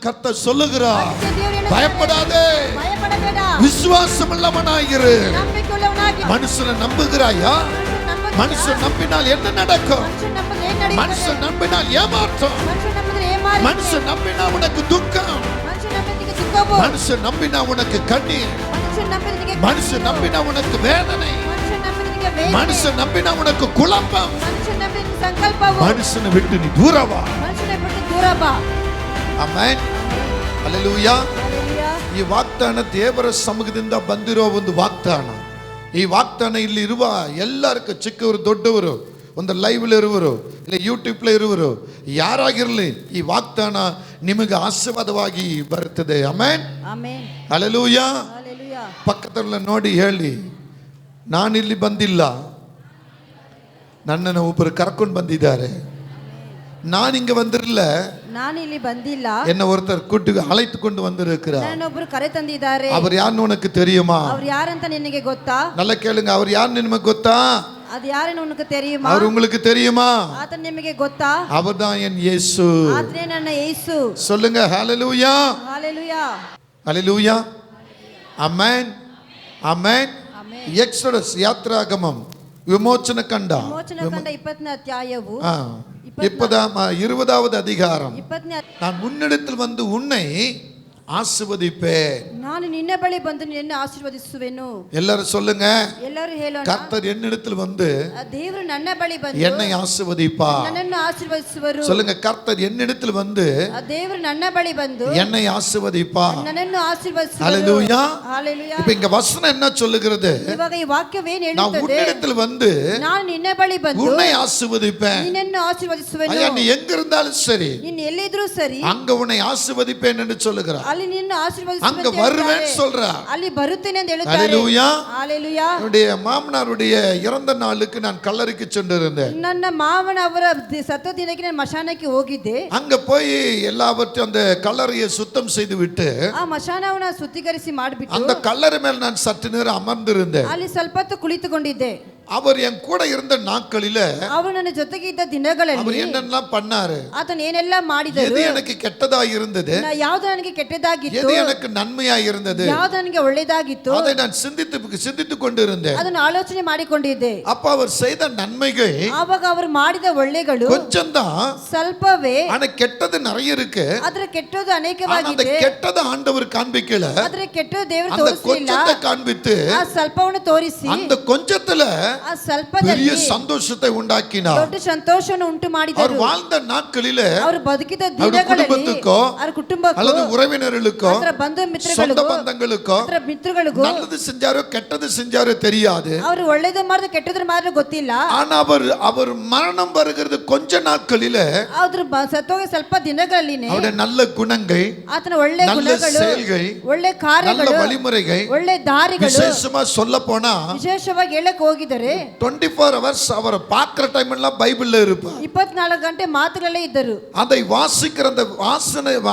கர்த்தர் சொல்லுகிறார், பயப்படாதே, விசுவாசம் உள்ளவனாயிரு. மனுஷனை நம்புகிறாயா? மனுஷன் நம்பினால் என்ன நடக்கும்? மனுஷன் நம்பினால் ஏமாற்றம். மனுஷன் நம்பினா உனக்கு துக்கம். மனுஷன் நம்பினா உனக்கு கண்ணீர். மனுஷன் நம்பினா உனக்கு வேதனை. மனுஷன் நம்பினா உனக்கு குழப்பம். மனுஷனை விட்டு நீ தூரவா. ಆಮೆನ್. ಹಲ್ಲೆಲೂಯಾ. ಈ ವಾಗ್ದಾನ ದೇವರ ಸಮ್ಮುಖದಿಂದ ಬಂದಿರೋ ಒಂದು ವಾಗ್ದಾನ. ಈ ವಾಗ್ದಾನ ಇಲ್ಲಿ ಇರುವ ಎಲ್ಲರಿಗೂ, ಚಿಕ್ಕವರು ದೊಡ್ಡವರು, ಒಂದು ಲೈವ್ಲಿ ಇರುವರು, ಇಲ್ಲ ಯೂಟ್ಯೂಬ್ಲಿ ಇರುವರು, ಯಾರಾಗಿರಲಿ, ಈ ವಾಗ್ದಾನ ನಿಮಗೆ ಆಶೀರ್ವಾದವಾಗಿ ಬರುತ್ತದೆ. ಆಮೆನ್. ಹಲ್ಲೆಲೂಯಾ. ಪಕ್ಕದಲ್ಲ ನೋಡಿ ಹೇಳಿ, ನಾನಿಲ್ಲಿ ಬಂದಿಲ್ಲ, ನನ್ನನ್ನು ಒಬ್ಬರು ಕರ್ಕೊಂಡು ಬಂದಿದ್ದಾರೆ. நான் இங்க வந்திரல, நான் ಇಲ್ಲಿ ಬಂದಿಲ್ಲ, என்ன ஒருத்தர் கூட்டி அழைத்து கொண்டு வந்திருக்கிறார். ನನ್ನೊಬ್ಬರು ಕರೆ ತಂದಿದ್ದಾರೆ. அவர் யாருன்னு உனக்கு தெரியுமா? அவர் யாருಂತ ನಿನಗೆ ಗೊತ್ತಾ? நல்லா கேளுங்க, அவர் யாருன்னு ನಿಮಗೆ ಗೊತ್ತಾ? அது யாருன்னு உனக்கு தெரியுமா? அவர் உங்களுக்கு தெரியுமா? ಆತನ ನಿಮಗೆ ಗೊತ್ತಾ? அவர்தான் என் இயேசு. ಆತನೇ ನನ್ನ ಯೇಸು. சொல்லுங்க ஹalleluya. ஹalleluya. ஹalleluya. ஆமென். ஆமென். எக்ஸோடஸ் யாத்ராகமம் விமோச்சன ಕಂಡ 20ನೇ ಅಧ್ಯಾಯವು 20வது அதிகாரம். நான் உன்னிடத்தில் வந்து உன்னை ஆசீர்வதிப்பேன். ನಾನು ನಿನ್ನ ಬಳಿ ಬಂದು ನಿನ್ನನ್ನು ಆಶೀರ್ವದಿಸುವೆನು. எல்லாரும் சொல்லுங்க, ಎಲ್ಲರೂ ಹೇಳೋಣ, கர்த்தர் என்னிடத்தில் வந்து ದೇವರು ನನ್ನ ಬಳಿ ಬಂದು என்னை ஆசீர்வதிப்பார். ನನ್ನನ್ನು ಆಶೀರ್ವದಿಸುವರು. சொல்லுங்க, கர்த்தர் என்னிடத்தில் வந்து ದೇವರು ನನ್ನ ಬಳಿ ಬಂದು என்னை ஆசீர்வதிப்பார். ನನ್ನನ್ನು ಆಶೀರ್ವದಿಸುವರು. ஹalleluya. ஹalleluya. இப்போ இங்க வசனம் என்ன சொல்லுகிறது? ಇವಾಗ ಈ ವಾಕ್ಯವು ಏನು நான் ಹೇಳುತ್ತದೆ? உன்னிடத்தில் வந்து ನಾನು ನಿನ್ನ ಬಳಿ ಬಂದು உன்னை ஆசீர்வதிப்பேன். ನಿನ್ನನ್ನು ಆಶೀರ್ವದಿಸುವೆನು. ஐயா, நீ எங்க இருந்தாலும் சரி, ನೀನು ಎಲ್ಲಿದ್ರೂ ಸರಿ, அங்க உன்னை ஆசீர்வதிப்பேன் என்று சொல்லுகிறார். ಅಲ್ಲಿ ನಿನ್ನ ಆಶೀರ್ವದಿಸುವೆನು. அங்க வருவேன் சொல்றார். ಅಲ್ಲಿ ಬರುತ್ತೇನೆ ಎಂದು ಹೇಳುತ್ತಾರೆ. ஹalleluya. ஹalleluya. என்னுடைய மாமனாருடைய இறந்த நாளுக்கு நான் கல்லறைக்கு சென்றிருந்தேன். ನನ್ನ ಮಾವನ ಅವರ ಸತ್ತ ದಿನಕ್ಕೆ ನಾನು ಮಶಾನಕ್ಕೆ ಹೋಗಿದ್ದೆ. அங்க போய் எல்லாவற்றையும் அந்த கல்லறையை சுத்தம் செய்து விட்டு ಆ ಮಶಾನವನ್ನ ಶುದ್ಧೀಕರಿಸಿ ಮಾಡಿಬಿಟ್ಟು அந்த கல்லறை மேல் நான் சற்று நேரம் அமர்ந்திருந்தேன். ಅಲ್ಲಿ ಸ್ವಲ್ಪ ಹೊತ್ತು ಕುಳಿತುಕೊಂಡಿದ್ದೆ. அவர் என் கூட இருந்த நாட்களில ಅವರು ನನ್ನ ಜೊತೆಗೆ ಇದ್ದ ದಿನಗಳಲ್ಲಿ அவர் என்னெல்லாம் பண்ணாரு, ಆತನು ಏನೆಲ್ಲ ಮಾಡಿದರು, எது எனக்கு கெட்டதா இருந்தது, ಯಾವುದು ನನಗೆ ಕೆಟ್ಟದಾಗಿತ್ತು, எது எனக்கு நன்மையா இருந்தது, ಯಾವುದು ನನಗೆ ಒಳ್ಳೆಯದಾಗಿತ್ತು, அதை நான் சிந்தித்து கொண்டிருந்தேன். ಅದನ್ನು ಆಲೋಚನೆ ಮಾಡಿಕೊಂಡಿದ್ದೆ. அப்ப அவர் செய்த நன்மைகள் ಆವಾಗ ಅವರು ಮಾಡಿದ ಒಳ್ಳೆಗಳು கொஞ்சம் தான், ಸ್ವಲ್ಪವೇ, ஆனா கெட்டது நிறைய இருக்கு. ಅದರ ಕೆಟ್ಟದ್ದು அந்த ಅನೇಕವಾಗಿದೆ. கெட்டது ஆண்டவர் காண்பிக்கல, ಅದರ ಕೆಟ್ಟದ್ದು ದೇವರು அந்த ತೋರಿಸಲಿಲ್ಲ. கொஞ்சத்தை காண்பித்து ಆ ಸ್ವಲ್ಪವನ್ನು ತೋರಿಸಿ அந்த கொஞ்சத்துல ಆ ಸ್ವಲ್ಪದಲ್ಲಿ பெரிய சந்தோஷத்தை உண்டாக்கினார். ದೊಡ್ಡ ಸಂತೋಷವನ್ನು ಉಂಟು அவர் ಮಾಡಿದರು. வாழ்ந்த நாட்களிலே ಅವರು ಬದುಕಿದ ದಿನಗಳಲ್ಲಿ ಅವರ ಕುಟುಂಬಕ್ಕೂ அல்லது உறவினர்களுக்கோ ಅದರ ಬಂಧು சொந்த ಮಿತ್ರಗಳಿಗೂ பந்தங்களுக்கோ ಅದರ ಮಿತ್ರಗಳಿಗೂ நல்லது செஞ்சாரோ கெட்டது செஞ்சாரோ தெரியாது. ಅವರು ಒಳ್ಳೆಯದು ಮಾಡಿದ ಕೆಟ್ಟದ್ದು ಮಾಡಿದ್ರೆ ಗೊತ್ತಿಲ್ಲ. ஆனா அவர் மரணம் வருகிறது கொஞ்ச நாட்களிலே ಆದ್ರೂ ಸತ್ತೋಗ ಸ್ವಲ್ಪ ದಿನಗಳಲ್ಲಿನೇ அவருடைய நல்ல குணங்கள், ಆತನ ಒಳ್ಳೆ நல்ல ಗುಣಗಳು, செயல்கள், ಒಳ್ಳೆ நல்ல ಕಾರ್ಯಗಳು, வழிமுறைகள், ಒಳ್ಳೆ ದಾರಿಗಳು, விசேஷமா சொல்ல போனா ವಿಶೇಷವಾಗಿ ಹೇಳಕ್ ಹೋಗಿದ್ದಾರೆ 24 hours அவரை பார்க்கிற டைம் எல்லாம் பைபிள்ல இருப்பார். 24 ಗಂಟೆ ಮಾತುಗಳೇ ಇದ್ದರು. அதை வாசிக்கிற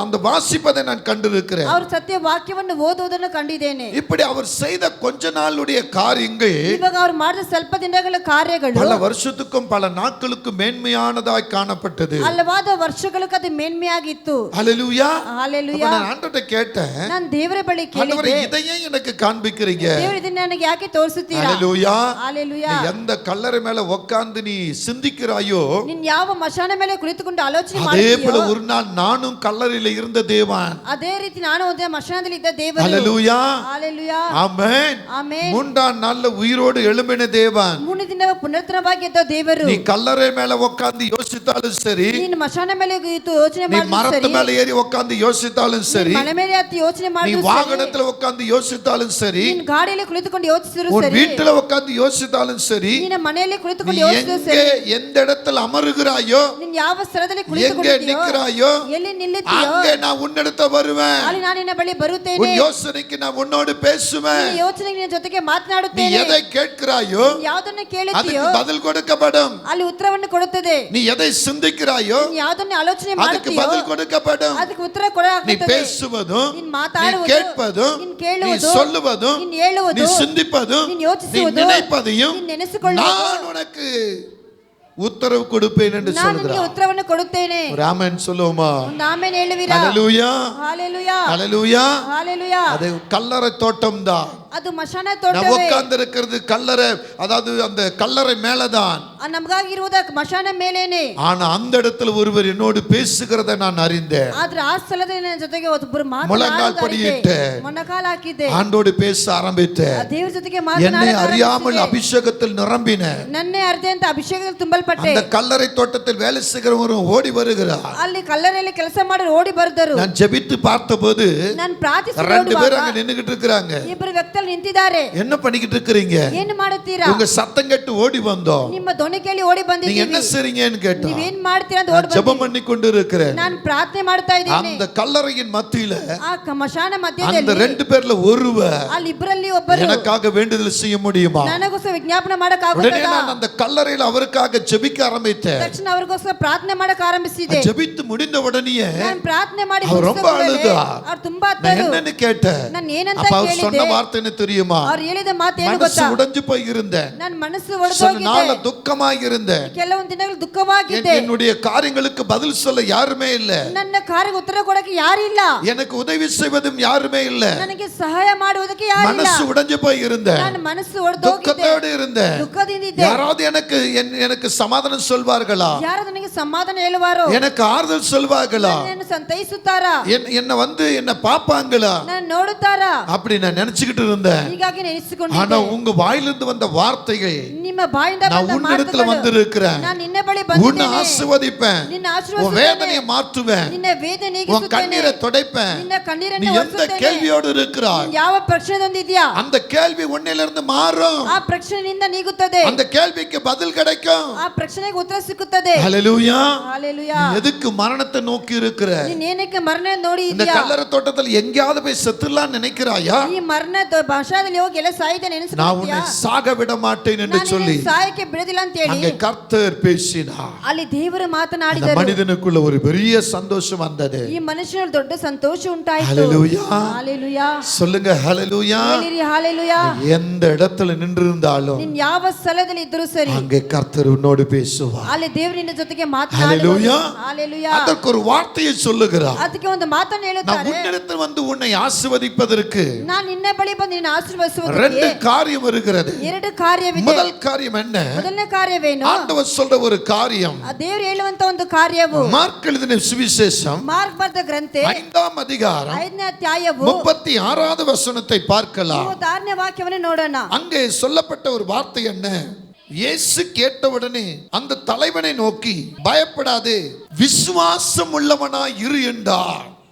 அந்த வாசிப்பதை நான் கண்டிருக்கிறேன். ಅವರು ಸತ್ಯ ವಾಕ್ಯವನ್ನು ಓದುವುದನ್ನು ಕಂಡಿದ್ದೇನೆ. இப்படி அவர் செய்த கொஞ்ச நாளுடைய காரியங்கள் ಇವಾಗ ಅವರು ಮಾಡಿದ ಸ್ವಲ್ಪ ದಿನಗಳ ಕಾರ್ಯಗಳು பல வருஷத்துக்கும் பல நாட்களுக்கும் மேன்மையானதாய் காணப்பட்டது. ಹಲವಾದ ವರ್ಷಗಳಿಗೆ ಅದು ಮೇನ್ಮೆಯಾಗಿತ್ತು. ஹalleluya. ஹalleluya. நான் ஆண்டவரை கேட்டேன், ನಾನು ದೇವರ ಬಳಿ ஆண்டவரே ಕೇಳಿದೆ, இதையே எனக்கு காண்பிக்கிறீங்க. ದೇವರು ಇದನ್ನ ನನಗೆ ಯಾಕೆ ತೋರಿಸುತ್ತೀರಾ? ஹalleluya. ஹalleluya. எந்த கல்லறை மேல உட்கார்ந்து நீ சிந்திக்கிறாயோ, ನೀನು ಯಾವ ಮಶಾನ ಮೇಲೆ ಕುಳಿತುಕೊಂಡು ಆಲೋಚನೆ அதே போல ಮಾಡ್ತೀಯೋ, ஒரு நாள் நானும் கல்லறையில இருந்த தேவன். ಅದೇ ರೀತಿ ನಾನು ಒಂದೇ ಮಶಾನದಲ್ಲಿ ಇದ್ದ ದೇವರು. ஹalleluya. ஹalleluya. ஆமென். ಆಮೆನ್. மூன்றாம் நாள்ல உயிரோடு எழும்பின தேவன். ಮೂರನೇ ದಿನ ಪುನರುತ್ಥಾನವಾಗಿ ಎದ್ದ ದೇವರು. நீ கல்லறை மேல உட்கார்ந்து யோசித்தாலும் சரி, ನೀನು ಮಶಾನ ಮೇಲೆ ಕೂತು ಯೋಚನೆ நீ ಮಾಡಿದ್ರು மரத்து ಸರಿ, மேல ஏறி உட்கார்ந்து யோசித்தாலும் சரி, ಮನೆ ಮೇಲೆ ಹತ್ತಿ ಯೋಚನೆ நீ ಮಾಡಿದ್ರು ಸರಿ, வாகனத்துல உட்கார்ந்து யோசித்தாலும் சரி, ನೀನು ಗಾಡಿಯಲ್ಲಿ ಕುಳಿತುಕೊಂಡು ಯೋಚಿಸಿದ್ರು உன் ಸರಿ, வீட்டுல உட்கார்ந்து யோசித்தாலும் சரி, ನೀನು ಮನೆಯಲ್ಲಿ நீ ಕುಳಿತುಕೊಂಡು ಯೋಚಿಸಿದ್ರು எங்கே ಸರಿ, எந்த இடத்துல அமருகிறாயோ, ನೀನು ಯಾವ ಸ್ಥಳದಲ್ಲಿ எங்கே ಕುಳಿತುಕೊಂಡಿದ್ದೀಯೋ, நிற்கிறாயோ, ಎಲ್ಲಿ ನಿಲ್ಲುತ್ತೀಯೋ, அங்கே நான் உன்னிடத்த வருவேன். ಅಲ್ಲಿ ನಾನು ನಿನ್ನ ಬಳಿ ಬರುತ್ತೇನೆ. உன் யோசனைக்கு நான் உன்னோடு பேசுவேன். ನಿನ್ನ ಯೋಚನೆಗೆ ನಿನ್ನ ಜೊತೆಗೆ நீ ಮಾತನಾಡುತ್ತೇನೆ. எதை கேட்கிறாயோ ನೀನು ಯಾವುದನ್ನು ಕೇಳುತ್ತೀಯೋ அதுக்கு பதில் கொடுக்கப்படும். ಅಲ್ಲಿ ಉತ್ತರವನ್ನು ಕೊಡುತ್ತದೆ. நீ எதை சிந்திக்கிறாயோ ನೀನು ಯಾವುದನ್ನು ಆಲೋಚನೆ அதுக்கு ಮಾಡುತ್ತೀಯೋ பதில் கொடுக்கப்படும். ಅದಕ್ಕೆ ಉತ್ತರ நீ ಕೊಡಲಾಗುತ್ತದೆ. பேசுவதும், ನೀನು நீ ಮಾತಾಡುವುದು, கேட்பதும், ನೀನು நீ ಕೇಳುವುದು, சொல்லுவதும், ನೀನು ಹೇಳುವುದು, நீ சிந்திப்பதும், ನೀನು நீ ಯೋಚಿಸುವುದು, நினைப்பதையும் ನೀನು ನೆನೆಸಿಕೊಳ್ಳುವುದು நான் உனக்கு உத்தரவு கொடுப்பேன் என்று ನಾನು ನಿನಗೆ சொல்கிறார். ಉತ್ತರವನ್ನು ಕೊಡುತ್ತೇನೆ. ஒரு ஆமென் சொல்லுவோமா? ಒಂದು ಆಮೆನ್ ಹೇಳುವಿರಾ? ஹalleluya ஹalleluya ஹalleluya. ஹalleluya. அது கல்லறை தோட்டம் தான். ಅದು ಮಶಾನ நான் ತೋಟವೇ. உட்கார்ந்து இருக்கிறது கல்லறை, அதாவது அந்த கல்லறை மேலதான். ನಮಗಾಗಿರುವುದ ಮಶಾನ ಮೇಲೇನೆ. ஆனா அந்த இடத்துல ஒருவர் என்னோடு பேசுகிறதை நான் அறிந்தேன். ಆದ್ರೆ ಆ ಸ್ಥಳದಲ್ಲಿ ನನ್ನ ಜೊತೆಗೆ ಒಬ್ಬರು முழங்கால் படியிட்டு ಮೊಣಕಾಲ ಹಾಕಿದ್ದೆ. ஆண்டோடு பேச ஆரம்பித்தேன். ದೇವರ ಜೊತೆಗೆ என்னை ಮಾತನಾಡ அறியாமல் அபிஷேகத்தில் நிரம்பினேன். ನನ್ನೇ ಅರ್ಧಂತ ಅಭಿಷೇಕದಲ್ಲಿ ತುಂಬಲ್ಪಟ್ಟೆ. அந்த கல்லறை தோட்டத்தில் வேலை செய்கிறவரும் ஓடி வருகிறார். ಅಲ್ಲಿ ಕಲ್ಲರೆಯಲ್ಲಿ ಕೆಲಸ ಮಾಡಿ ಓಡಿ ಬರುದರು. நான் ஜெபித்து பார்த்தபோது ನಾನು ಪ್ರಾರ್ಥಿಸಿ ரெண்டு பேர் அங்க நின்னுகிட்டு இருக்காங்க. ಇಬ್ಬರು ವ್ಯಕ್ತಿಗಳು ನಿಂತಿದ್ದಾರೆ. என்ன பண்ணிக்கிட்டு இருக்கிறீங்க? ಏನು ಮಾಡುತ್ತೀರಾ? உங்க சத்தம் கேட்டு ஓடி வந்தோம். ನಿಮ್ಮ ಧ್ವನಿ ಕೇಳಿ ಓಡಿ நீங்க ಬಂದಿದ್ದೀವಿ. என்ன செய்றீங்கன்னு கேட்டா, ನೀವೇನ್ ಮಾಡ್ತೀರಾ ಅಂತ ಓಡಿ ஜெபம் ಬಂದಿದ್ದೀವಿ. பண்ணி கொண்டு இருக்கிறேன். ನಾನು ಪ್ರಾರ್ಥನೆ ಮಾಡ್ತಾ ಇದ್ದೀನಿ. அந்த கல்லறையின் மத்தியில ಆ ಮಶಾನ அந்த ಮಧ್ಯದಲ್ಲಿ ரெண்டு பேர்ல ஒருவர் ಅಲ್ಲಿ ಇಬ್ಬರಲ್ಲಿ ಒಬ್ಬರು எனக்காக வேண்டுதல் செய்ய முடியுமா? ನನಗೋಸ್ಕರ ವಿಜ್ಞಾಪನೆ ಮಾಡಕ್ உடனே ಆಗುತ್ತಾ? நான் அந்த கல்லறையில் அவருக்காக ஜெபிக்க ஆரம்பித்தேன். ತಕ್ಷಣ ಅವರಿಗೋಸ್ಕರ ಪ್ರಾರ್ಥನೆ ಮಾಡಕ್ ಆರಂಭಿಸಿದೆ. ஜெபித்து முடிந்த உடனே ನಾನು ಪ್ರಾರ್ಥನೆ ಮಾಡಿ அவர் ரொம்ப அழுதா. ಅವ್ರು ತುಂಬಾ நான் ಅತ್ತರು. என்னன்னு கேட்டேன். ನಾನು ಏನಂತ அப்ப அவர் ಕೇಳಿದೆ? சொன்ன வார்த்தை என்ன தெரியுமா? ಅವ್ರು ಹೇಳಿದ ಮಾತು ಏನು மனசு ಗೊತ್ತಾ? உடைஞ்சு போய் இருந்தேன். ನನ್ನ ಮನಸ್ಸು சில நாள் ಒಡೆದೋಗಿದೆ. துக்கமாக இருந்தேன். ಕೆಲವೊಂದು ದಿನಗಳು ದುಃಖವಾಗಿದೆ. என்னுடைய காரியங்களுக்கு பதில் சொல்ல யாருமே இல்ல. ನನ್ನ ಕಾರ್ಯಕ್ಕೆ ಉತ್ತರ ಕೊಡಕ್ಕೆ ಯಾರಿಲ್ಲ. எனக்கு உதவி செய்வதும் யாருமே இல்ல. ನನಗೆ ಸಹಾಯ ಮಾಡುವುದಕ್ಕೆ ಯಾರಿಲ್ಲ. மனசு உடைஞ்சு போய் இருந்தேன். ನನ್ನ ಮನಸ್ಸು ಒಡೆದೋಗಿದೆ. துக்கத்தோடு இருந்தேன். ದುಃಖದಿಂದಿದ್ದೆ. யாராவது எனக்கு சமாதானம் சொல்வார்களா? ಯಾರು ನನಗೆ ಸಮಾಧಾನ ಹೇಳುವಾರೋ? எனக்கு ஆறுதல் சொல்வார்களா? ನನ್ನನ್ನು ಸಂತೈಸುತ್ತಾರಾ? என்ன பாப்பாங்களா? ನನ್ನ ನೋಡುತ್ತಾರಾ? அப்படி நான் நினைச்சுக்கிட்டு இருந்தேன். ಹೀಗಾಗಿ ஆனா ನೆನೆಸಿಕೊಂಡಿದ್ದೆ. உங்க வாயிலிருந்து வந்த வார்த்தைகள், ನಿಮ್ಮ ಬಾಯಿಂದ நான் ಬಂದ உன்னிடத்துல ಮಾತುಗಳು, வந்திருக்கிறேன். ನಾನು ನಿನ್ನ ಬಳಿ உன்னை ಬಂದಿದ್ದೇನೆ. ஆசீர்வதிப்பேன். ನಿನ್ನ உன் ಆಶೀರ್ವದಿಸುತ್ತೇನೆ. வேதனையை மாற்றுவேன். ನಿನ್ನ ವೇದನೆ உன் ನೀಗಿಸುತ್ತೇನೆ. கண்ணீரை துடைப்பேன். ನಿನ್ನ ಕಣ್ಣೀರನ್ನು நீ எந்த ಒರೆಸುತ್ತೇನೆ. கேள்வியோடு இருக்கிறாய், ನೀನು ಯಾವ ಪ್ರಶ್ನೆಯೊಂದಿದ್ಯಾ? அந்த கேள்வி உன்னிலிருந்து மாறும். ಆ ಪ್ರಶ್ನೆಯಿಂದ ನೀಗುತ್ತದೆ. அந்த கேள்விக்கு பதில் கிடைக்கும். ಆ ಪ್ರಶ್ನೆಗೆ ಉತ್ತರ ಸಿಕ್ಕುತ್ತದೆ. ஹல்லேலூயா. ஹalleluya. நீ எதுக்கு மரணத்தை நோக்கி இருக்கிற? ನೀನು ಏನಕ್ಕೆ ಮರಣ ನೋಡಿ இந்த ಇದೆಯಾ? கல்லறை தோட்டத்தில் எங்கேயாவது போய் செத்துலாம் நினைக்கிறாயா? ಈ ಮರಣ ಭಾಷಾದಲ್ಲಿ ಹೋಗಿ ಎಲ್ಲ ಸಾಯ್ದೆ நான் ನೆನೆಸ್ಕೊಳ್ತೀಯಾ? உன்னை சாக விட மாட்டேன் என்று ನಾನು சொல்லி ನಿನ್ನನ್ನು ಸಾಯಕ್ಕೆ ಬಿಡೋದಿಲ್ಲ ಅಂತ ಹೇಳಿ அங்கே கர்த்தர் பேசினார். ಅಲ್ಲಿ ದೇವರು அந்த ಮಾತನಾಡಿದರು. மனிதனுக்குள்ள ஒரு பெரிய சந்தோஷம் வந்தது. ಈ ಮನುಷ್ಯನಲ್ಲಿ ದೊಡ್ಡ ಸಂತೋಷ ಉಂಟಾಯಿತು. ஹல்லேலூயா. ஹalleluya. சொல்லுங்க ஹல்லேலூயா. ಹೇಳಿರಿ ஹalleluya. எந்த இடத்துல நின்று இருந்தாலும் ನೀನು ಯಾವ ಸ್ಥಳದಲ್ಲಿ ಇದ್ದರೂ ಸರಿ அங்கே கர்த்தர் உன்னோடு பேசுவார். ಅಲ್ಲಿ ದೇವರು ನಿನ್ನ ಜೊತೆಗೆ ஹல்லேலூயா. ಮಾತನಾಡುವರು. ஹalleluya. அதற்கு ஒரு வார்த்தையை சொல்லுகிறார். ಅದಕ್ಕೆ ಒಂದು ಮಾತನ್ನು நான் ಹೇಳುತ್ತಾರೆ. உன்னிடத்தில் வந்து உன்னை ஆசீர்வதிப்பதற்கு ನಾನು ನಿನ್ನ ಬಳಿ ಬಂದು ನಿನ್ನ ரெண்டு ಆಶೀರ್ವದಿಸುವುದಕ್ಕೆ காரியம் இருக்கிறது. ಎರಡು ಕಾರ್ಯವಿದೆ. முதல் காரியம் என்ன? ಮೊದಲನೇ ಕಾರ್ಯವೇನು? ஆண்டவர் சொல்ற ஒரு காரியம். ಆ ದೇವರು ಹೇಳುವಂತ ಒಂದು ಕಾರ್ಯವು மார்க் எழுதின சுவிசேஷம் ಮಾರ್ಕ್ ಬರೆದ ಗ್ರಂಥೆ 5ஆம் அதிகாரம் 5ನೇ ಅಧ್ಯಾಯವು 36வது வசனத்தை பார்க்கலாம். 36ನೇ ವಾಕ್ಯವನ್ನು ನೋಡೋಣ. அங்கே சொல்லப்பட்ட ஒரு வார்த்தை என்ன? இயேசு கேட்டவுடனே அந்த தலைவனை நோக்கி, பயப்படாதே, விசுவாசம் உள்ளவனாய் இரு என்றார்.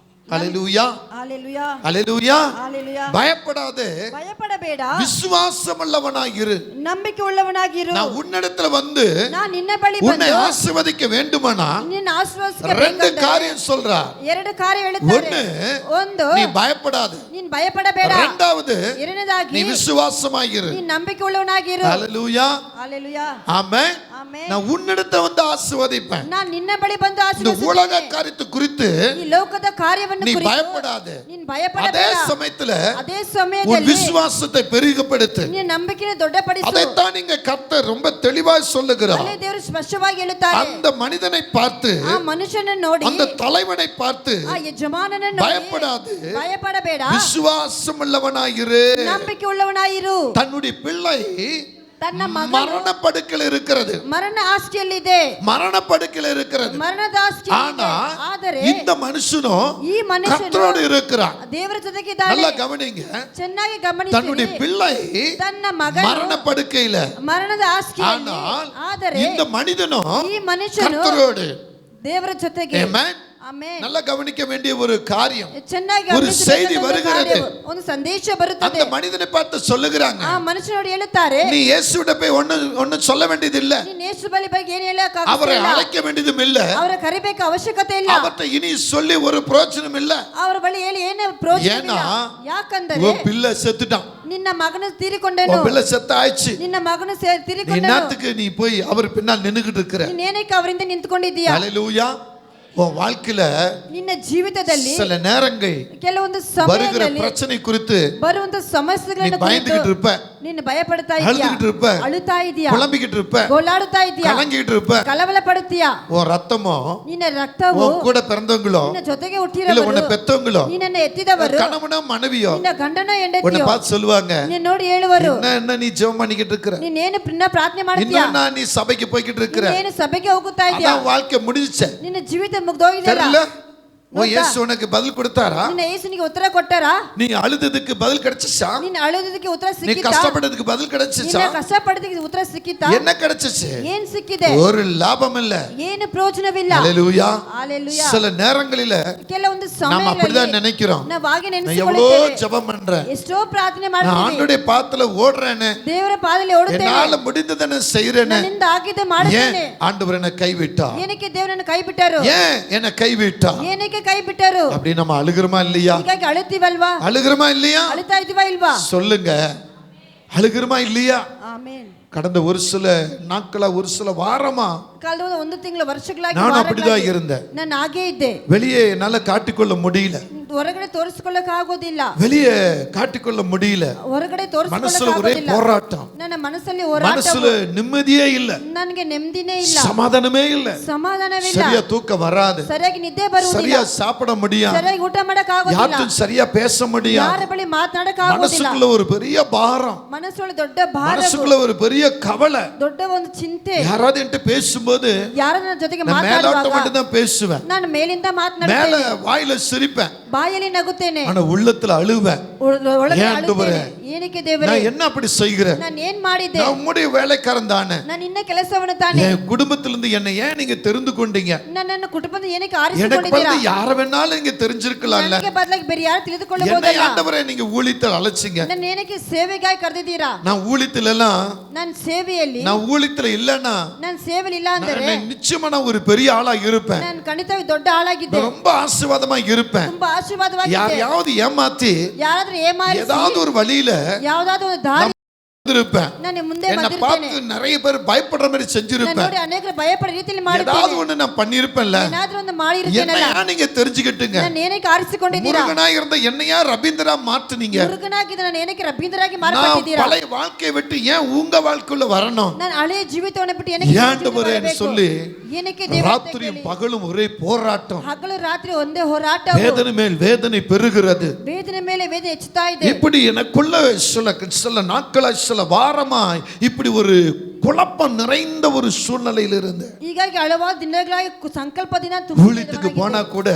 ஹல்லேலூயா. ஹalleluya. ஹல்லேலூயா. ஹalleluya. பயப்படாதே, ಭಯಪಡಬೇಡ, விசுவாசம் உள்ளவனாய் இரு. ನಂಬಿಕೆ ಉಳ್ಳವನಾಗಿರು. நான் உன்னிடத்துல வந்து ನಾನು ನಿನ್ನ ಬಳಿ உன்னை ಬಂದು ஆசீர்வதிக்க வேண்டுமானா ನಿನ್ನ ரெண்டு ಆಶೀರ್ವದಿಸಬೇಕೆಂದರೆ காரியம் சொல்றார். ಎರಡು ಕಾರ್ಯ ಹೇಳುತ್ತಾರೆ. ஒன்னு, ಒಂದು, நீ பயப்படாது. ನೀನು ಭಯಪಡಬೇಡ. இரண்டாவது, ಎರಡನೇದಾಗಿ நீ விசுவாசமாயிரு. ನೀನು ನಂಬಿಕೆ ಉಳ್ಳವನಾಗಿರು. ஹல்லேலூயா. ஹalleluya. ஆமென். ಆಮೆನ್. நான் உன்னிடத்துல வந்து ஆசீர்வதிப்பேன். ನಾನು ನಿನ್ನ ಬಳಿ ಬಂದು இந்த உலக ಆಶೀರ್ವದಿಸುತ್ತೇನೆ. காரியத்தை குறித்து ಈ ಲೋಕದ ಕಾರ್ಯವನ್ನು நீ ಕುರಿತು பயப்படாதே. ನೀನು அதே ಭಯಪಡಬೇಡ. சமயத்துல ಅದೇ உன் ಸಮಯದಲ್ಲಿ விசுவாசத்தை பெருகப்படுத்து. ನಿನ್ನ ನಂಬಿಕೆಯನ್ನು ದೊಡ್ಡಪಡಿಸು. அதைத்தான் நீங்க கர்த்தர் ரொம்ப தெளிவாய் சொல்லுகிறார். ಅಲ್ಲೇ ದೇವರು ಸ್ಪಷ್ಟವಾಗಿ ಹೇಳುತ್ತಾರೆ. அந்த மனிதனை பார்த்து, ಆ ಮನುಷ್ಯನನ್ನು ನೋಡಿ, அந்த தலைவனை பார்த்து, ಆ ಯಜಮಾನನನ್ನು ನೋಡಿ, பயப்படாது, ಭಯಪಡಬೇಡ, விசுவாசம் உள்ளவனாயிரு. ನಂಬಿಕೆ ಉಳ್ಳವನಾಗಿರು. தன்னுடைய பிள்ளை ತನ್ನ ಮಗನು மரணப்படுக்கையில் இருக்கிறது. ಮರಣ ಆಸ್ತಿಯಲ್ಲಿದೆ. மரணப்படுக்கையில் இருக்கிறது. ಮರಣದ ಆಸ್ತಿ ஆனா ಆದರೆ இந்த மனுஷனும் ಈ ಮನುಷ್ಯನು கர்த்தரோடு இருக்கிறான். ದೇವರ ಜೊತೆಗೆ ಇದ್ದಾನೆ. நல்லா கவனிங்க. ಚೆನ್ನಾಗಿ தன்னுடைய ಗಮನಿಸಿ. பிள்ளை ತನ್ನ ಮಗನು மரணப்படுக்கையில, ಮರಣದ ಆಸ್ತಿಯಲ್ಲಿ, ஆனால் ಆದರೆ இந்த மனிதனும் ಈ ಮನುಷ್ಯನು கர்த்தரோடு. ದೇವರ ಜೊತೆಗೆ. ஆமென். ಆಮೆನ್. நல்லா கவனிக்க வேண்டிய ஒரு காரியம். ಚೆನ್ನಾಗಿ ஒரு ಗಮನಿಸಬೇಕಾದ செய்தி ಒಂದು வருகிறது. ಕಾರ್ಯವು, ಒಂದು ಸಂದೇಶ ಬರುತ್ತದೆ. அந்த மனிதனை பார்த்து சொல்லுகிறாங்க, ಆ ಮನುಷ್ಯನೋடு ಹೇಳುತ್ತಾರೆ, நீ இயேசுவிட போய் ஒன்னு சொல்ல வேண்டியது இல்ல. ನೀನು ಯೇಸು ಬಳಿ ಬಗ್ಗೆ ಏನು ಹೇಳಕ அவரை அழைக்க வேண்டியதும் இல்ல. ಅವರ ಕರಿಬೇಕು ಅವಶ್ಯಕತೆ ಇಲ್ಲ. அவர்ட்ட இனி சொல்லி ஒரு பிரயோஜனம் இல்ல. ಅವರ ಬಳಿ ಹೇಳಿ ಏನು ಪ್ರಯೋಜನ ಇಲ್ಲ. ஏன்னா ಯಾಕಂದರೆ உன் பிள்ளை செத்துட்டான். ನಿನ್ನ ಮಗನು ತೀರಿಕೊಂಡನು. உன் பிள்ளை செத்து ஆயிடுச்சு. ನಿನ್ನ ಮಗನು நீ ತೀರಿಕೊಂಡನು. என்னத்துக்கு நீ போய் அவர் பின்னால் நின்னுகிட்டு இருக்கிற? ನೀನು ಏನಕ್ಕೆ ಅವರಿಂದ ನಿಂತುಕೊಂಡಿದ್ದೀಯಾ? ஹல்லேலூயா. உன் வாழ்க்கையில ನಿನ್ನ ಜೀವಿತದಲ್ಲಿ சில நேரங்கள் ಕೆಲವೊಂದು வருகிற ಸಮಯದಲ್ಲಿ பிரச்சனை குறித்து ಬರುವಂತ நீ ಸಮಸ್ಯೆಗಳನ್ನು பயந்துகிட்டு ಕುರಿತು இருப்ப. ನಿನ್ನ ಭಯಪಡ್ತಾ ಇದೀಯಾ, அழுதுகிட்டு இருப்ப, ಅಳುತ್ತಾ ಇದೀಯಾ, புலம்பிக்கிட்டு இருப்ப, ಗೋಳಾಡುತ್ತಾ ಇದೀಯಾ, கலங்கிட்டு இருப்ப. ಕಳವಳ ಪಡುತ್ತೀಯಾ. உன் ரத்தமோ, ನಿನ್ನ ರಕ್ತವು, உன் கூட பிறந்தவங்களோ, ನಿನ್ನ ಜೊತೆಗೆ இல்ல ಹುಟ್ಟಿದವರು, உன்னை பெத்தவங்களோ, ನಿನ್ನನ್ನು ಎತ್ತಿದವರು, கணவனோ மனைவியோ ನಿನ್ನ ಗಂಡನೋ உன்னை ಹೆಂಡತಿಯೋ பார்த்து சொல்லுவாங்க, ನಿನ್ನ ನೋಡಿ ಹೇಳುವರು, என்ன நீ ஜெபம் பண்ணிக்கிட்டு இருக்கிற, ನೀನೇನು ಪ್ರಾರ್ಥನೆ ಮಾಡ್ತೀಯಾ, இன்னும் நீ சபைக்கு போய்கிட்டு இருக்கிற, ನೀನು ಸಭೆಗೆ ಹೋಗುತ್ತಾ ಇದೀಯಾ, அதான் வாழ்க்கை முடிஞ்சுச்சே. ನಿನ್ನ ಜೀವಿತ ಮುಗ್ದೋಗಿದೆಯಲ್ಲ. தெரியல, உன் இயேசு உனக்கு பதில் கொடுத்தாரா? ನಿನ್ನ ಯೇಸುನಿಗೆ ಉತ್ತರ ಕೊಟ್ಟಾರಾ? நீ அழுததுக்கு பதில் கிடைச்சுச்சா? ನಿನ್ನ ಅಳುವುದಕ್ಕೆ ಉತ್ತರ நீ ಸಿಕ್ಕಿತಾ? கஷ்டப்பட்டதுக்கு பதில் கிடைச்சுச்சா? ನಿನ್ನ ಕಷ್ಟಪಟ್ಟದಕ್ಕೆ ಉತ್ತರ ಸಿಕ್ಕಿತಾ? என்ன கிடைச்சுச்சு? ಏನ್ ಸಿಕ್ಕಿದೆ? ஒரு லாபம் இல்ல. ಏನು ಪ್ರಯೋಜನವಿಲ್ಲ. ஹalleluya. ஹalleluya. சில நேரங்களில ಕೆಲವೊಂದು நாம அப்படிதான் ಸಮಯಗಳಲ್ಲಿ நினைக்கிறோம். ನಾವು ಹಾಗೆ நான் ನೆನೆಸಿಕೊಳ್ಳುತ್ತೇವೆ. எவ்வளவு ஜெபம் பண்றேன், ಎಷ್ಟೋ ಪ್ರಾರ್ಥನೆ நான் ಮಾಡ್ತೀವಿ, ஆண்டவருடைய பாத்துல ஓடுறேனே, ದೇವರ ಪಾದದಲ್ಲಿ ಓಡುತ್ತೇವೆ, என்னால முடிந்ததனை செய்றேனே, ನನ್ನಿಂದ ಆಗಿದ್ದು ஏன் ಮಾಡುತ್ತೇನೆ. ஆண்டவர் என்னை கைவிட்டா? ಏನಕ್ಕೆ ದೇವರನ್ನು ಕೈ ಬಿಟ್ಟರು? ஏன் என்னை கைவிட்டா? ಏನಕ್ಕೆ ಕೈ ಬಿಟ್ಟರು? அப்படி நம்ம அழுகிறோமா இல்லையா? ಹೀಗಾಗಿ ಅಳುತ್ತೀವಲ್ವಾ? அழுகிறோமா இல்லையா? ಅಳುತ್ತಾ ಇದೀವಾ ಇಲ್ವಾ? சொல்லுங்க, அழுகிறோமா இல்லையா? ಆಮೆನ್. கடந்த ஒரு சில நாட்களா, ஒரு சில வாரமா ಕಾಲದ ಒಂದು ತಿಂಗಳ ವರ್ಷಗಳಾಗಿ ನಾನು அப்படிதான் இருந்தேன். ನಾನು ಹಾಗೇ ಇದ್ದೆ. வெளியே என்னால காட்டிக்கொள்ள முடியல, ಹೊರಗಡೆ ತೋರಿಸಿಕೊಳ್ಳಕ ಆಗೋದಿಲ್ಲ, வெளியே காட்டிக்கொள்ள முடியல. ಹೊರಗಡೆ மனசுல ತೋರಿಸಿಕೊಳ್ಳಕ ஒரே ಆಗೋದಿಲ್ಲ. போராட்டம், ನನ್ನ ಮನಸ್ಸಲ್ಲಿ ಹೋರಾಟ, மனசுல நிம்மதியே இல்ல, ನನಗೆ ನೆಮ್ಮದಿನೇ ಇಲ್ಲ, சமாதானமே இல்ல, ಸಮಾಧಾನವಿಲ್ಲ, சரியா தூக்கம் வராது, ಸರಿಯಾಗಿ ನಿದ್ದೆ ಬರುವುದಿಲ್ಲ, சரியா சாப்பிட முடியாது, ಸರಿಯಾಗಿ ಊಟ ಮಾಡಕ ಆಗೋದಿಲ್ಲ, யார்கிட்ட சரியா பேச முடியாது, ಯಾರ ಬಳಿ ಮಾತನಾಡಕ ಆಗೋದಿಲ್ಲ, மனசுக்குள்ள ஒரு பெரிய பாரம், ಮನಸ್ಸೊಳಗೆ ದೊಡ್ಡ ಭಾರ, மனசுக்குள்ள ஒரு பெரிய கவலை. ದೊಡ್ಡ ಒಂದು ಚಿಂತೆ. யாராவது என்கிட்ட பேசும்போது ಯಾರ ನನ್ನ ಜೊತೆಗೆ நான் மேலோட்ட ಮಾತಾಡುವಾಗ மட்டும் தான் பேசுவேன், ನಾನು ಮೇಲಿಂದ மேல ಮಾತನಾಡುತ್ತೇನೆ, வாயில சிரிப்பேன், ಬಾಯಲ್ಲಿ ನಗುತ್ತೇನೆ, ஆனா உள்ளத்துல அழுவேன். ಒಳಗೆ ஏன் ஆண்டவரே? ಅಳುತ್ತೇನೆ. ಏನಕ್ಕೆ ದೇವರೇ, நான் என்ன அப்படி செய்கிறேன்? ನಾನು ಏನ್ ಮಾಡಿದ್ದೆ? நான் உம்முடைய வேலைக்காரன் தானே, ನಾನು ನಿನ್ನ ಕೆಲಸವನ್ನು ತಾನೆ, என் குடும்பத்திலிருந்து என்னை ஏன் நீங்க தெரிந்து கொண்டீங்க? ನನ್ನನ್ನು ಕುಟುಂಬದ ಏನಕ್ಕೆ எனக்கு ಆರಿಸಿಕೊಂಡಿದ್ದೀರಾ? பதில் யார வேணாலும் நீங்க தெரிஞ்சிருக்கலாம்ல, ನನಗೆ ಬದಲಾಗಿ ಬೇರೆ ಯಾರು என்னை ತಿಳಿದುಕೊಳ್ಳಬಹುದಲ್ಲ, ஆண்டவரே நீங்க ஊழியத்தில் அழைச்சிங்க. ನನ್ನ ಏನಕ್ಕೆ ಸೇವೆಗಾಗಿ ಕರೆದಿದ್ದೀರಾ? நான் ஊழியத்துல எல்லாம், ನನ್ನ ಸೇವೆಯಲ್ಲಿ, நான் ஊழியத்துல இல்லன்னா ನನ್ನ ಸೇವೆಯಲ್ಲಿ ಇಲ್ಲ ಅಂದರೆ நான் நிச்சயமா நான் ஒரு பெரிய ஆளா இருப்பேன், ನಾನು ಖಂಡಿತವಾಗಿ ದೊಡ್ಡ ಆಳಾಗಿದ್ದೆ, நான் ரொம்ப ஆசீர்வாதமா இருப்பேன். ತುಂಬಾ ಆಶೀರ್ವಾದವಾಗಿದ್ದೆ. யாரையாவது ஏமாத்தி ಯಾರಾದ್ರೂ ಏಮಾರಿಸಿ ஏதாவது ஒரு வழியில ಯಾವ್ದಾದ್ರು ಒಂದು ದಾರಿ இருப்பேன், ನಾನು ಮುಂದೆ என்னை ಬಂದಿರ್ತೇನೆ, பார்த்து நிறைய பேர் பயப்படுற மாதிரி ನಾನು செஞ்சிருப்பேன், ನೋಡಿ ಅನೇಕರು ಭಯಪಡ ರೀತಿಯಲ್ಲಿ ஏதாவது ಮಾಡಿದ್ದೇನೆ, ஒண்ணு நான் பண்ணிருப்பேன்ல. ಏನಾದ್ರೂ ಒಂದು ಮಾಡಿರ್ತೇನಲ್ಲ, என்னையா நீங்க தெரிஞ்சுக்கிட்டுங்க, ನಾನು ಏನಕ್ಕೆ ಆರಿಸಿಕೊಂಡಿದ್ದೀರಾ? முருகனா இருந்த என்னையா ரபீந்திரா மாத்துனீங்க? ಮುರುಗನಾಗಿದ್ದ ನಾನು ಏನಕ್ಕೆ ರಬೀಂದ್ರಾಗಿ நான் ಮಾರ್ಪಟ್ಟಿದ್ದೀರಾ? பழைய வாழ்க்கையை விட்டு ஏன் உங்க வாழ்க்கைக்குள்ள வரணும்? ನಾನು ಹಳೆಯ ಜೀವಿತವನ್ನು ಬಿಟ್ಟು ಏನಕ್ಕೆ ஏன் ಈ ಜೀವಿತಕ್ಕೆ ஆண்டவரே ಬರಬೇಕು? சொல்லி ಏನಕ್ಕೆ ದೇವರ ராத்திரியும் பகலும் ஒரே போராட்டம், ಹಗಲು ರಾತ್ರಿ ಒಂದೇ ಹೋರಾಟ, வேதனை மேல் வேதனை பெருகிறது. ವೇದನೆ ಮೇಲೆ ವೇದನೆ ಹೆಚ್ಚುತ್ತಾ ಇದೆ. இப்படி எனக்குள்ள சில நாட்களா, சில வாரமா இப்படி ஒரு குழப்பம் நிறைந்த ஒரு சூழ்நிலையில் இருந்து, ಹೀಗಾಗಿ ಹಲವಾರು ದಿನಗಳಾಗಿ ಸಂಕಲ್ಪದಿಂದ ஊழியத்துக்கு போனா கூட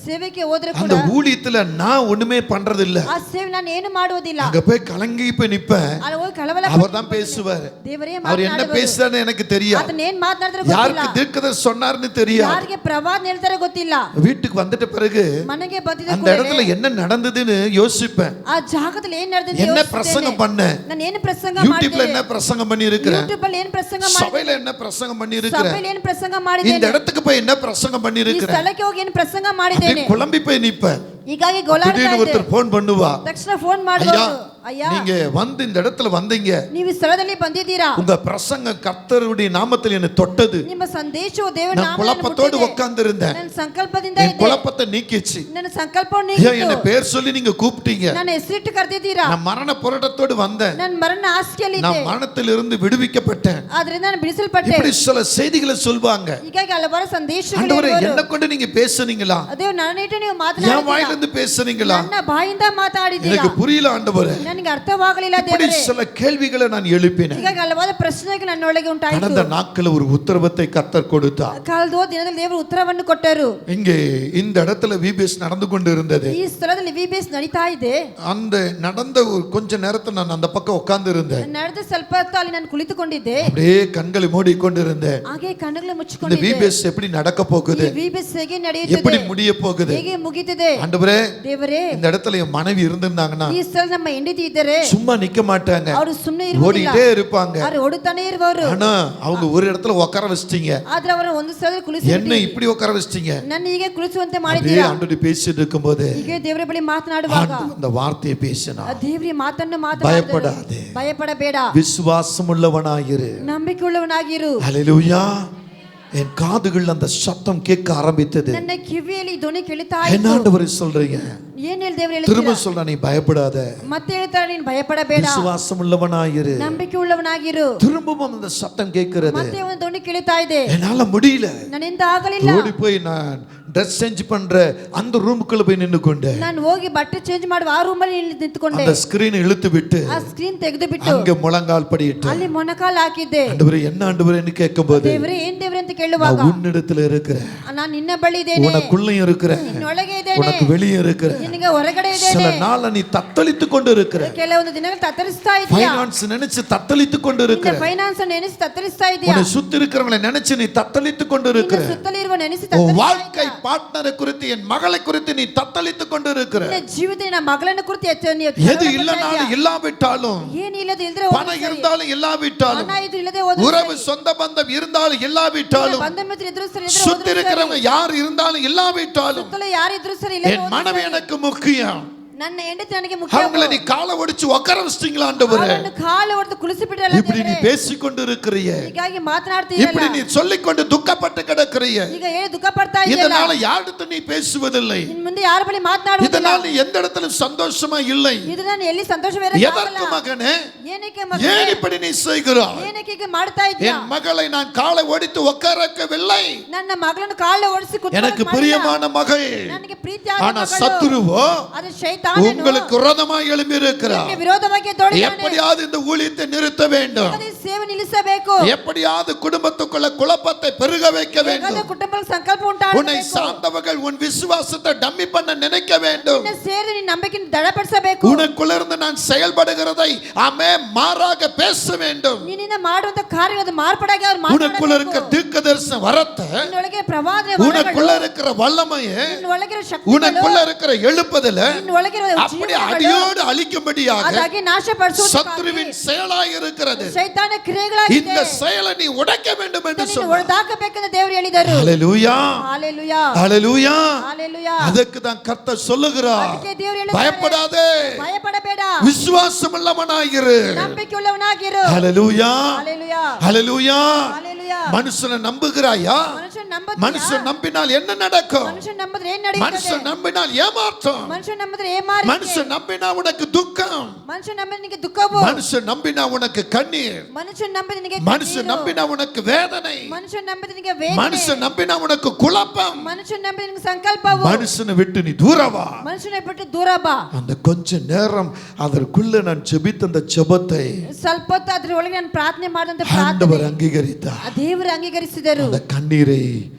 ಸೇವೆಗೆ ಹೋದ್ರೆ அந்த ಕೂಡ ஊழியத்துல நான் ஒண்ணுமே பண்றது இல்ல, ಆ ಸೇವೆ ನಾನು ಏನು ಮಾಡುವುದಿಲ್ಲ, அங்க போய் கலங்கி போய் நிப்பேன். ಅಲ್ಲಿ ಹೋಗಿ ಕಳವಳ அவர் தான் பேசுவாரு, ದೇವರೇ அவர் என்ன ಮಾತನಾಡುವರು, பேசுறாருன்னு எனக்கு தெரியாது, ಅದನ್ನ ಏನ್ ಮಾತನಾಡಿದ್ರೆ ಗೊತ್ತಿಲ್ಲ, யாருக்கு தீர்க்கதரிசி சொன்னாருன்னு தெரியாது. ಯಾರಿಗೆ ಪ್ರವಾದ ಹೇಳ್ತಾರೆ ಗೊತ್ತಿಲ್ಲ. வீட்டுக்கு வந்துட்ட பிறகு ಮನೆಗೆ ಬಂದಿದ அந்த இடத்துல என்ன நடந்ததுன்னு யோசிப்பேன். ಆ ಜಾಗದಲ್ಲಿ ಏನ್ ನಡೆದಿದೆ என்ன பிரசங்கம் பண்ணேன், ನಾನು ಏನು ಪ್ರಸಂಗ யூடியூப்ல ಮಾಡಿದೆ, என்ன பிரசங்கம் பண்ணி இருக்கிறேன், ಯೂಟ್ಯೂಬ್ ಅಲ್ಲಿ ಏನು ಪ್ರಸಂಗ ಮಾಡಿದೆ, சபையில என்ன பிரசங்கம் பண்ணி இருக்கிறேன், ಸಭೆಯಲ್ಲಿ ಏನು ಪ್ರಸಂಗ இந்த ಮಾಡಿದ್ದೇನೆ, இடத்துக்கு போய் என்ன பிரசங்கம் பண்ணி ಈ இருக்கிறேன், ಸ್ಥಳಕ್ಕೆ ಹೋಗಿ ಏನು ಪ್ರಸಂಗ ಮಾಡಿದ್ದೇನೆ, குழம்பி போய் நிப்பேன். ಹೀಗಾಗಿ ಗೋಳಾಡ್ತಾ திடீர்னு ಇದ್ದೆ. ஒருத்தர் போன் பண்ணுவா, ತಕ್ಷಣ ಫೋನ್ ஐயா ಮಾಡುವುದು, ಅಯ್ಯ நீங்க வந்து இந்த இடத்துல வந்தீங்க, ನೀವು ಈ ಸ್ಥಳದಲ್ಲಿ ಬಂದಿದ್ದೀರಾ, உங்க பிரசங்க கர்த்தருடைய நாமத்தில் என்னை தொட்டது, ನಿಮ್ಮ ಸಂದೇಶವು ದೇವರ நான் குழப்பத்தோடு உட்கார்ந்து இருந்தேன், ನನ್ನ ಸಂಕಲ್ಪದಿಂದ என் ಇದ್ದೆ, குழப்பத்தை நீக்கிச்சு. ನನ್ನ ಸಂಕಲ್ಪವನ್ನು ஐயா என்னை ನೀಗಿತು, பேர் சொல்லி நீங்க கூப்பிட்டீங்க, ನನ್ನ ಹೆಸರಿಟ್ಟು ಕರೆದಿದ್ದೀರಾ, நான் மரண போராட்டத்தோடு வந்தேன், ನನ್ನ ಮರಣ ಹಾಸಿಗೆಯಲ್ಲಿ நான் ಇದ್ದೆ, மரணத்திலிருந்து விடுவிக்கப்பட்டேன். ಆದ್ರಿಂದ ನಾನು ಬಿಡಿಸಲ್ಪಟ್ಟೆ. இப்படி சில செய்திகளை சொல்வாங்க. ಹೀಗಾಗಿ ಹಲವಾರು ಸಂದೇಶಗಳು ஆண்டவரே ಇರುವರು. என்ன கொண்டு நீங்க பேசுனீங்களா, ದೇವರು ನನ್ನಿಟ್ಟು ನೀವು என் ಮಾತನಾಡಿದ್ದೀರಾ, வாயிலிருந்து பேசுனீங்களா, ನನ್ನ ಬಾಯಿಂದ ಮಾತಾಡಿದ್ದೀರಾ, எனக்கு புரியல ஆண்டவரே. ನನಗೆ ಅರ್ಥವಾಗಲಿಲ್ಲ இப்படி ದೇವರೇ. சில கேள்விகளை நான் எழுப்பினேன். ಹೀಗಾಗಿ ಹಲವಾರು ಪ್ರಶ್ನೆಗಳು ನನ್ನೊಳಗೆ ಉಂಟಾಯಿತು. கடந்த நாட்கள் ஒரு உத்தரவத்தை கர்த்தர் கொடுத்தார். ಕಳೆದ ದಿನದಲ್ಲಿ ದೇವರು ಉತ್ತರವನ್ನು ಕೊಟ್ಟರು. இங்கே இந்த இடத்துல விபிஎஸ் நடந்து கொண்டு இருந்தது. ಈ ಸ್ಥಳದಲ್ಲಿ ವಿಬಿಎಸ್ ನಡೀತಾ ಇದೆ. அந்த நடந்த ஒரு கொஞ்ச நேரத்துல நான் அந்த பக்கம் உட்கார்ந்து இருந்தேன். ನಡೆದ ಸ್ವಲ್ಪ ಹೊತ್ತು ಅಲ್ಲಿ ನಾನು ಕುಳಿತುಕೊಂಡಿದ್ದೆ. அப்படியே கண்களை மூடிக்கொண்டிருந்தேன். ಹಾಗೆ ಕಣ್ಣುಗಳು இந்த ಮುಚ್ಚಿಕೊಂಡಿದ್ದೆ. விபிஎஸ் எப்படி நடக்க போகுது, ವಿಬಿಎಸ್ ಹೇಗೆ ನಡೆಯುತ್ತದೆ, எப்படி முடிய போகுது, ಹೇಗೆ ಮುಗಿಯುತ್ತದೆ. ஆண்டவரே ದೇವರೇ, இந்த இடத்துல என் மனைவி இருந்திருந்தாங்கன்னா ಈ ಸ್ಥಳ ನಮ್ಮ ಹೆಂಡತಿ ಇದ್ದರೆ சும்மா நிக்க மாட்டாங்க, ಅವರು ಸುಮ್ಮನೆ ಇರುವುದಿಲ್ಲ, ஓடிட்டே இருப்பாங்க. ಅವರು ಓಡುತ್ತಾನೆ ಇರುವರು. ஆனா அவங்க ஒரு இடத்துல உட்கார வச்சிட்டீங்க, ಆದ್ರೆ ಅವರ ಒಂದು ಸ್ಥಳದಲ್ಲಿ ಕುಳಿಸಿ என்ன இப்படி உட்கார வச்சிட்டீங்க. ನನ್ನ ಹೀಗೆ ಕುಳಿಸುವಂತೆ அப்படியே ಮಾಡಿದ್ದೀರಾ. ஆண்டவரே பேசிட்டு இருக்கும்போது ಹೀಗೆ ದೇವರ ಬಳಿ ಮಾತನಾಡುವಾಗ ஆண்டவர் அந்த வார்த்தையை பேசினா, ದೇವರ ಮಾತನ್ನು பயப்படாதே, ಭಯಪಡಬೇಡ, விசுவாசம் உள்ளவனாயிரு, ನಂಬಿಕೆಯುಳ್ಳವನಾಗಿರು. ஹல்லேலூயா. என் காதுகள் அந்த சத்தம் கேட்க ஆரம்பித்தது. ನನ್ನ ಕಿವಿಯಲ್ಲಿ ಧ್ವನಿ ಕೇಳುತ್ತಾ என்ன ಇತ್ತು. ஆண்டவரே சொல்றீங்க, ಏನು ಹೇಳಿ ದೇವರು திரும்ப ಹೇಳ್ತಾರೆ சொல்ற, நீ பயப்படாத, ಮತ್ತೆ ಹೇಳ್ತಾರೆ ನೀನು ಭಯಪಡಬೇಡ, விசுவாசம் உள்ளவனாயிரு. ನಂಬಿಕೆ ಉಳ್ಳವನಾಗಿರು. திரும்பவும் அந்த சத்தம் கேட்கிறது. ಮತ್ತೆ ಒಂದು ಧ್ವನಿ ಕೇಳುತ್ತಾ ಇದೆ, என்னால முடியல, ನನ್ನಿಂದ ಆಗಲಿಲ್ಲ. ஓடி போய் நான் ட்ரெஸ் சேஞ்ச் பண்ற அந்த ரூமுக்குள்ள போய் நின்னு கொண்டேன். ನಾನು ಹೋಗಿ ಬಟ್ಟೆ ಚೇಂಜ್ ಮಾಡುವ ಆ ರೂಮ್ ಅಲ್ಲಿ ನಿಂತುಕೊಂಡೆ. அந்த ஸ்கிரீன் இழுத்து விட்டு ಆ ಸ್ಕ್ರೀನ್ ತೆಗೆದು ಬಿಟ್ಟು அங்க முழங்கால் படியிட்டு, ಅಲ್ಲಿ ಮೊಣಕಾಲು ಹಾಕಿದ್ದೆ. ஆண்டவரே என்ன ஆண்டவரேன்னு கேட்கும்போது, ದೇವರೇ ಏನ್ ದೇವರೇ ಅಂತ ಕೇಳುವಾಗ, நான் உன்னிடத்துல இருக்கிறேன், ನಾನು ನಿನ್ನ ಬಳಿ ಇದ್ದೇನೆ, உனக்குள்ளேயும் இருக்கிறேன், ನಿನ್ನೊಳಗೆ ಇದ್ದೇನೆ, உனக்கு வெளியே இருக்கிறேன். ನಿನಗೆ ಹೊರಗಡೆ சில ಇದ್ದೇನೆ. நாள் நீ தத்தளித்து கொண்டு இருக்கிற, ಕೆಲವೊಂದು ದಿನಗಳು ತತ್ತರಿಸ್ತಾ ಇದೀಯಾ, ஃபைனான்ஸ் நினைச்சு தத்தளித்து கொண்டு இருக்கிற, ಫೈನಾನ್ಸ್ ನೆನೆಸಿ ತತ್ತರಿಸ್ತಾ ಇದೀಯಾ, உன்னை சுத்தி இருக்கிறவங்களை நினைச்சு நீ தத்தளித்து கொண்டு இருக்கிற, ಸುತ್ತಲಿರುವ ನೆನೆಸಿ உன் ತತ್ತರಿಸ್ತಾ வாழ்க்கை பார்ட்னரை குறித்து, என் மகளை குறித்து நீ தத்தளித்து கொண்டு இருக்கிற. ನಿನ್ನ ಜೀವಿತದ ಮಗಳನ್ನು ಕುರಿತು எது இல்லனாலும் இல்லாவிட்டாலும், ಏನಿಲ್ಲದೆ ಇಲ್ಲದ್ರೆ பணம் இருந்தாலும் இல்லாவிட்டாலும், ಹಣ ಇದು ಇಲ್ಲದೆ ಹೋದ್ರೆ உறவு சொந்த பந்தம் இருந்தாலும் இல்லாவிட்டாலும், ಬಂಧ ಮಿತ್ರ ಇದ್ರು ಸರಿ, சுத்தி இருக்கிறவங்க யார் இருந்தாலும் இல்லாவிட்டாலும், ಸುತ್ತಲೂ ಯಾರಿದ್ರು ಸರಿ, ಇಲ್ಲ என் மனைவி எனக்கு முக்கியம். ನನ್ನ ಹೆಂಡತಿ ನನಗೆ ಮುಖ್ಯ. அவங்களை நீ காலை ஒடிச்சு உட்கார வச்சிட்டீங்களா ஆண்டவரே? ಅವರನ್ನು ಕಾಲು ಹೊಡೆದು ಕುಳಿಸಿ ಬಿಡಲ್ಲ இப்படி நீ ದೇವರೇ. பேசிக்கொண்டு இருக்கிறீயே, ಹೀಗಾಗಿ ಮಾತನಾಡ್ತೀಯಲ್ಲ, இப்படி நீ சொல்லிக்கொண்டு துக்கப்பட்டு கிடக்கிறீயே, ಈಗ ಹೇಳಿ ದುಃಖ ಪಡ್ತಾ ಇದೆಯಲ್ಲ, இதனால யாரிடத்து நீ பேசுவதில்லை, ಇನ್ ಮುಂದೆ ಯಾರ ಬಳಿ ಮಾತನಾಡುವುದಿಲ್ಲ, இதனால் நீ எந்த இடத்துல சந்தோஷமா இல்லை. ಇದು ನಾನು ಎಲ್ಲಿ ಸಂತೋಷವೇ எதற்கு மகனே, ಏನಕ್ಕೆ ஏன் ಮಗನೇ, இப்படி நீ செய்கிறாய்? ಏನಕ್ಕೆ ಹೀಗೆ ಮಾಡ್ತಾ ಇದ್ದೀಯಾ? என் மகளை நான் காலை ஒடித்து உட்காரக்கவில்லை, ನನ್ನ ಮಗಳನ್ನು ಕಾಲು ಓಡಿಸಿ எனக்கு பிரியமான மகள். ನನಗೆ ಪ್ರೀತಿಯಾದ ஆனா ಮಗಳು. சத்துருவோ ಅದು ಶೈತಾನನು உங்களுக்கு விரோதமாய் எழும்பி இருக்கிறார். ನಿನಗೆ ವಿರೋಧವಾಗಿ ದೊಡ್ಡಾನೆ. எப்படியாவது இந்த ஊழியத்தை நிறுத்த வேண்டும், ಈ ಸೇವೆ ನಿಲ್ಲಿಸಬೇಕು, எப்படியாவது குடும்பத்துக்குள்ள குழப்பத்தை பெருக வைக்க வேண்டும், ಹೇಗಾದರೂ ಕುಟುಂಬದಲ್ಲಿ ಸಂಕಲ್ಪ உன்னை ಉಂಟಾಗಬೇಕು, சார்ந்தவர்கள் உன் விசுவாசத்தை டம்மி பண்ண நினைக்க வேண்டும், ನಿನ್ನ ಸೇರಿ ನಿನ್ನ ನಂಬಿಕೆಯನ್ನು ದೃಢಪಡಿಸಬೇಕು, உனக்குள்ள இருந்து நான் செயல்படுகிறதை ஆமே மாறாக பேச வேண்டும், ನಿನ್ನಿಂದ ಮಾಡುವಂತ ಕಾರ್ಯಗಳು ಮಾರ್ಪಾಡಾಗಿ ಅವರು உனக்குள்ள இருக்கிற தீர்க்கதரிசன வரத்தை, ನಿನ್ನೊಳಗೆ ಪ್ರವಾದನೆ உனக்குள்ள இருக்கிற வல்லமையை, ನಿನ್ನೊಳಗಿರೋ ಶಕ್ತಿ, உனக்குள்ள இருக்கிற எழுப்புதல ನಿನ್ನೊಳಗಿರೋ அப்படி அடியோடு அழிக்கும்படியாக ಅದಾಗಿ ನಾಶಪಡಿಸುವುದು சத்ருவின் செயலாய் இருக்கிறது. ಶೈತಾನ ಕ್ರಿಯೆಗಳಾಗಿದೆ. இந்த செயலை நீ உடைக்க வேண்டும் என்று ನೀನು சொன்னார். ಒಡೆದಾಕಬೇಕೆಂದು ದೇವರು ಹೇಳಿದರು. ஹalleluya, ஹalleluya, ஹalleluya. ஹalleluya. ಅದಕ್ಕೆ தான் கர்த்தர் சொல்லுகிறார், ಅದಕ್ಕೆ ದೇವರು ಹೇಳಿದ್ದಾರೆ, பயப்படாதே, ಭಯಪಡಬೇಡ, விசுவாசம் உள்ளவனாயிரு. ನಂಬಿಕೆಯುಳ್ಳವನಾಗಿರು. ஹalleluya, ஹalleluya, ஹalleluya. ஹalleluya. மனுஷனை நம்புகிறாயா? ಮನುಷ್ಯನ ನಂಬುತ್ತೀಯಾ? மனுஷன் நம்பினால் என்ன நடக்கும்? ಮನುಷ್ಯನ ನಂಬಿದ್ರೆ ಏನು ನಡೆಯುತ್ತದೆ? மனுஷன் நம்பினால் ஏமாற்றம், ಮನುಷ್ಯನ ನಂಬಿದ್ರೆ ಏಮಾರಿಕೆ, மனுஷன் நம்பினா உனக்கு துக்கம், ಮನುಷ್ಯನ ನಂಬಿದ್ರೆ ನಿನಗೆ ದುಃಖವು, மனுஷன் நம்பினா உனக்கு கண்ணீர், ಮನುಷ್ಯನ ನಂಬಿದ್ರೆ ನಿನಗೆ மனுஷன் ಕಣ್ಣೀರು, நம்பினா உனக்கு வேதனை, ಮನುಷ್ಯನ ನಂಬಿದ್ರೆ ನಿನಗೆ ವೇದನೆ, மனுஷன் நம்பினா உனக்கு குழப்பம். ಮನುಷ್ಯನ ನಂಬಿದ್ರೆ ನಿನಗೆ ಸಂಕಲ್ಪವು, மனுஷனை விட்டு நீ தூரவா. ಮನುಷ್ಯನ ಬಿಟ್ಟು ದೂರ ಬಾ. அந்த கொஞ்ச நேரம் அதற்குள்ள நான் ஜெபித்த அந்த ஜெபத்தை ಸ್ವಲ್ಪ ಹೊತ್ತು ಅದ್ರ ಒಳಗೆ ನಾನು ಪ್ರಾರ್ಥನೆ ಮಾಡಿದಂತ ஆண்டவர் ಪ್ರಾರ್ಥನೆ அங்கீகரித்தார். ಆ ದೇವರು ಅಂಗೀಕರಿಸಿದರು. அந்த கண்ணீரை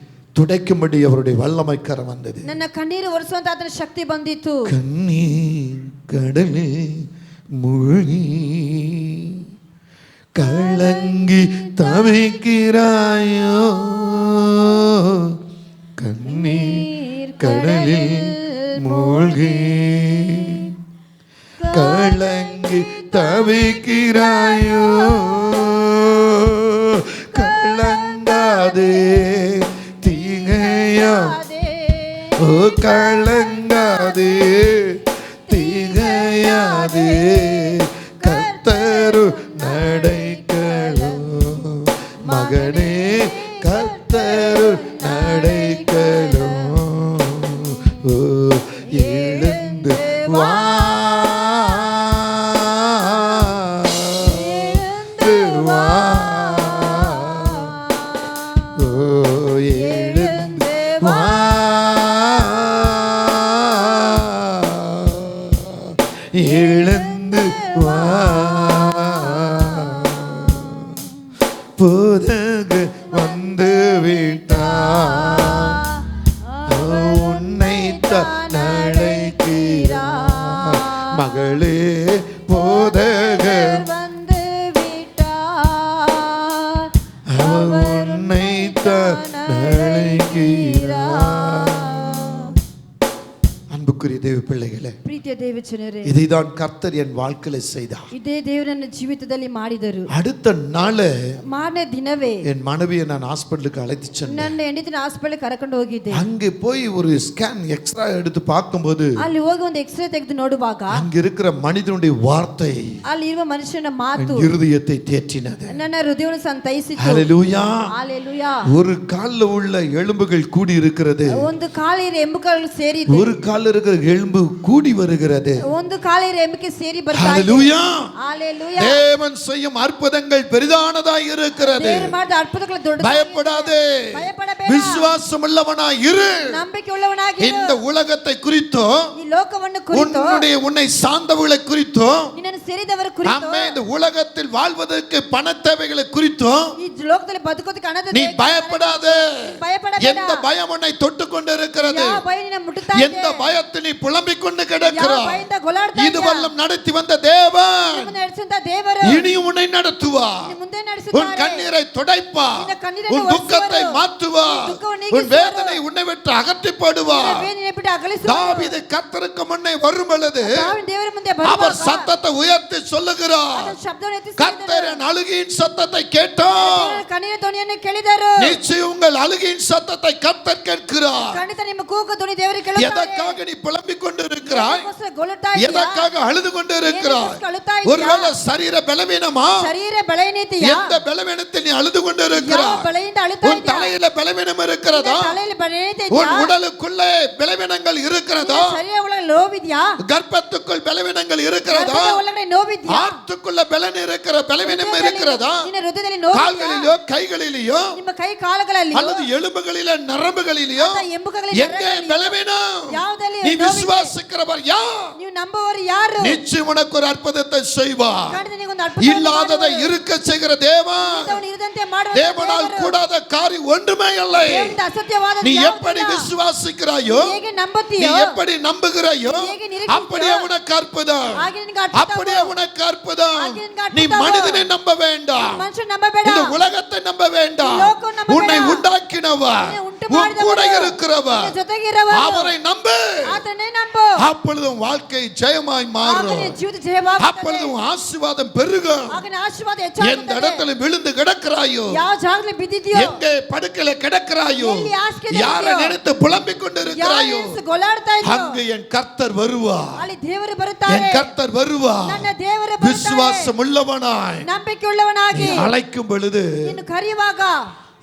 துடைக்கும்படி அவருடைய வல்லமை கரம் வந்தது. ನನ್ನ ಕಣ್ಣೀರು ಒರೆಸುವಂತ ಅದರ ಶಕ್ತಿ ಬಂದಿತ್ತು. கண்ணீர் கடலில் மூழ்கி கலங்கி தவிக்கிறாயோ, கண்ணீர் கடலில் மூழ்கி கலங்கி தவிக்கிறாயோ, கலங்காதே தீங்கையா, ஓ கலங்காதே தீங்கையாதே, கர்த்தரு நடைகளோ மகனே, கர்த்தரு நடைகளோ, ஓ எழுந்து வா, எழுந்து வா, ஓ எழுந்து வா, எழுந்து வா. புதகு வந்து விட்டார், உன்னை தான் அழைக்கிறார், மகளே போதகர் வந்து விட்டார், உன்னை தான் அழைக்கிறார். அன்புக்குரிய தேவ பிள்ளைகளே, ಪ್ರೀತಿಯ ದೇವ ಜನರೇ, இதைதான் கர்த்தர் என் வாழ்க்கையில செய்தார். ಇದೇ ದೇವರು ನನ್ನ ಜೀವಿತದಲ್ಲಿ ಮಾಡಿದರು. அடுத்த நாள் ಮಾರನೇ ದಿನವೇ என் மனைவியை நான் ஹாஸ்பிட்டலுக்கு அழைத்து சென்றேன். ನನ್ನ ಹೆಂಡತಿನ ಹಾಸ್ಪಿಟಲ್ ಕರ್ಕೊಂಡು ಹೋಗಿದ್ದೆ. அங்கே போய் ஒரு ஸ்கேன் எக்ஸ்ரா எடுத்து பார்க்கும்போது ಅಲ್ಲಿ ಹೋಗಿ ಒಂದು ಎಕ್ಸ್ರೇ ತೆಗೆದು ನೋಡುವಾಗ அங்க இருக்கிற மனிதனுடைய வார்த்தை ಅಲ್ಲಿ ಇರುವ ಮನುಷ್ಯನ ಮಾತು இருதயத்தை தேற்றினது. ನನ್ನ ಹೃದಯವನ್ನು ಸಂತೈಸಿತು. ஹalleluya. ஹalleluya. ஒரு கால்ல உள்ள எலும்புகள் கூடி இருக்கிறது, ಒಂದು ಕಾಲಿನ ಎಂಬುಗಳು ಸೇರಿದೆ, ஒரு கால்ல இருக்கிற எழும்பு கூடி வருகிறது. ಒಂದು ಕಾಲಿನ ಎಮ್ಮೆ ಸೇರಿ ಬರ್ತಾ ಇದೆ. ஹalleluya. ஹalleluya. தேவன் செய்யும் அற்புதங்கள் பெரிதானதாய் இருக்கிறது. ದೇವರು ಮಾಡಿದ ಅದ್ಭುತಗಳು ದೊಡ್ಡದಾಗಿದೆ. பயப்படாதே, பயப்படಬೇಡ. விசுவாசம் உள்ளவனாய் இரு. ನಂಬಿಕೆ ಉಳ್ಳವನಾಗಿರು. இந்த உலகத்தை குறித்தோ, ಈ ಲೋಕವನ್ನು ಕುರಿತು, உன்னை சார்ந்தவர்களை குறித்தோ, ನಿನ್ನನ್ನು ಸೇರಿದವರ ಕುರಿತು, ஆமென், இந்த உலகத்தில் வாழ்வதற்கு பண தேவைகளை குறித்தோ ಈ ಲೋಕದಲ್ಲಿ ಬದುಕೋದಕ್ಕೆ ಹಣದ நீ பயப்படாதே. பயப்பಡಬೇಡ. எந்த பயம் உன்னை தொட்டு கொண்டு இருக்கிறது? ಯಾವ ಭಯ ನಿನ್ನ ಮುಟ್ಟುತ್ತಾ ಇದೆ? எந்த பயத்தில் நீ புலம்பிக் கொண்டு ಯಾವ கிடக்கிறாய்? ಭಯದಿಂದ ಗೊಲಾಡ್ತಾ இதுவெல்லாம் நடத்தி வந்த தேவன் ನಿಮ್ಮನ್ನು ನಡೆಸುವಂತ ದೇವರು இனியும் உன்னை நடத்துவார். ನಿನ್ನ ಮುಂದೆ உன் ನಡೆಸುತ್ತಾರೆ. கண்ணீரை துடைப்பார். ನಿನ್ನ ಕಣ್ಣೀರನ್ನು உன் துக்கத்தை ಒರೆಸುವರು. மாற்றுவார். ನಿನ್ನ ದುಃಖವನ್ನು உன் ನೀಗಿಸುವರು. வேதனை உன்னை விட்டு அகற்றி போடுவார். ಬೇನಿನ ಬಿಟ್ಟು ಅಗಲಿಸುವರು. தாவீது கர்த்தருக்கு முன்னே வரும் பொழுது ದಾವೀದನು ದೇವರ ಮುಂದೆ அவர் ಬರುವಾಗ சத்தத்தை உயர்த்தி சொல்லுகிறார், ಆತನ ಶಬ್ದವನ್ನು ಎತ್ತಿ கர்த்தர் என் அழுகையின் சத்தத்தை கேட்டார். ದೇವರ ಕಣ್ಣೀರ ಧ್ವನಿಯನ್ನು ಕೇಳಿದರು. நிச்சயம் உங்கள் அழுகையின் சத்தத்தை கர்த்தர் கேட்கிறார். ಖಂಡಿತ ನಿಮ್ಮ ಕೂಗು ಧ್ವನಿ ದೇವರಿಗೆ ಕೇಳುತ್ತಾರೆ. எதற்காக நீ புலம்பிக் கொண்டு இருக்கிறாய்? ಅದಕ್ಕೋಸ್ಕರ ಗೊಲುತ್ತಾ ಇದೆಯಾ? எதற்காக அழுது கொண்டு இருக்கிறாய்? ಏನಕ್ಕೋಸ್ಕರ ಅಳುತ್ತಾ ಇದೆಯಾ? ஒருவேளை சரீர பலவீனமா? ಶರೀರ ಬಲಹೀನತೆಯಾ? எந்த பலவீனத்தில் நீ அழுது கொண்டு ಯಾವ இருக்கிறாய்? ಬಲದಿಂದ ಅಳುತ್ತಾ உன் ಇದೆಯಾ? தலையில பலவீனம் இருக்கிறதா? ತಲೆಯಲ್ಲಿ ಬಲಹೀನತೆ உன் ಇದೆಯಾ? உடலுக்குள்ளே பலவீனங்கள் இருக்கிறதா? ಶರೀರ ಒಳಗೆ ನೋವಿದೆಯಾ? கர்ப்பத்துக்குள் பலவீனங்கள் இருக்கிறதா? ಗರ್ಭದ ಒಳಗಡೆ ನೋವಿದೆಯಾ? ஆத்துக்குள்ள பலன் இருக்கிற பலவீனம் இருக்கிறதா? ನಿನ್ನ ಹೃದಯದಲ್ಲಿ ನೋವಿದೆಯಾ? கால்களிலோ கைகளிலோ ನಿಮ್ಮ ಕೈ ಕಾಲುಗಳಲ್ಲಿ அல்லது எலும்புகளிலோ நரம்புகளிலோ ಎಂಬುಗಳಲ್ಲಿ எங்கே பலவீனம்? ಯಾವುದಲ್ಲಿ நீ ನೋವಿದೆ? விசுவாசிக்கிறவர் யார்? ನೀವು ನಂಬುವವರು ಯಾರು? நிச்சயம் உனக்கு ஒரு அற்புதத்தை செய்வார். ಖಂಡಿತ ನಿನಗೊಂದು ಅದ್ಭುತವನ್ನು இல்லாததை ಮಾಡುವರು. இருக்க செய்கிற தேவன். ಇದ್ದವನು ಇರದಂತೆ ಮಾಡುವ தேவனால் ದೇವರು. கூடாத காரியம் ஒன்றுமே இல்லை. ದೇವರಿಂದ ಅಸಾಧ್ಯವಾದದ್ದು நீ ಯಾವುದಿಲ್ಲ. எப்படி விசுவாசிக்கிறாயோ, ಹೇಗೆ நீ ನಂಬುತ್ತೀಯೋ எப்படி நம்புகிறாயோ, ಹೇಗೆ ನಿರೀಕ್ಷಿಸ್ತೀಯೋ, அப்படியே உனக்கு அற்புதம். ಹಾಗೆ ನಿನಗೆ ಅದ್ಭುತವು. அப்படியே உனக்கு அற்புதம். ಹಾಗೆ ನಿನಗೆ நீ ಅದ್ಭುತವು. மனிதனை நம்ப வேண்டாம். ಮನುಷ್ಯನ ನಂಬಬೇಡ. இந்த உலகத்தை நம்ப வேண்டாம். ಈ ಲೋಕವನ್ನು ನಂಬಬೇಡ. உன்னை உண்டாக்கினவர், ನಿನ್ನೆ ಉಂಟು உன் ಮಾಡಿದವರು, கூட இருக்கிறவர், ನಿನ್ನ ಜೊತೆಗಿರುವವರು. அவரை நம்பு. ಆತನೇ ನಂಬು. அப்பொழுது உன் வாழ்க்கை ஜெயமாய் ಆಗ மாறும். ನಿನ್ನ ಜೀವಿತ ಜಯವಾಗುತ್ತದೆ. அப்பொழுது உன் ஆசீர்வாதம் பெருகும். ಆಗ ನಿನ್ನ ಆಶೀರ್ವಾದ எந்த ಹೆಚ್ಚಾಗುತ್ತದೆ. இடத்துல விழுந்து கிடக்கிறாயோ, ಯಾವ ಜಾಗದಲ್ಲಿ ಬಿದ್ದಿದೆಯೋ, எங்கே படுக்கையில கிடக்கிறாயோ, ಎಲ್ಲಿ ಹಾಸಿಗೆಯಲ್ಲಿ யாரை ಇದೆಯೋ, நினைத்து புலம்பிக் கொண்டு ಯಾವ இருக்கிறாயோ, ಹೆಸರು ಗೊಲಾಡ್ತಾ ಇದೆಯೋ, அங்கு என் கர்த்தர் வருவார். ಅಲ್ಲಿ ದೇವರು ಬರುತ್ತಾರೆ. என் கர்த்தர் வருவார். ನನ್ನ ದೇವರು ಬರುತ್ತಾರೆ. விசுவாசம் உள்ளவனாய் ನಂಬಿಕೆಯುಳ್ಳವನಾಗಿ அழைக்கும் பொழுது ನಿನ್ನ ಕರೆಯುವಾಗ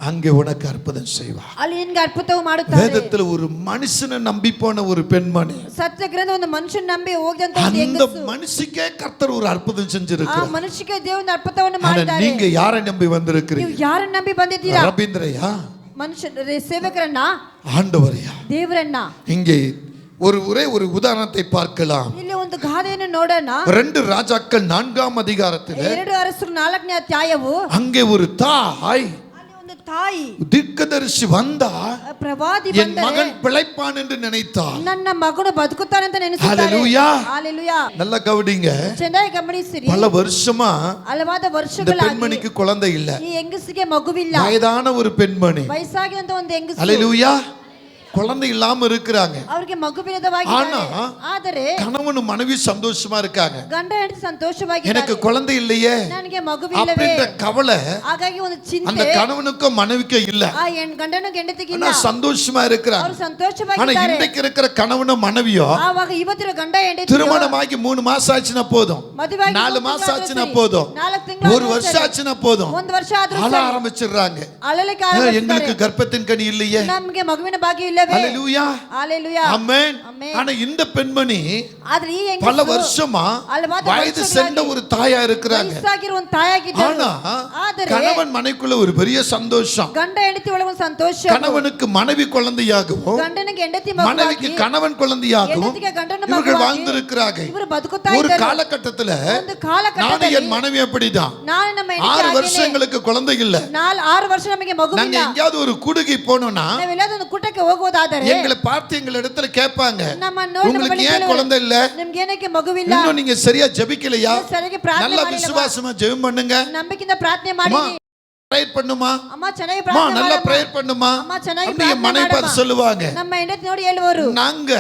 அங்கே உனக்கு அற்புதம் செய்வார். ಅಲ್ಲಿ ನಿನ್ಗೆ ಅದ್ಭುತವು ಮಾಡುತ್ತಾರೆ. வேதத்துல ஒரு மனுஷனை நம்பி போன ஒரு பெண்மணி, ಸತ್ಯ ಗ್ರಂಥ ಒಂದು ಮನುಷ್ಯನ ನಂಬಿ ಹೋಗಿದಂತ ಒಂದು அந்த ಹೆಂಗಸು. ಮನುಷ್ಯக்கே கர்த்தர் ஒரு அற்புதம் ಆ செஞ்சிருக்கிறார். ಮನುಷ್ಯಕ್ಕೆ ದೇವರ ಅದ್ಭುತವನ್ನು ஆனா ಮಾಡಿದ್ದಾರೆ. நீங்க யாரை நம்பி ನೀವು வந்திருக்கிறீங்க? ಯಾರನ್ನ ನಂಬಿ ಬಂದಿದ್ದೀರಾ? ரபீந்திரையா, ಮನುಷ್ಯ ಸೇವಕರನ್ನ, ஆண்டவரையா? ದೇವರನ್ನ. இங்கே ஒரே ஒரு உதாரணத்தை பார்க்கலாம். ಇಲ್ಲಿ ಒಂದು ಗಾದೆಯನ್ನು ನೋಡೋಣ. 2 ராஜாக்கள் 4ஆம் அதிகாரத்தில் 2 ಅರಸರು 4ನೇ ಅಧ್ಯಾಯವು. அங்கே ஒரு தாய், ಅಲ್ಲಿ ಒಂದು ತಾಯಿ, தீர்க்கதரிசி வந்தா, ಪ್ರವಾದಿ என் ಬಂದರೆ மகன் பிழைப்பான் என்று நினைத்தாள். ನನ್ನ ಮಗನು ಬದುಕುತ್ತಾನೆ ಅಂತ ನೆನೆಸುತ್ತಾರೆ. ஹalleluya. ಹalleluya. நல்லா கவனிங்க. ಚೆನ್ನಾಗಿ ಗಮನಿಸಿರಿ. பல வருஷமா ಹಲವಾದ இந்த ವರ್ಷಗಳಾಗಿ பெண்மணிக்கு குழந்தை இல்ல. ಈ ಹೆಂಗಸಿಗೆ ಮಗುವಿಲ್ಲ. வயதான ஒரு பெண்மணி. ವಯಸ್ಸಾಗಿರುವಂತ ಒಂದು ಹೆಂಗಸು. ஹalleluya. குழந்தை இல்லாம இருக்கிறாங்க. ಅವರಿಗೆ ಮಗುವಿಲ್ಲದವಾಗಿದ್ದಾರೆ. ஆனா ಆದರೆ கணவனும் மனைவி சந்தோஷமா இருக்காங்க. ಗಂಡ ಹೆಂಡತಿ ಸಂತೋಷವಾಗಿದ್ದಾರೆ. எனக்கு குழந்தை இல்லையே ನನಗೆ ಮಗುವಿಲ್ಲವೇ அப்படின்ற கவலை ಹಾಗಾಗಿ ಒಂದು அந்த ಚಿಂತೆ கணவனுக்கும் மனைவிக்கும் இல்ல. ಆ ಗಂಡನ ಹೆಂಡತಿಗೆ ஆனா ಇಲ್ಲ. சந்தோஷமா இருக்கிறாங்க. ಅವರು ஆனா ಸಂತೋಷವಾಗಿದ್ದಾರೆ. இன்றைக்கு இருக்கிற கணவனும் மனைவியோ ಆವಾಗ ಇವತ್ತಿನ ಗಂಡ ಹೆಂಡತಿ திருமணமாகி 3 மாசம் ஆச்சுனா போதும், ಮದುವೆಯಾಗಿ 4 மாசம் ஆச்சுனா போதும், 4 ತಿಂಗಳು 1 வருஷம் ஆச்சுனா போதும், ಒಂದು ವರ್ಷ ಆದ್ರೂ அழ ಸರಿ. ஆரம்பிச்சிடுறாங்க. ಅಳಲಿಕ್ಕೆ எங்களுக்கு ಆರಂಭಿಸ್ತಾರೆ. கர்ப்பத்தின் கனி இல்லையே. ನಮಗೆ ಮಗುವಿನ ಭಾಗ್ಯ ಇಲ್ಲವೇ? ஹalleluya. ஹalleluya. ஆமென். ஆமென். ஆனா இந்த பெண்மணி ಆದ್ರೆ ಈ ಹೆಂಗಸು பல வருஷமா ಹಲವಾರು வயது ವರ್ಷಗಳಾಗಿ சென்ற ஒரு தாயா இருக்கிறாங்க. ವಯಸ್ಸಾಗಿರುವ ಒಂದು ತಾಯಾಗಿದ್ದರು. ஆனா ಆದರೆ கணவன் மனைவிக்குள்ள ஒரு பெரிய சந்தோஷம். ಗಂಡ ಹೆಂಡತಿ ಒಳಗೆ ಒಂದು ಸಂತೋಷ. கணவனுக்கு மனைவி குழந்தையாகவும், ಗಂಡನಿಗೆ ಹೆಂಡತಿ மனைவிக்கு ಮಗುವಾಗಿ, கணவன் குழந்தையாகவும் ಹೆಂಡತಿಗೆ ಗಂಡನ இவர்கள் ಮಗುವಾಗಿ வாழ்ந்திருக்கிறாங்க. ಇವರು ಬದುಕುತ್ತಾ ஒரு ಇದ್ದರು. காலகட்டத்துல ಒಂದು நானும் ಕಾಲಘಟ್ಟದಲ್ಲಿ என் மனைவி அப்படிதான். ನಾನು ನಮ್ಮ 6 ಹೆಂಡತಿ வருஷங்களுக்கு குழந்தை இல்ல. 6 ವರ್ಷ ನಮಗೆ நாங்க ಮಗುವಿಲ್ಲ. எங்கேயாவது ஒரு கூடுகை போனோம்னா ನಾವೆಲ್ಲಾದ್ರೂ ಒಂದು ಕೂಟಕ್ಕೆ ಹೋಗೋದಾದರೆ எங்களை பார்த்து எங்க இடத்துல கேட்பாங்க, ನಮ್ಮನ್ನು ನೋಡಿ ನಮ್ಮ உங்களுக்கு ಬಳಿ ஏன் ಕೇಳುವರು, குழந்தை இல்ல? ನಿಮ್ಗೆ ಏನಕ್ಕೆ ಮಗುವಿಲ್ಲ? இன்னும் நீங்க சரியா ஜெபிக்கலையா? ಸರಿಯಾಗಿ ಪ್ರಾರ್ಥನೆ நல்ல ಮಾಡಿಲ್ಲ. விசுவாசமா ஜெபம் பண்ணுங்க. ನಂಬಿಕೆಯಿಂದ ಪ್ರಾರ್ಥನೆ அம்மா ಮಾಡಿ. பிரேயர் பண்ணுமா, ಅಮ್ಮ ಚೆನ್ನಾಗಿ அம்மா ಪ್ರಾರ್ಥನೆ நல்லா ಮಾಡಮ್ಮ. பிரேயர் பண்ணுமா ಅಮ್ಮ ಚೆನ್ನಾಗಿ அப்படி என் ಪ್ರಾರ್ಥನೆ மனைவி பார்த்து ಮಾಡಮ್ಮ. சொல்லுவாங்க. ನಮ್ಮ ಹೆಂಡತಿ ನೋಡಿ ಹೇಳುವರು, நாங்க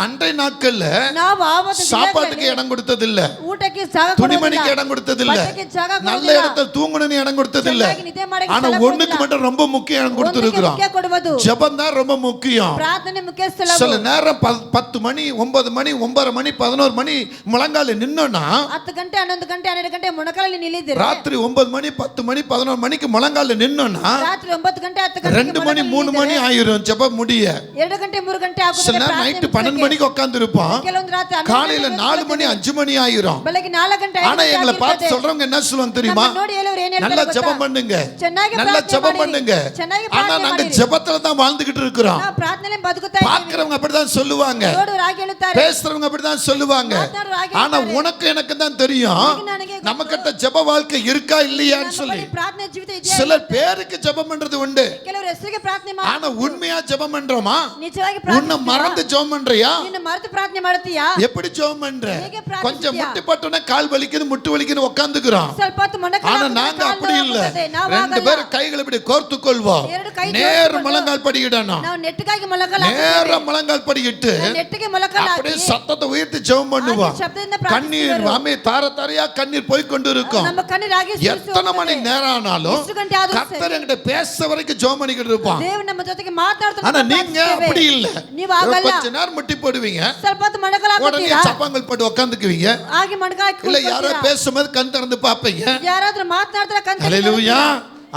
அன்றைய நாட்கள்ல ನಾವು ಆವತ್ತು சாப்பாட்டுக்கு இடம் கொடுத்தது இல்ல, ಊಟಕ್ಕೆ ಜಾಗ துணிமணிக்கு ಕೊಡೋದಿಲ್ಲ. இடம் கொடுத்தது இல்ல, ಬಟ್ಟೆಗೆ ಜಾಗ நல்ல ಕೊಡೋದಿಲ್ಲ. இடத்துல தூங்கணும்னு இடம் கொடுத்தது இல்ல. ಚೆನ್ನಾಗಿ ನಿದ್ದೆ ಮಾಡಕ್ಕೆ ஆனா ಸ್ಥಳ ஒண்ணுக்கு ಕೊಡೋದಿಲ್ಲ. மட்டும் ரொம்ப முக்கியம் இடம் ಒಂದಕ್ಕೆ கொடுத்திருக்கிறோம். ಮುಖ್ಯ ಕೊಡುವುದು. ஜெபம் தான் ரொம்ப முக்கியம். ಪ್ರಾರ್ಥನೆ ಮುಖ್ಯ ಸ್ಥಳ. சில நேரம் 10 மணி 9 மணி 9:30 மணி 11 மணி முழங்கால நின்னோம்னா 10 ಗಂಟೆ 11 ಗಂಟೆ 12 ಗಂಟೆ ಮೊಣಕಾಲಲ್ಲಿ ನಿಲ್ಲಿದ್ದೀರಿ. ராத்திரி 9 மணி 10 மணி 11 மணிக்கு முழங்கால நின்னோம்னா ರಾತ್ರಿ 9 ಗಂಟೆ 10 ಗಂಟೆ 2 மணி 3 மணி ஆயிரும் ஜெபம் முடிய. 2 ಗಂಟೆ 3 ಗಂಟೆ சில நேரம் நைட் 12 மணிக்கு உட்கார்ந்து இருப்போம். ಕೆಲವೊಂದು ರಾತ್ರಿ காலையில 4 மணி 5 மணி ஆயிரும். ಬೆಳಗ್ಗೆ 4 ಗಂಟೆ ஆனா எங்களை பார்த்து சொல்றவங்க என்ன சொல்லுவாங்க தெரியுமா? ನೋಡಿ ಹೇಳೋರು ಏನು நல்லா ಹೇಳ್ತಾರೆ ஜெபம் பண்ணுங்க, ಚೆನ್ನಾಗಿ நல்லா ಪ್ರಾರ್ಥನೆ ஜெபம் ಮಾಡಿ, பண்ணுங்க. ಚೆನ್ನಾಗಿ ஆனா ಪ್ರಾರ್ಥನೆ நாங்க ಮಾಡಿ. ஜெபத்துல தான் வாழ்ந்துகிட்டு இருக்கிறோம். ನಾವು ಪ್ರಾರ್ಥನೆಯಲ್ಲಿ ಬದುಕುತ್ತಾ ಇದ್ದೀವಿ. பார்க்கறவங்க அப்படிதான் சொல்லுவாங்க, ನೋಡೋರು ಹಾಗೆ ಹೇಳ್ತಾರೆ, பேசுறவங்க அப்படிதான் சொல்லுவாங்க. ಮಾತನಾಡೋರು ಹಾಗೆ ஆனா ಹೇಳ್ತಾರೆ. உனக்கு எனக்கு தான் தெரியும் ನನಗೆ ಗೊತ್ತು. நம்ம கிட்ட ஜெப வாழ்க்கை இருக்கா இல்லையான்னு ನಮ್ಮ சொல்லி. ಬಳಿ ಪ್ರಾರ್ಥನೆ ಜೀವಿತ ಇದೆಯಾ? சில பேருக்கு ஜெபம் பண்றது உண்டு, ಕೆಲವರು ಹೆಸರಿಗೆ ಪ್ರಾರ್ಥನೆ ஆனா ಮಾಡ್ತಾರೆ. உண்மையா ஜெபம் பண்றோமா? ನಿಜವಾಗಿ உன்னை ಪ್ರಾರ್ಥನೆ மறந்து ஜெபம் பண்றியா? ನೀನು ಮರೆತು ಪ್ರಾರ್ಥನೆ ಮಾಡ್ತೀಯಾ? எப்படி ஜெபம் பண்ற? ಹೇಗೆ ಪ್ರಾರ್ಥಿಸ್ತೀಯಾ? கொஞ்சம் முட்டி பட்டோனே கால் வலிக்குது முட்டு வலிக்குது உட்கார்ந்துக்கிறோம். ಸ್ವಲ್ಪ ಹೊತ್ತು ಮೊಣಕಾಲು ஆனா ಹಾಕಿದ್ರೆ நாங்க ಕಾಲು அப்படி இல்ல. ನೋವಾಗುತ್ತದೆ. ನಾವು 2 ಹಾಗಲ್ಲ. பேரும் கைகளை இப்படி கோர்த்து கொள்வோம், ಎರಡು ಕೈ நேர் ಜೋಡಿಸಿಕೊಂಡು முழங்கால் படியிடணும். ನಾವು ನೆಟ್ಟಗಾಗಿ ಮೊಣಕಾಲು நேர ಹಾಕ್ತೇವೆ. முழங்கால் படியிட்டு ನೆಟ್ಟಿಗೆ ಮೊಣಕಾಲು அப்படியே ಹಾಕಿ சத்தத்தை உயர்த்தி ஜெபம் பண்ணுவோம். ಹಾಗೆ ಶಬ್ದದಿಂದ கண்ணீர் ಪ್ರಾರ್ಥಿಸುವರು. வாமே தார தாரையா கண்ணீர் போய் கொண்டு இருக்கும். ನಮ್ಮ ಕಣ್ಣೀರು ಹಾಗೆ ಸುರಿಸಿ எத்தனை மணி ಹೋಗುತ್ತದೆ. நேரம் ஆனாலும் ಎಷ್ಟು ಗಂಟೆ ಆದ್ರೂ கர்த்தர் என்கிட்ட பேச வரைக்கும் ஜெபம் பண்ணிக்கிட்டு இருப்பான். ದೇವರು ನಮ್ಮ ಜೊತೆಗೆ ಮಾತನಾಡ್ತಾ ஆனா நீங்க அப்படி இல்ல. ನೀವು ಆಗಲ್ಲ. கொஞ்ச நேரம் முட்டி போடுவீங்க, ಸ್ವಲ್ಪ ಹೊತ್ತು ಮೊಣಕಾಲು உடனே ಹಾಕುತ್ತೀರಾ? சப்பாங்கள் போட்டு உட்காந்துக்குவீங்க. ಹಾಗೆ ಮೊಣಕಾಲು இல்ல ಹಾಕಿ யாரோ பேசும்போது கண் திறந்து பாப்பீங்க. ಯಾರಾದ್ರೂ ಮಾತನಾಡ್ತಾರೆ ಕಣ್ಣು ஹalleluya.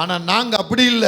ஆனா நாங்க அப்படி இல்ல.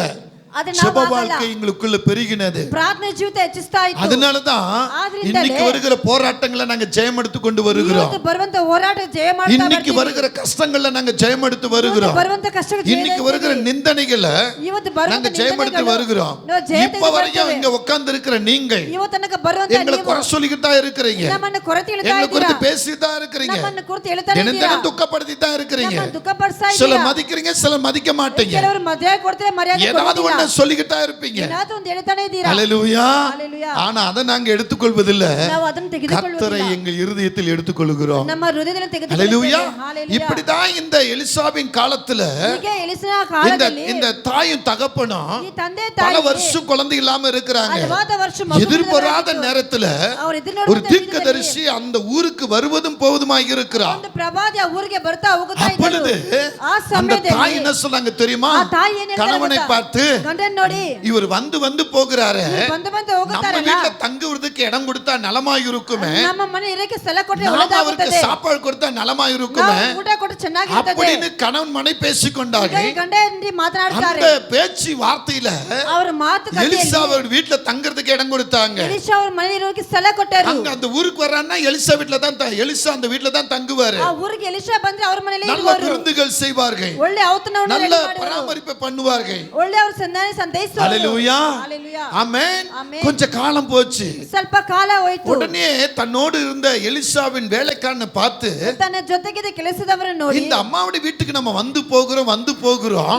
அது ஜெப ನಾವು வாழ்க்கை ಆಗಲ್ಲ. எங்களுக்குள்ள பெருகினது. ಪ್ರಾರ್ಥನೆ ಜೀವಿತ ಹೆಚ್ಚಿಸ್ತಾ ಇತ್ತು. அதனாலதான் ஆதரிந்தாலே இன்னைக்கு வருகிற போராட்டங்களை நாங்க ஜெயம் எடுத்து கொண்டு வருகிறோம். ಇವತ್ತು ಬರುವಂತ ಹೋರಾಟ ಜಯ ಮಾಡ್ತಾ இன்னைக்கு ಬರ್ತೀವಿ. வருகிற கஷ்டங்கள்ல நாங்க ஜெயம் எடுத்து வருகிறோம். ಇವತ್ತು ಬರುವಂತ ಕಷ್ಟಕ್ಕೆ ಜಯ இன்னைக்கு வருகிற நிந்தனைகளை ಇವತ್ತು ಬರುವಂತ நாங்க ஜெயம் எடுத்து வருகிறோம். ನಾವು ಜಯ இப்ப வரைக்கும் இங்க உட்கார்ந்து இருக்கிற நீங்கள் ಇವತ್ತು ತನಕ ಬರುವಂತ எங்களை ನೀವು குறை சொல்லிக்கிட்டு தான் இருக்கிறீங்க, ನಮ್ಮನ್ನು ಕೊರತೆ ಹೇಳ್ತಾ எங்களை ಇದ್ದೀರಾ, குறித்து பேசிட்டு தான் இருக்கிறீங்க, ನಮ್ಮನ್ನು ಕುರಿತು ಹೇಳ್ತಾ தினம் ಇದ್ದೀರಾ, தினம் துக்கப்படுத்தி தான் இருக்கிறீங்க. ನಮ್ಮನ್ನು ದುಃಖಪಡಿಸ್ತಾ சில ಇದ್ದೀರಾ. மதிக்கிறீங்க, சில மதிக்க மாட்டீங்க. ಕೆಲವರು ಮರ್ಯಾದೆ ಕೊಡ್ತಾರೆ, ಮರ್ಯಾದೆ ஏதாவது ಕೊಡೋದಿಲ್ಲ. ஒண்ணு சொல்லிக்கிட்டு தான் இருப்பீங்க. ಏನಾದ್ರು ಒಂದು ಹೇಳ್ತಾನೆ ಇದ್ದೀರಾ. ஹalleluya. ஹalleluya. ஆனா அதை நாங்க எடுத்துக்கொள்வதில்ல. ನಾವು ಅದನ್ನು கர்த்தரை ತೆಗೆದುಕೊಳ್ಳುವುದಿಲ್ಲ. எங்கள் இருதயத்தில் எடுத்துக்கொள்கிறோம். ನಮ್ಮ ಹೃದಯದಲ್ಲಿ ஹalleluya. ತೆಗೆದುಕೊಳ್ಳುತ್ತೇವೆ. ಹalleluya. இப்படிதான் இந்த எலிசாவின் காலத்துல ಹೀಗೆ ಎಲಿಸನ இந்த ಕಾಲದಲ್ಲಿ இந்த தாயும் தகப்பனும் ಈ ತಂದೆ பல ತಾಯಿ வருஷம் குழந்தை இல்லாம இருக்கிறாங்க. ಹಲವಾರು ವರ್ಷ ಮಗು எதிர்பாராத நேரத்துல ಅವರು ಎದುರು ஒரு ನೋಡುವಂತ தீர்க்கதரிசி அந்த ஊருக்கு வருவதும் போவதுமாய் இருக்கிறார். ಒಂದು ಪ್ರವಾದಿ ಆ ಊರಿಗೆ ಬರ್ತಾ ಹೋಗುತ್ತಾ அப்பொழுது ಇದ್ದರು. ಆ அந்த தாய் ಸಮಯದಲ್ಲಿ என்ன சொன்னாங்க தெரியுமா? ಆ ತಾಯಿ ಏನ್ ಹೇಳ್ತಾರೆ கணவனை ಗೊತ್ತಾ? பார்த்து ಗಂಡನ್ ನೋಡಿ இவர் வந்து வந்து போகிறாரு, ಬಂದು ಬಂದು நம்ம ಹೋಗುತ್ತಾರಲ್ಲ, வீட்டுல தங்குவதற்கு இடம் கொடுத்தா நலமாய் இருக்குமே, ನಮ್ಮ ಮನೆ ಇರಕ್ಕೆ ಸ್ಥಳ ಕೊಟ್ಟರೆ நாம அவருக்கு ಒಳ್ಳೆದಾಗುತ್ತದೆ, சாப்பாடு கொடுத்தா நலமாய் இருக்குமே ನಾವು ಊಟ ಕೊಟ್ಟು ಚೆನ್ನಾಗಿರುತ್ತದೆ அப்படின்னு கணவன் மனை பேசிக்கொண்டாங்க. ಈಗ ಗಂಡ ಹೆಂಡತಿ ಮಾತನಾಡ್ತಾರೆ. அந்த பேச்சு வார்த்தையில ಅವರ ಮಾತುಕತೆಯಲ್ಲಿ எலிசா அவர் வீட்டுல தங்கறதுக்கு இடம் கொடுத்தாங்க. ಎಲಿಷಾ ಅವ್ರ ಮನೆ ಇರೋಕೆ ಸ್ಥಳ ಕೊಟ್ಟರು. அங்க அந்த ஊருக்கு வர்றான்னா எலிசா வீட்டுல தான் எலிசா அந்த வீட்டுல தான் தங்குவாரு. ಆ ಊರಿಗೆ ಎಲಿಷಾ ಬಂದ್ರೆ ಅವ್ರ ಮನೆಯಲ್ಲಿ நல்ல ಇರುವರು. விருந்துகள் செய்வார்கள், ಒಳ್ಳೆ ಔತಣವನ್ನು நல்ல ರೆಡಿ ಮಾಡುವರು. பராமரிப்பை பண்ணுவார்கள். ಒಳ್ಳೆ ಅವ್ರ ಸಂತೈಸುವರು. ஹalleluya. ஹalleluya. ஆமென். ஆமென். கொஞ்ச காலம் போச்சு. ಸ್ವಲ್ಪ ಕಾಲ ಹೋಯಿತು. உடனே தன்னோடு இருந்த எலிசாவின் வேலைக்காரனை பார்த்து, ತನ್ನ ಜೊತೆಗಿದ್ದ ಕೆಲಸದವರನ್ನು ನೋಡಿ, இந்த அம்மாவுடைய வீட்டுக்கு நம்ம வந்து போகிறோம்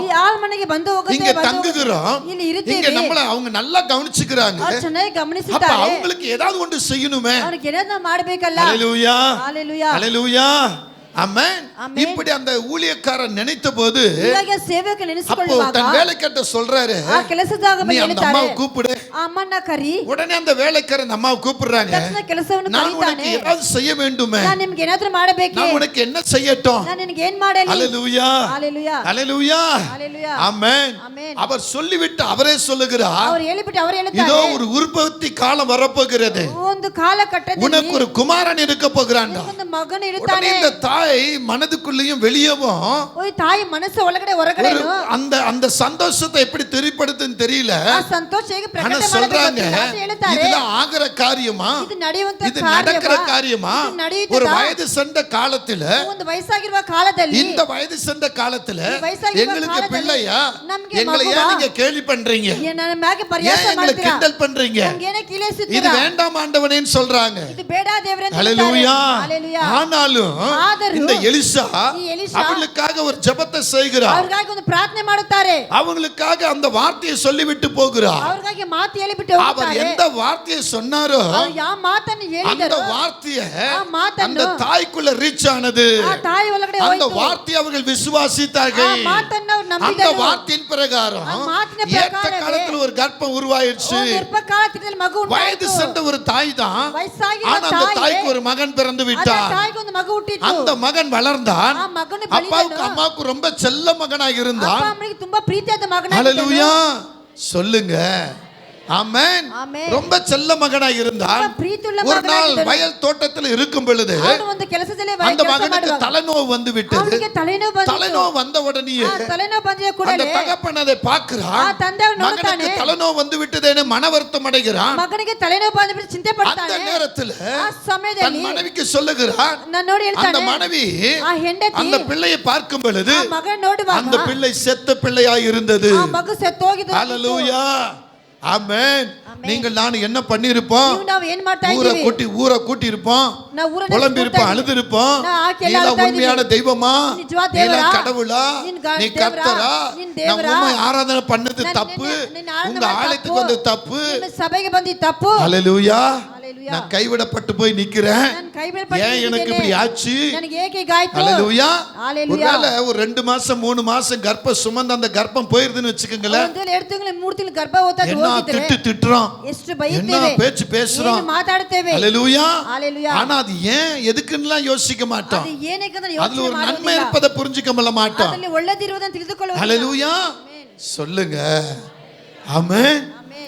ಈ ಆಳ್ ಮನೆಗೆ ಬಂದು இங்க ಹೋಗುತ್ತೇವೆ, ಬಂದು தங்குகிறோம், ಇಲ್ಲಿ இங்க ಇರುತ್ತೇವೆ, நம்மள அவங்க நல்லா கவனிச்சுக்கிறாங்க, ಅವ್ರು ಚೆನ್ನಾಗಿ அப்ப ಗಮನಿಸುತ್ತಾರೆ, அவங்களுக்கு ஏதாவது ஒன்று செய்யணுமே. ಅವ್ರಿಗೆ ಏನಾದ್ರು ಮಾಡಬೇಕಲ್ಲ. ஹalleluya. ஹalleluya. ஹalleluya. ஆமென். ஆமென். இப்படி அந்த ஊழியக்காரன் நினைத்தபோது ಹೀಗಾಗಿ ಸೇವಕ அப்போ ನೆನೆಸಿಕೊಳ್ಳುವಾಗ தன் வேலைக்காரட்ட சொல்றாரு, ಆ ಕೆಲಸದಾಗ நீ அந்த ಹೇಳ್ತಾರೆ, அம்மாவை கூப்பிடு. ಆ ಅಮ್ಮನ್ನ ಕರಿ. உடனே அந்த வேலைக்காரன் அம்மாவை கூப்பிடுறாங்க, ತಕ್ಷಣ ಕೆಲಸವನ್ನು நான் உனக்கு ಕರೀತಾನೆ. ஏதாவது செய்ய வேண்டுமே, ನಾನು ನಿಮ್ಗೆ ಏನಾದ್ರು ಮಾಡಬೇಕೆ, நான் உனக்கு என்ன செய்யட்டும்? ನಾನು ನಿನಗೆ ಏನ್ ಮಾಡಲಿ. ஹalleluya. ஹalleluya. ஹalleluya. ஹalleluya. ஆமென். ஆமென். அவர் சொல்லிவிட்டு அவரே சொல்லுகிறார், ಅವರು ಹೇಳಿಬಿಟ್ಟು ಅವರು இதோ ಹೇಳ್ತಾರೆ, ஒரு உற்பத்தி காலம் வரப்போகிறது, ಒಂದು ಕಾಲಘಟ್ಟದಲ್ಲಿ உனக்கு ஒரு குமாரன் இருக்க போகிறான்டா. ಒಂದು ಮಗನು உடனே ಇರುತ್ತಾನೆ. இந்த தாய் மனதுக்குள்ளேயும் வெளியவும் ಓಯ್ ತಾಯಿ ಮನಸ್ಸು ಒಳಗಡೆ ஒரு ಹೊರಗಡೆನು அந்த அந்த சந்தோஷத்தை எப்படி தெரிப்படுத்துன்னு தெரியல. ಆ ಸಂತೋಷ ಹೇಗೆ ஆனா ಪ್ರಕಟ சொல்றாங்க, ಮಾಡಬೇಕು ಹೇಳ್ತಾರೆ. இதெல்லாம் ஆகிற காரியமா, ಇದು ನಡೆಯುವಂತ இது நடக்கிற காரியமா? ಇದು ನಡೆಯುತ್ತದಾ? ஒரு வயது சென்ற காலத்துல, ಒಂದು ವಯಸ್ಸಾಗಿರುವ ಕಾಲದಲ್ಲಿ, இந்த வயது சென்ற காலத்துல ಈ ವಯಸ್ಸಾಗಿರುವ எங்களுக்கு ಕಾಲದಲ್ಲಿ பிள்ளையா, ನಮ್ಗೆ எங்களை ಮಗುವಾ? ஏன் நீங்க கேலி பண்றீங்க, ನನ್ನ ಮ್ಯಾಗೆ ஏன் ಪರ್ಯಾಸ எங்களை ಮಾಡ್ತೀರಾ, கிண்டல் பண்றீங்க, ನಮ್ಗೆ ಏನೇ இது ಕೀಳಿಸುತ್ತೀರಾ, வேண்டாம் ஆண்டவனேன்னு சொல்றாங்க. ಇದು ಬೇಡ ದೇವರೇ ಅಂತ ஹalleluya. ಹೇಳ್ತಾರೆ. ஹalleluya. ஆனாலும் ஆதரும் இந்த எலிசா ಈ ಎಲಿಷಾ அவங்களுக்காக ஒரு ஜெபத்தை செய்கிறார், ಅವ್ರಿಗಾಗಿ ಒಂದು ಪ್ರಾರ್ಥನೆ ಮಾಡುತ್ತಾರೆ, அவங்களுக்காக அந்த வார்த்தையை சொல்லிவிட்டு போகிறார். ಅವ್ರಿಗಾಗಿ ಮಾತು ಹೇಳಿಬಿಟ್ಟು அவர் ಹೋಗುತ್ತಾರೆ. எந்த வார்த்தையை சொன்னாரோ ಅವ್ರು ಯಾವ ಮಾತನ್ನು அந்த ಹೇಳಿದರು வார்த்தையை ಆ ಮಾತನ್ನು அந்த தாய்க்குள்ள ரீச் ஆனது. ಆ ತಾಯಿ ಒಳಗಡೆ அந்த ಹೋಯಿತು. வார்த்தையை அவர்கள் ಆ விசுவாசித்தார்கள். ಮಾತನ್ನು ಅವ್ರು அந்த ನಂಬಿದರು. வார்த்தையின் பிரகாரம் ಆ ಮಾತಿನ ஏற்ற ಪ್ರಕಾರವೇ காலத்துல ஒரு கர்ப்பம் உருவாயிருச்சு. ಒಂದು ಗರ್ಭಕಾಲದಲ್ಲಿ ಮಗು வயது ಉಂಟಾಯಿತು. சென்ற ஒரு தாய் தான், ವಯಸ್ಸಾಗಿರುವ ஆனா அந்த ತಾಯಿ, தாய்க்கு ஒரு மகன் பிறந்து ಆ விட்டார். ತಾಯಿಗೆ ಒಂದು ಮಗು ಹುಟ್ಟಿತು. அந்த மகன் வளர்ந்தான், ಆ ಮಗನು அப்பாவுக்கு ಬೆಳೆದನು. அம்மாவுக்கு ரொம்ப செல்ல மகனாக ಅಪ್ಪ இருந்தான். ಅಮ್ಮನಿಗೆ ತುಂಬಾ ಪ್ರೀತಿಯಾದ ಮಗನಾಗಿದ್ದನು. ஹalleluya. சொல்லுங்க, ஆமென். ಆಮೆನ್. ரொம்ப செல்ல மகனா இருந்தான். ரொம்ப ಪ್ರೀತಿಯುಳ್ಳ ஒரு நாள் ಮಗನಾಗಿದ್ದನು. வயல் தோட்டத்தில் இருக்கும் பொழுது ಅವನು ಒಂದು ಕೆಲಸದಲ್ಲಿ அந்த ಕೆಲಸ மகனுக்கு ಮಾಡುವಾಗ தலைநோவு வந்து விட்டது. ಅವನಿಗೆ ತಲೆನೋವು ಬಂದಿತು. தலைநோவு வந்த உடனேயே ತಲೆನೋವು ಬಂದ அந்த ಕೂಡಲೇ தகப்பன் அதை பார்க்கிறான். ಆ ತಂದೆ ಅವನು மகனுக்கு ನೋಡುತ್ತಾನೆ. தலைநோவு வந்து விட்டதேன்னு மன வருத்தம் அடைகிறான். ಮಗನಿಗೆ ತಲೆನೋವು ಬಂದ ಚಿಂತೆ அந்த ಪಡ್ತಾನೆ. நேரத்தில் ಆ தன் ಸಮಯದಲ್ಲಿ மனைவிக்கு சொல்லுகிறான். ನಾನು ನೋಡಿ அந்த ಹೇಳ್ತಾನೆ மனைவி ಆ ಹೆಂಡತಿ அந்த பிள்ளையை பார்க்கும் பொழுது ಆ ಮಗನ ನೋಡುವಾಗ அந்த பிள்ளை செத்த பிள்ளையாய் இருந்தது. ಆ ಮಗು ಸತ್ತೋಗಿದ್ದು. ஹalleluya. ஆமென். ஆமென். நீங்கள் நான் என்ன பண்ணிருப்போம்? ನಾವು ಏನ್ ಮಾಡ್ತಾ ஊரை ಇದ್ದೀವಿ? கூட்டி இருப்போம். ನಾವು ಊರನ್ನ புலம்பி இருப்போம், அழுது இருப்போம். நீ உண்மையான தெய்வமா? நிஜமா நீ தேவரா? கடவுளா? நீ தேவரா? கர்த்தரா? நீ நான் தேவரா? உண்மை ஆராதனை பண்ணது நான் தப்பு. ನಿನ್ನ ಆರಾಧನೆ உங்க ಮಾಡಿದ್ದು ஆலயத்துக்கு வந்து தப்பு. ನಿಮ್ಮ ಸಭೆಗೆ ಬಂದಿದ್ದು ತಪ್ಪು. ஹalleluya. ஹalleluya. நான் கைவிடப்பட்டு போய் நிக்கிறேன். ನಾನು ಕೈ ಬಿಡಲ್ಪಟ್ಟು ஏன் எனக்கு இப்படி ஆச்சு? ನನಗೆ ಏಕೆ ಹೀಗಾಯ್ತು? ஹalleluya. ஹalleluya. ஒருவேளை ஒரு 2 மாசம் 3 மாசம் கர்ப்பம் சுமந்த அந்த கர்ப்பம் போயிருதுன்னு வெச்சுக்கங்களே. ಒಂದು 2 ತಿಂಗಳು 3 ತಿಂಗಳು ಗರ್ಭ ಹೋಗ್ತಾ என்ன ಹೋಗಿದ್ರೆ திட்டுறோம், ಎಷ್ಟು என்ன ಬೈಯುತ್ತೇವೆ, பேச்சு பேசுறோம். ಏನು ಮಾತಾಡ್ತೇವೆ. ஹalleluya. ஹalleluya. ஆனா அது ஏன் எதுக்குன்னுலாம் யோசிக்க மாட்டோம். ಅದು ಏನಕ್ಕೆ ಅಂತ அதுல ಯೋಚನೆ ஒரு நன்மை ಮಾಡೋದಿಲ್ಲ. இருப்பதை புரிஞ்சுக்க மாட்டோம். ಅದರಲ್ಲಿ ಒಳ್ಳೆದಿರುವುದನ್ನು ತಿಳಿದುಕೊಳ್ಳುವುದಿಲ್ಲ. ஹalleluya. சொல்லுங்க ஆமென்.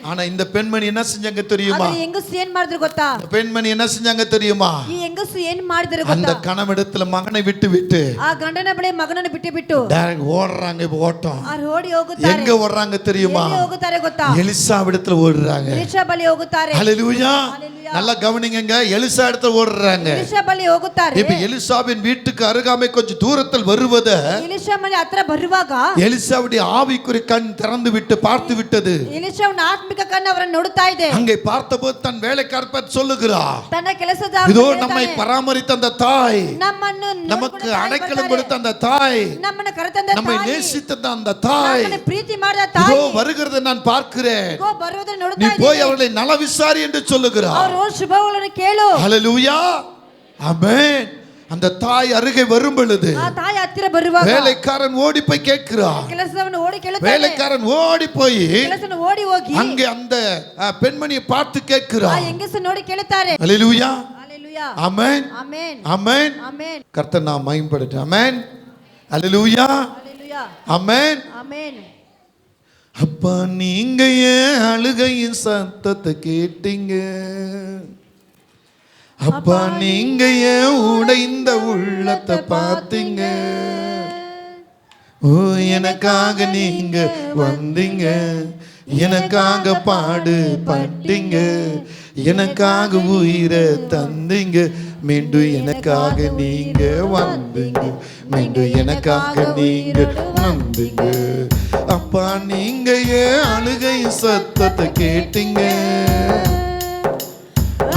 ஆனா இந்த பெண்மணி என்ன செஞ்சாங்க தெரியுமா? ಆದ್ರೆ ಹೆಂಗಸು ಏನ್ ಮಾಡಿದ್ರು ಗೊತ್ತಾ? இந்த பெண்மணி என்ன செஞ்சாங்க தெரியுமா? ಈ ಹೆಂಗಸು ಏನ್ ಮಾಡಿದ್ರು அந்த ಗೊತ್ತಾ? கணவனிடத்துல மகனை விட்டு ಆ ಗಂಡನ ಬಳಿ ಮಗನನ್ನು ಬಿಟ್ಟು டைரக்ட் ஓடுறாங்க. இப்ப ஓட்டம் ಅವ್ರು ಓಡಿ ಹೋಗುತ್ತಾರೆ. எங்க ஓடுறாங்க தெரியுமா? ಎಲ್ಲಿ ಹೋಗುತ್ತಾರೆ ಗೊತ್ತಾ? எலிசாவிடத்துல ஓடுறாங்க. ಎಲಿಷಾ ಬಳಿ ಹೋಗುತ್ತಾರೆ. ஹalleluya. ஹalleluya. நல்லா கவனிங்க, எலிசா இடத்துல ஓடுறாங்க. ಎಲಿಷಾ ಬಳಿ ಹೋಗುತ್ತಾರೆ. இப்ப எலிசாவின் வீட்டுக்கு அருகாமை கொஞ்சம் தூரத்தில் வருவத ಎಲಿಷಾ ಮನೆ ಹತ್ರ ಬರುವಾಗ எலிசாவுடைய ஆவிக்குரிய கண் திறந்து விட்டு பார்த்து விட்டது. ಎಲಿಷಾ ಅವನ ಆತ್ಮಿಕ ಕಣ್ಣು ಅವರನ್ನು ನೋಡುತ್ತಾ ಇದೆ. அங்கே பார்த்தபோது தன் வேலைக்காரர் பார்த்து சொல்லுகிறார், ತನ್ನ ಕೆಲಸದ இதோ நம்மை பராமரித்த அந்த தாய், ನಮ್ಮನ್ನು நமக்கு அடைக்கலம் கொடுத்த அந்த தாய், ನಮ್ಮನ್ನು ಕರೆತಂದ நம்மை ತಾಯಿ, நேசித்த அந்த தாய் ನಮ್ಮನ್ನು ಪ್ರೀತಿ ಮಾಡಿದ இதோ ತಾಯಿ வருகிறதை நான் பார்க்கிறேன். ಗೋ ಬರುವುದನ್ನು நீ ನೋಡುತ್ತಾ போய் ಇದ್ದೀನಿ. அவர்களை நல விசாரி என்று சொல்லுகிறார். ಅವರು ಶುಭಗಳನ್ನು ಕೇಳು. ஹalleluya. ஆமென். அந்த தாய் அருகே வரும் பொழுது ಆ ತಾಯಿ ಹತ್ತಿರ ಬರುವಾಗ வேலைக்காரன் ஓடி போய் கேட்கிறான். ಕೆಲಸವನ್ನು ಓಡಿ ಕೇಳುತ್ತಾನೆ. வேலைக்காரன் ஓடி போய் ಕೆಲಸವನ್ನು ಓಡಿ ಹೋಗಿ அங்கே அந்த பெண்மணியை பார்த்து ಆ கேட்கிறான். ಹೆಂಗಸನ್ನು ನೋಡಿ ಕೇಳುತ್ತಾರೆ. ஹalleluya. ஹalleluya. ஆமென். ಆಮೆನ್. ஆமென். ಆಮೆನ್. கர்த்தர் நாம் மகிமைப்படுத்த. ஆமென். ஹalleluya. ஹalleluya. ஆமென். ஆமென். அப்பா நீங்க ஏன் அழுகையின் சத்தத்தை கேட்டீங்க? அப்பா நீங்க ஏன் உடைந்த உள்ளத்தை பார்த்தீங்க? ஓ எனக்காக நீங்க வந்தீங்க, எனக்காக பாடுபட்டீங்க, எனக்காக உயிரை தந்தீங்க, மீண்டும் எனக்காக நீங்க வந்தீங்க, மீண்டும் எனக்காக நீங்க வந்தீங்க. அப்பா நீங்க ஏன் அழுகையின் சத்தத்தை கேட்டீங்க?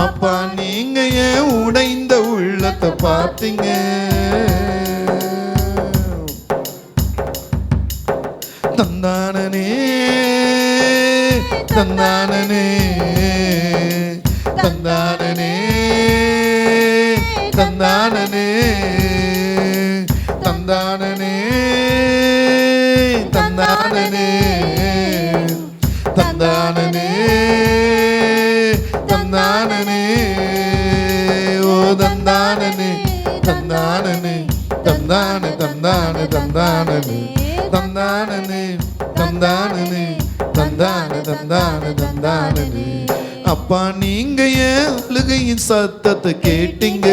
அப்பா நீங்க ஏன் உடைந்த உள்ளத்தை பார்த்தீங்க? தந்தானனே தந்தானனே தந்தானனே தந்தானனே தந்தானனே தந்தானனே தந்தானனே தந்தானனே ஓ தந்தானனே தந்தானனே தந்தானே தந்தானே தந்தானனே தந்தானனே தந்தானனே தந்தானே தந்தானே தந்தானனே. அப்பா நீங்க ஏன் அழுகையின் சத்தத்தை கேட்டீங்க?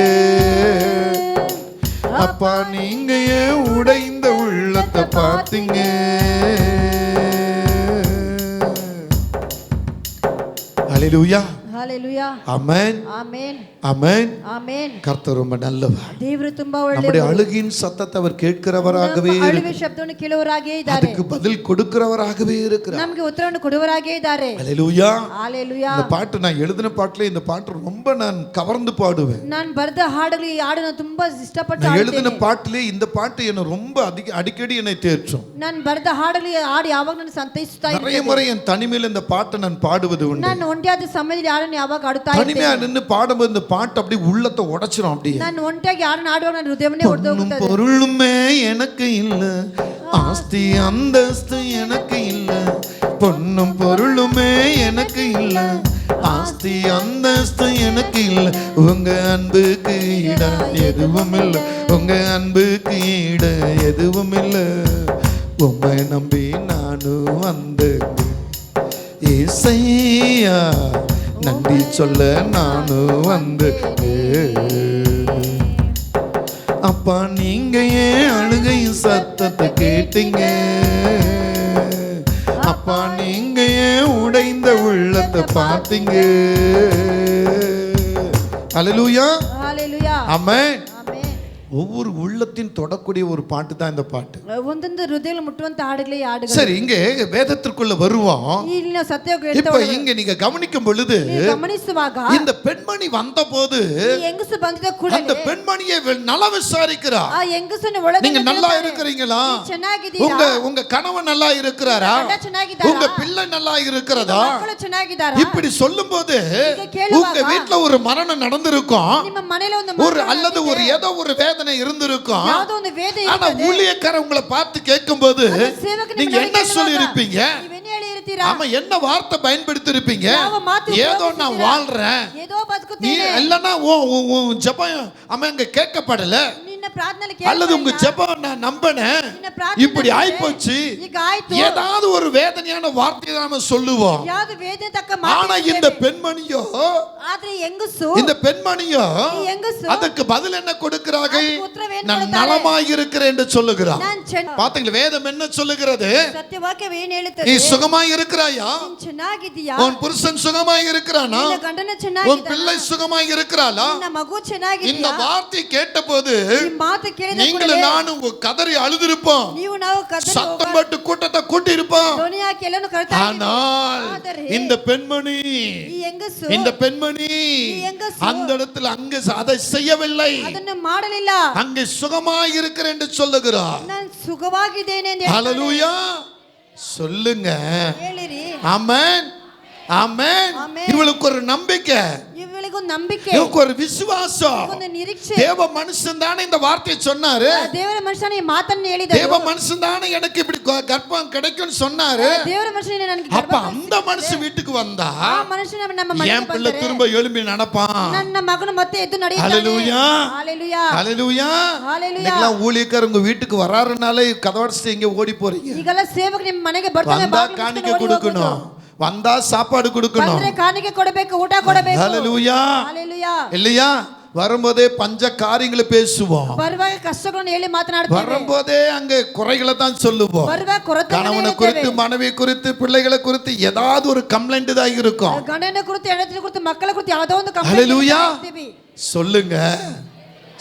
அப்பா நீங்க ஏன் உடைந்த உள்ளத்தை பார்த்தீங்க? ஹalleluya. ஹalleluya. ஆமென். ஆமென். ஆமென். ஆமென். கர்த்தர் ரொம்ப நல்லவர். ದೇವರು ತುಂಬಾ நம்முடைய ಒಳ್ಳೆಯವರು. அழுகின் சத்தத்தை அவர் கேட்கிறவராகவே ನಮ್ಮ இருக்கிறார். ಅಳುವೆ ಶಬ್ದವನ್ನು ಕೇಳುವವರಾಗೇ ಇದ್ದಾರೆ. அதுக்கு பதில் கொடுக்கிறவராகவே இருக்கிறார். ನಮಗೆ ಉತ್ತರವನ್ನು ಕೊಡುವವರಾಗೇ ಇದ್ದಾರೆ. ஹalleluya. ஹalleluya. இந்த பாட்டு நான் எழுதின பாட்டுல இந்த பாட்டு ரொம்ப நான் கவர்ந்து பாடுவேன். ನಾನು ಬರೆದ ಹಾಡುಗಳು ಈ ಹಾಡು ನಾನು ತುಂಬಾ ಇಷ್ಟಪಟ್ಟು நான் ಹಾಡುತ್ತೇನೆ. எழுதின பாட்டிலே இந்த பாட்டு என்ன ரொம்ப அடிக்கடி என்னை தேற்றும். ನಾನು ಬರೆದ ಹಾಡುಗಳು ಈ ಹಾಡು ಯಾವಾಗ ನಾನು ಸಂತೈಸುತ್ತಾ நிறைய ಇರ್ತೇನೆ. முறை என் தனிமையில் இந்த பாட்டை நான் பாடுவது உண்டு. ನಾನು ಒಂಟಿಯಾದ ಸಮಯದಲ್ಲಿ ಹಾಡನ್ನು ಯಾವಾಗ ಹಾಡುತ್ತಾ தனிமையா ಇರ್ತೇನೆ. நின்னு பாடும்போது இந்த பாட்டு அப்படியே உள்ளத்தை உடைச்சிரும். அப்படியே ನಾನು ಒಂಟಿಯಾಗಿ ಹಾಡನ್ನು ಹಾಡುವಾಗ ನನ್ನ ಹೃದಯವನ್ನೇ பொன்னும் ಹೊಡೆದೋಗುತ್ತದೆ. பொருளுமே எனக்கு இல்ல, ஆஸ்தி அந்தஸ்து எனக்கு இல்ல, பொன்னும் பொருளுமே எனக்கு இல்ல, ஆஸ்தி அந்தஸ்து எனக்கு இல்ல, உங்க அன்புக்கு ஈட எதுவும் இல்ல, உங்க அன்புக்கு ஈட எதுவும் இல்ல, உம்மை நம்பி நானும் வந்தேன் ஏசையா நன்றி சொல்ல நானும் வந்து. அப்பா நீங்க ஏன் அழுகையும் சத்தத்தை கேட்டீங்க? அப்பா நீங்க ஏன் உடைந்த உள்ளத்தை பார்த்தீங்க? ஹல்லேலூயா, ஹalleluya, ஆமென். ஆமென். ஒவ்வொரு உள்ளத்தின் தொடக்கூடிய ஒரு பாட்டு தான் இந்த பாட்டு. ಒಂದೊಂದು ಹೃದಯಗಳು ಮುಟ್ಟುವಂತ ಹಾಡುಗಳೇ ಈ ಹಾಡುಗಳು. சரி, இங்க வேதத்திற்குள்ள வருவோம். ಇಲ್ಲಿನ ಸತ್ಯಕ್ಕೆ இப்ப இங்க நீங்க கவனிக்கும் பொழுது ಗಮನಿಸುವಾಗ இந்த பெண்மணி வந்தபோது ಈ ಹೆಂಗಸು ಬಂದಿದ ಕೂಡಲೇ அந்த பெண்மணியை நல விசாரிக்கிறா. ಆ ಹೆಂಗಸನ ಒಳಗೆ நீங்க நல்லா இருக்கிறீங்களா? ಚೆನ್ನಾಗಿದ್ದೀರಾ? உங்க கணவன் நல்லா இருக்கிறாரா? ಗಂಡ ಚೆನ್ನಾಗಿದ್ದಾರಾ? உங்க பிள்ளை நல்லா இருக்கிறதா? ಮಕ್ಕಳು ಚೆನ್ನಾಗಿದ್ದಾರಾ? இப்படி சொல்லும்போது ಕೇಳುವಾಗ உங்க வீட்ல ஒரு மரணம் நடந்திருக்கும், ನಿಮ್ಮ ಮನೆಯಲ್ಲಿ ಒಂದು ஒரு அல்லது ஒரு ஏதோ ஒரு வேதனை இருந்திருக்கும். ಯಾವುದೋ ಒಂದು ವೇದನೆ ஆனா ஊழியக்காரர் உங்களை பார்த்து கேட்கும்போது நீங்க என்ன சொல்லி இருப்பீங்க? ನೀವೇನು ಹೇಳಿರ್ತೀರಾ? ஆமா, என்ன வார்த்தை பயன்படுத்தி இருப்பீங்க? ஏதோ நான் வாழ்றேன், ஏதோ நீ ಬದುಕುತ್ತೇನೆ, இல்லனா உன் ஜெபம் அங்க கேட்கப்படல, ನಿನ್ನ ಪ್ರಾರ್ಥನೆ அல்லது உங்க ஜெபம் நான் நம்பினேன், இப்படி ஆயிப்போச்சு, ಈಗ ಆಯ್ತು, ஏதாவது ஒரு வேதனையான வார்த்தையை நாம சொல்லுவோம். ಯಾವುದು ವೇದನೆ ತಕ್ಕ ஆனா இந்த பெண்மணியோ ಆದ್ರೆ ಹೆಂಗಸು இந்த பெண்மணியோ ಈ ಹೆಂಗಸು அதுக்கு பதில் என்ன கொடுக்கிறார்கள்? ಅದಕ್ಕೆ ಉತ್ತರವೇನು நான் ಕೊಡುತ್ತಾರೆ? நலமாய் இருக்கிறேன் என்று சொல்லுகிறார். ನಾನು பாத்தீங்களா வேதம் என்ன சொல்லுகிறது? ಸತ್ಯವಾಕ್ಯ ಏನು நீ ಹೇಳುತ್ತದೆ? சுகமாய் இருக்கிறாயா? ನೀನು ಚೆನ್ನಾಗಿದ್ದೀಯಾ? உன் புருஷன் சுகமாய் இருக்கிறானா? ನಿನ್ನ ಗಂಡನ உன் ಚೆನ್ನಾಗಿದ್ದಾನಾ? பிள்ளை சுகமாய் இருக்கிறாளா? ನಿನ್ನ ಮಗು இந்த ಚೆನ್ನಾಗಿದ್ದೀಯಾ? வார்த்தை கேட்டபோது ಈ ಮಾತು ಕೇಳಿದ நீங்களும் ಕೂಡಲೇ நானும் கதறி அழுதிருப்போம், ನೀವು ನಾವು ಕದರಿ சத்தம் போட்டு கூட்டத்தை கூட்டி இருப்போம். ಧ್ವನಿ ಹಾಕಿ ಎಲ್ಲನೂ ಕರ್ತಾ ಇದ್ದೀವಿ. ஆனால் ಆದರೆ இந்த பெண்மணி ಈ ಹೆಂಗಸು இந்த பெண்மணி ಈ ಹೆಂಗಸು அந்த இடத்துல அங்க அதை செய்யவில்லை, ಅದನ್ನು ಮಾಡಲಿಲ್ಲ. அங்கே சுகமாய் இருக்கிறேன் என்று சொல்லுகிறார். ನಾನು ಸುಖವಾಗಿದ್ದೇನೆ ಎಂದು ಹೇಳ್ತಾಳೆ. ஹல்லேலூயா, சொல்லுங்க ಹೇಳಿರಿ. ஆமென், ஆமென். ஆமென். இவளுக்கு ஒரு நம்பிக்கை, ಇವಳಿಗೊಂದು ನಂಬಿಕೆ, இவளுக்கு ஒரு விசுவாசம். ಒಂದು ನಿರೀಕ್ಷೆ. தேவ மனுஷன் தானே இந்த வார்த்தையை சொன்னாரு, ದೇವರ ಮನುಷ್ಯನ ಈ ಮಾತನ್ನು ಹೇಳಿದರು. தேவ மனுஷன் தானே எனக்கு இப்படி கர்ப்பம் கிடைக்கும்னு சொன்னாரு. ದೇವರ ಮನುಷ್ಯನೇ ನನಗೆ அப்ப அந்த மனுஷன் வீட்டுக்கு வந்தா ಆ ಮನುಷ್ಯನ ನಮ್ಮ ಮನೆಗೆ என் பிள்ளை ಬಂದರೆ திரும்ப எழும்பி நடப்பான். ನನ್ನ ಮಗನು ಮತ್ತೆ ಎದ್ದು ನಡೆಯುತ್ತಾನೆ. ஹல்லேலூயா, ஹalleluya, ஹல்லேலூயா. ஹalleluya. இன்னைக்கெல்லாம் ஊழியக்காரர் உங்க வீட்டுக்கு வராருனாலே கதவடைச்சு எங்க ஓடி போறீங்க. ಈಗೆಲ್ಲ ಸೇವಕ ನಿಮ್ಮ ಮನೆಗೆ ಬರ್ತಾನೆ, வந்தா ಬಾಗಿಲು காணிக்கை ಮುಚ್ಚಿಕೊಂಡು ಓಡಿ கொடுக்கணும், ಹೋಗೋದು. வந்தா சாப்பாடு கொடுக்கணும். ಬಂದ್ರೆ ಕಾಣಿಕೆ ಕೊಡಬೇಕು, ಊಟ ಕೊಡಬೇಕು. ஹல்லேலூயா, ஹalleluya. இல்லையா? வரும்போதே பஞ்ச காரியங்களை பேசுவோம், ಬರುವಾಗ ಕಷ್ಟಗಳನ್ನು ಹೇಳಿ ಮಾತನಾಡ್ತೇವೆ. வரும்போதே அங்க குறைகளை தான் சொல்லுவோம். ಬರುವಾಗ ಕೊರತೆಗಳನ್ನು கணவனை ಹೇಳ್ತೇವೆ. குறித்து மனைவி குறித்து பிள்ளைகளை குறித்து ஏதாவது ஒரு கம்ப்ளைண்ட் தான் இருக்கும். ಗಂಡನ ಕುರಿತು, ಹೆಂಡತಿನ ಕುರಿತು, ಮಕ್ಕಳ ಕುರಿತು ಯಾವುದೋ ಒಂದು ಕಂಪ್ಲೇಂಟ್ ஹல்லேலூயா. ಮಾಡ್ತೀವಿ. சொல்லுங்க,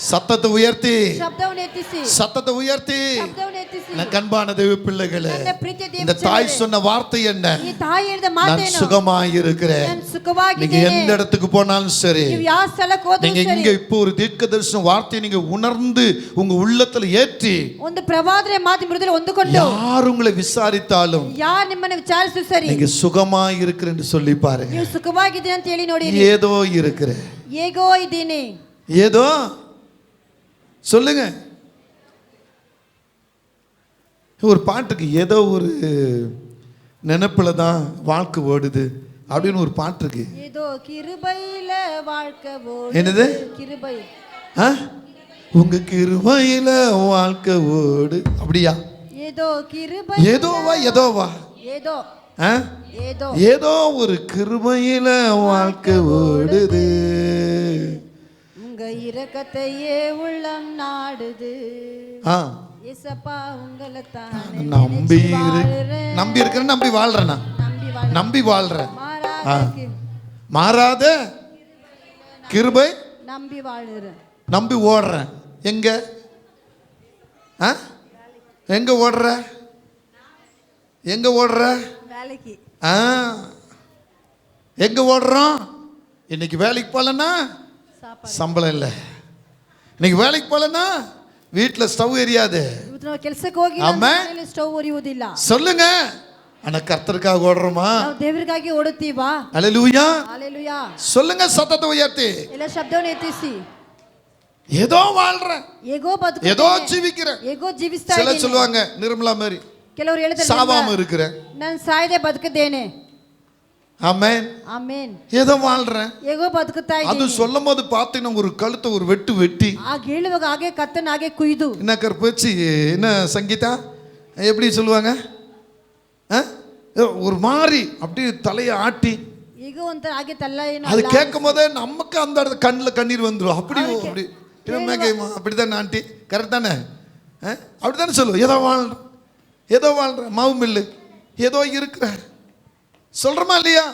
சத்தத்தை உயர்த்தி, ಶಬ್ದವನ್ನು ಎತ್ತಿಸಿ, சத்தத்தை உயர்த்தி. ಶಬ್ದವನ್ನು ಎತ್ತಿಸಿ. எனக்கு அன்பான தேவ பிள்ளைகளே, ನನ್ನ ಪ್ರೀತಿಯ இந்த ದೇವಜನರೇ, தாய் சொன்ன வார்த்தை என்ன? ಈ ತಾಯಿ ಹೇಳಿದ நான் ಮಾತೇನು? சுகமாய் இருக்கிறேன். ನಾನು நீங்க ಸುಖವಾಗಿದ್ದೇನೆ. எந்த இடத்துக்கு போனாலும் சரி, ನೀವು ಯಾವ ಸ್ಥಳಕ್ಕೆ ಹೋದ್ರೂ நீங்க ಸರಿ, இங்க இப்போ ஒரு தீர்க்கதரிசன வார்த்தையை நீங்க உணர்ந்து உங்க உள்ளத்துல ஏற்றி, ಒಂದು ಪ್ರವಾದನೆ ಮಾತು ಮೃದುಲು ಹೊಂದಿಕೊಂಡು யார் உங்களை விசாரித்தாலும் ಯಾರು ನಿಮ್ಮನ್ನು ವಿಚಾರಿಸು ಸರಿ, நீங்க சுகமாய் இருக்கிறேன்னு சொல்லி பாருங்க. ನೀವು ಸುಖವಾಗಿದ್ದೀರಿ ಅಂತ ಹೇಳಿ ನೋಡಿ. ஏதோ இருக்கிற, ಹೇಗೋ ಇದ್ದೀನಿ, ஏதோ சொல்லுங்க. ஒரு பாட்டுக்கு ஏதோ ஒரு நினைப்புல தான் வாழ்க்கை ஓடுது அப்படின்னு ஒரு பாட்டு இருக்கு. ஏதோ கிருபையில வாழ்க்கை ஓடு. என்னது? கிருபை. ஆ? உங்க கிருபையில வாழ்க்கை ஓடு, அப்படியா? ஏதோ கிருபை. ஏதோவா ஏதோவா? ஏதோ ஆ? ஏதோ ஏதோ ஒரு கிருபையில வாழ்க்கை ஓடுது, உங்க இரக்கத்தையே உள்ளம் நாடுது. ஆ, ஏசப்பா உங்களை தான் நம்பி நம்பி இருக்கிறேன், நம்பி வாழ்றேன், நான் நம்பி வாழ். நம்பி வாழ்றேன். மாறாத மாறாத கிருபை நம்பி வாழுறேன். நம்பி ஓடுறேன். எங்க? ஆ? எங்க ஓடுற? எங்க ஓடுற? வேலைக்கு. ஆ, எங்க ஓடுறோம்? இன்னைக்கு வேலைக்கு போகலன்னா சாப்பாடு. சம்பளம் இல்லை. இன்னைக்கு வேலைக்கு போகலன்னா வீட்டில் ஸ்டவ் எரியாது. ಇವತ್ತು ನಾವು ಕೆಲಸಕ್ಕೆ ಹೋಗಿ ಆಮೆನ್. ಮನೆಯಲ್ಲಿ ಸ್ಟವ್ ಉರಿಯುವುದಿಲ್ಲ. சொல்லுங்க, ஆனா கர்த்தருக்காக ஓடுறோமா? ನಾವು ದೇವರಿಗಾಗಿ ಓಡುತ್ತೀವಾ? ஹல்லேலூயா. ஹalleluya. சொல்லுங்க, சத்தத்தை உயர்த்தி. ಎಲ್ಲ ಶಬ್ದವನ್ನು ಎತ್ತಿಸಿ. ஏதோ வாழ்றேன், ಹೇಗೋ ஏதோ ಬದುಕುತ್ತೇನೆ, ஜீவிக்கிறேன். ಹೇಗೋ ಜೀವಿಸ್ತಾ சில ಇದ್ದೀನಿ. சொல்லுவாங்க நிர்மலா மாதிரி ಕೆಲವರು ಹೇಳ್ತಾರೆ சாவாம இருக்கிறேன். ನಾನು ಸಾಯದೆ ಬದುಕಿದ್ದೇನೆ. ஆமென். ಆಮೆನ್. ஏதோ வாழ்றேன். ಹೇಗೋ ಬದುಕುತ್ತಾ அது ಇದ್ದೀನಿ. சொல்லும் போது பார்த்தீங்கன்னா ஒரு கழுத்தை ஒரு வெட்டு வெட்டி, ಆಗ ಹೇಳುವಾಗ ಹಾಗೆ ಕತ್ತನ ಹಾಗೆ ಕುಯ್ದು. என்ன கற்பச்சு என்ன சங்கீதா எப்படி சொல்லுவாங்க? ஆ? ஒரு மாதிரி அப்படியே தலையை ஆட்டி ಈಗ ಒಂಥರ ಹಾಗೆ ತಲ್ಲ ಏನು அது கேட்கும் போதே நமக்கு அந்த இடத்துல கண்ணில் கண்ணீர் வந்துடும். அப்படி அப்படி அப்படித்தானே ஆண்டி, கரெக்ட் தானே? அப்படித்தானே சொல்லுவோம். ஏதோ வாழ்ற மாவு மில்லு ஏதோ இருக்கிறார் சொல்றமா இல்லையா?